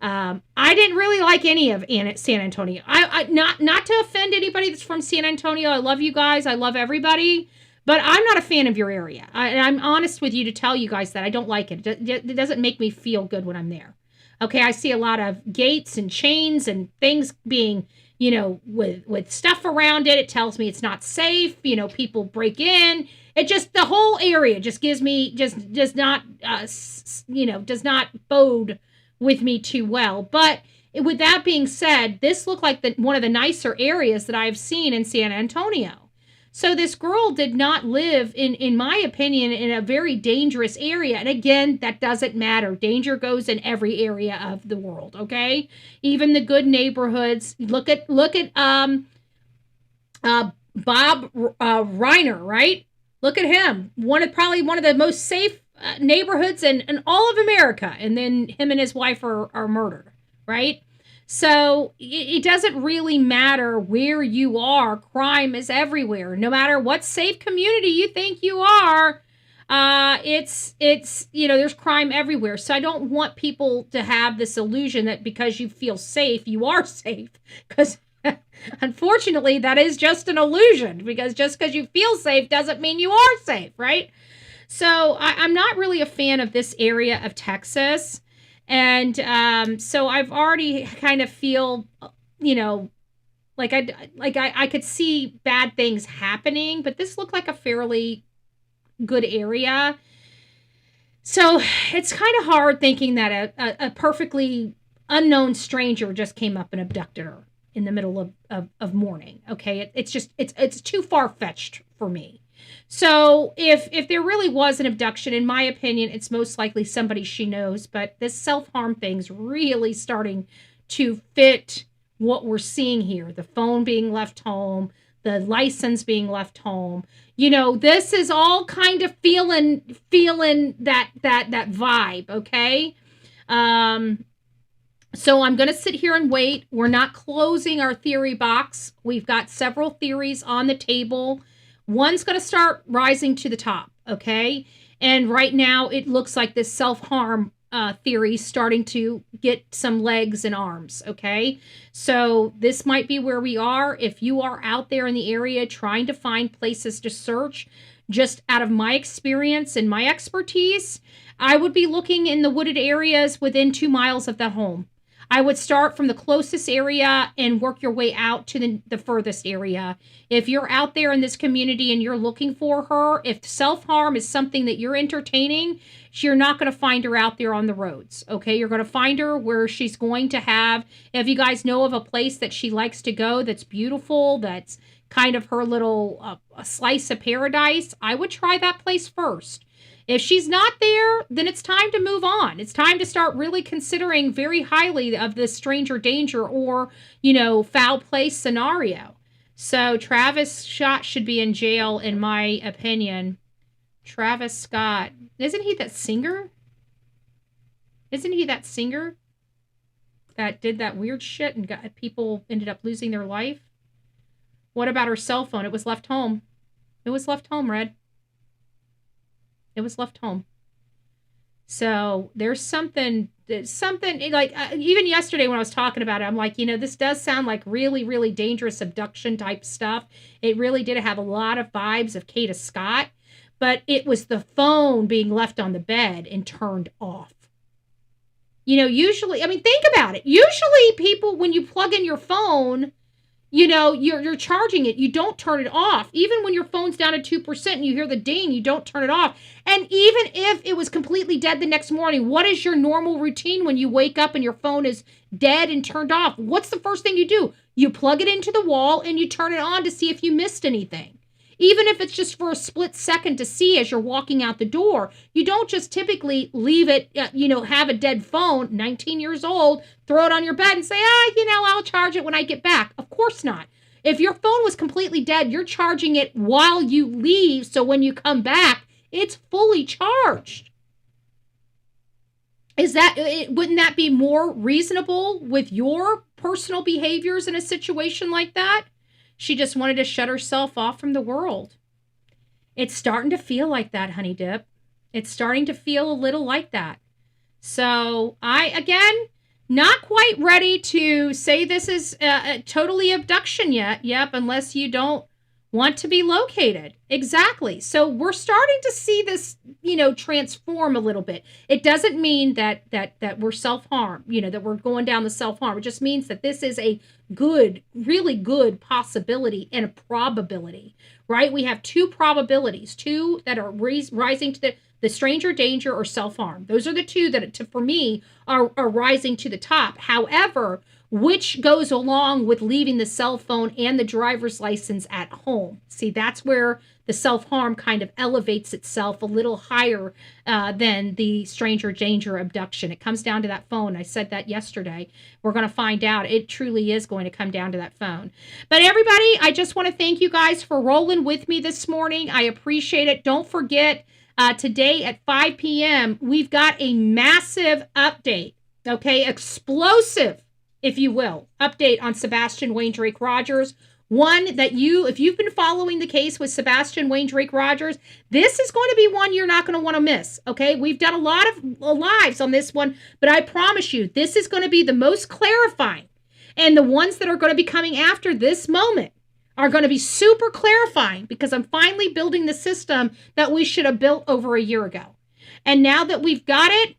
I didn't really like any of San Antonio. I not to offend anybody that's from San Antonio. I love you guys. I love everybody. But I'm not a fan of your area. I'm honest with you to tell you guys that I don't like it. It doesn't make me feel good when I'm there. Okay, I see a lot of gates and chains and things being, with stuff around it. It tells me it's not safe. People break in. It just, the whole area just gives me, does not bode with me too well. But with that being said, this looked like one of the nicer areas that I've seen in San Antonio. So this girl did not live, in my opinion, in a very dangerous area. And again, that doesn't matter. Danger goes in every area of the world, okay? Even the good neighborhoods. Look at Bob Reiner, right? Look at him. Probably one of the most safe neighborhoods in all of America. And then him and his wife are murdered, right? So it doesn't really matter where you are. Crime is everywhere. No matter what safe community you think you are, it's there's crime everywhere. So I don't want people to have this illusion that because you feel safe, you are safe. Because unfortunately, that is just an illusion. Because just because you feel safe doesn't mean you are safe, right? So I'm not really a fan of this area of Texas. And so I've already kind of feel, I could see bad things happening, but this looked like a fairly good area. So it's kind of hard thinking that a perfectly unknown stranger just came up and abducted her in the middle of morning. Okay, it's too far-fetched for me. So if there really was an abduction, in my opinion, it's most likely somebody she knows. But this self-harm thing's really starting to fit what we're seeing here. The phone being left home, the license being left home. This is all kind of feeling that vibe, okay? So I'm going to sit here and wait. We're not closing our theory box. We've got several theories on the table. One's going to start rising to the top, okay? And right now it looks like this self-harm theory starting to get some legs and arms, okay? So this might be where we are. If you are out there in the area trying to find places to search, just out of my experience and my expertise, I would be looking in the wooded areas within 2 miles of the home. I would start from the closest area and work your way out to the furthest area. If you're out there in this community and you're looking for her, if self-harm is something that you're entertaining, you're not going to find her out there on the roads, okay? You're going to find her where she's going to have, if you guys know of a place that she likes to go that's beautiful, that's kind of her little a slice of paradise, I would try that place first. If she's not there, then it's time to move on. It's time to start really considering very highly of this stranger danger or, foul play scenario. So Travis Scott should be in jail, in my opinion. Travis Scott. Isn't he that singer? Isn't he that singer that did that weird shit and people ended up losing their life? What about her cell phone? It was left home. It was left home, Red. It was left home. So there's something like, even yesterday when I was talking about it, I'm like, this does sound like really, really dangerous abduction type stuff. It really did have a lot of vibes of Kata Scott, but it was the phone being left on the bed and turned off. Usually, think about it. Usually people, when you plug in your phone, you're charging it. You don't turn it off. Even when your phone's down at 2% and you hear the ding, you don't turn it off. And even if it was completely dead the next morning, what is your normal routine when you wake up and your phone is dead and turned off? What's the first thing you do? You plug it into the wall and you turn it on to see if you missed anything. Even if it's just for a split second to see as you're walking out the door, you don't just typically leave it, have a dead phone, 19 years old, throw it on your bed and say, I'll charge it when I get back. Of course not. If your phone was completely dead, you're charging it while you leave, so when you come back, it's fully charged. Wouldn't that be more reasonable with your personal behaviors in a situation like that? She just wanted to shut herself off from the world. It's starting to feel like that, Honey Dip. It's starting to feel a little like that. So again, not quite ready to say this is totally abduction yet. Yep, unless you don't want to be located. Exactly. So we're starting to see this, transform a little bit. It doesn't mean that we're self-harm, that we're going down the self-harm. It just means that this is a good, really good possibility and a probability, right? We have two probabilities, two that are rising to the stranger danger or self-harm. Those are the two that, for me, are rising to the top. However, which goes along with leaving the cell phone and the driver's license at home. See, that's where the self-harm kind of elevates itself a little higher than the stranger danger abduction. It comes down to that phone. I said that yesterday. We're going to find out. It truly is going to come down to that phone. But everybody, I just want to thank you guys for rolling with me this morning. I appreciate it. Don't forget, today at 5 p.m., we've got a massive update, okay? Explosive, if you will, update on Sebastian Wayne Drake Rogers. One that if you've been following the case with Sebastian Wayne Drake Rogers, this is going to be one you're not going to want to miss, okay? We've done a lot of lives on this one, but I promise you, this is going to be the most clarifying. And the ones that are going to be coming after this moment are going to be super clarifying, because I'm finally building the system that we should have built over a year ago. And now that we've got it,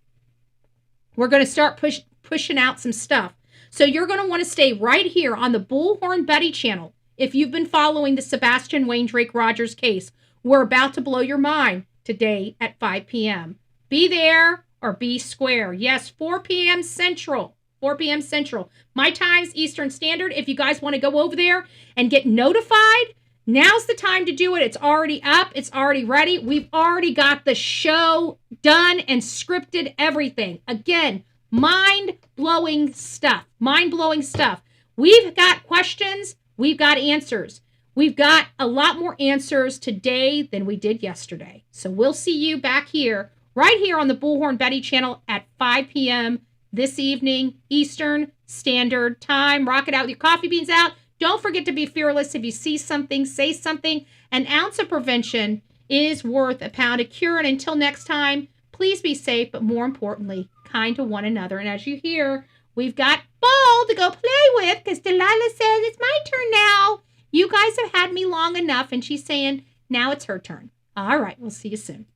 we're going to start pushing out some stuff. So you're going to want to stay right here on the Bullhorn Betty channel. If you've been following the Sebastian Wayne Drake Rogers case, we're about to blow your mind today at 5 p.m. Be there or be square. Yes, 4 p.m. Central. 4 p.m. Central. My time's Eastern Standard. If you guys want to go over there and get notified, now's the time to do it. It's already up. It's already ready. We've already got the show done and scripted everything. Again, mind-blowing stuff. Mind-blowing stuff. We've got questions. We've got answers. We've got a lot more answers today than we did yesterday. So we'll see you back here, right here on the Bullhorn Betty channel at 5 p.m. this evening, Eastern Standard Time. Rock it out with your coffee beans out. Don't forget to be fearless. If you see something, say something. An ounce of prevention is worth a pound of cure. And until next time, please be safe, but more importantly, kind to one another. And as you hear, we've got ball to go play with because Delilah says it's my turn now. You guys have had me long enough, and she's saying now it's her turn. All right, we'll see you soon.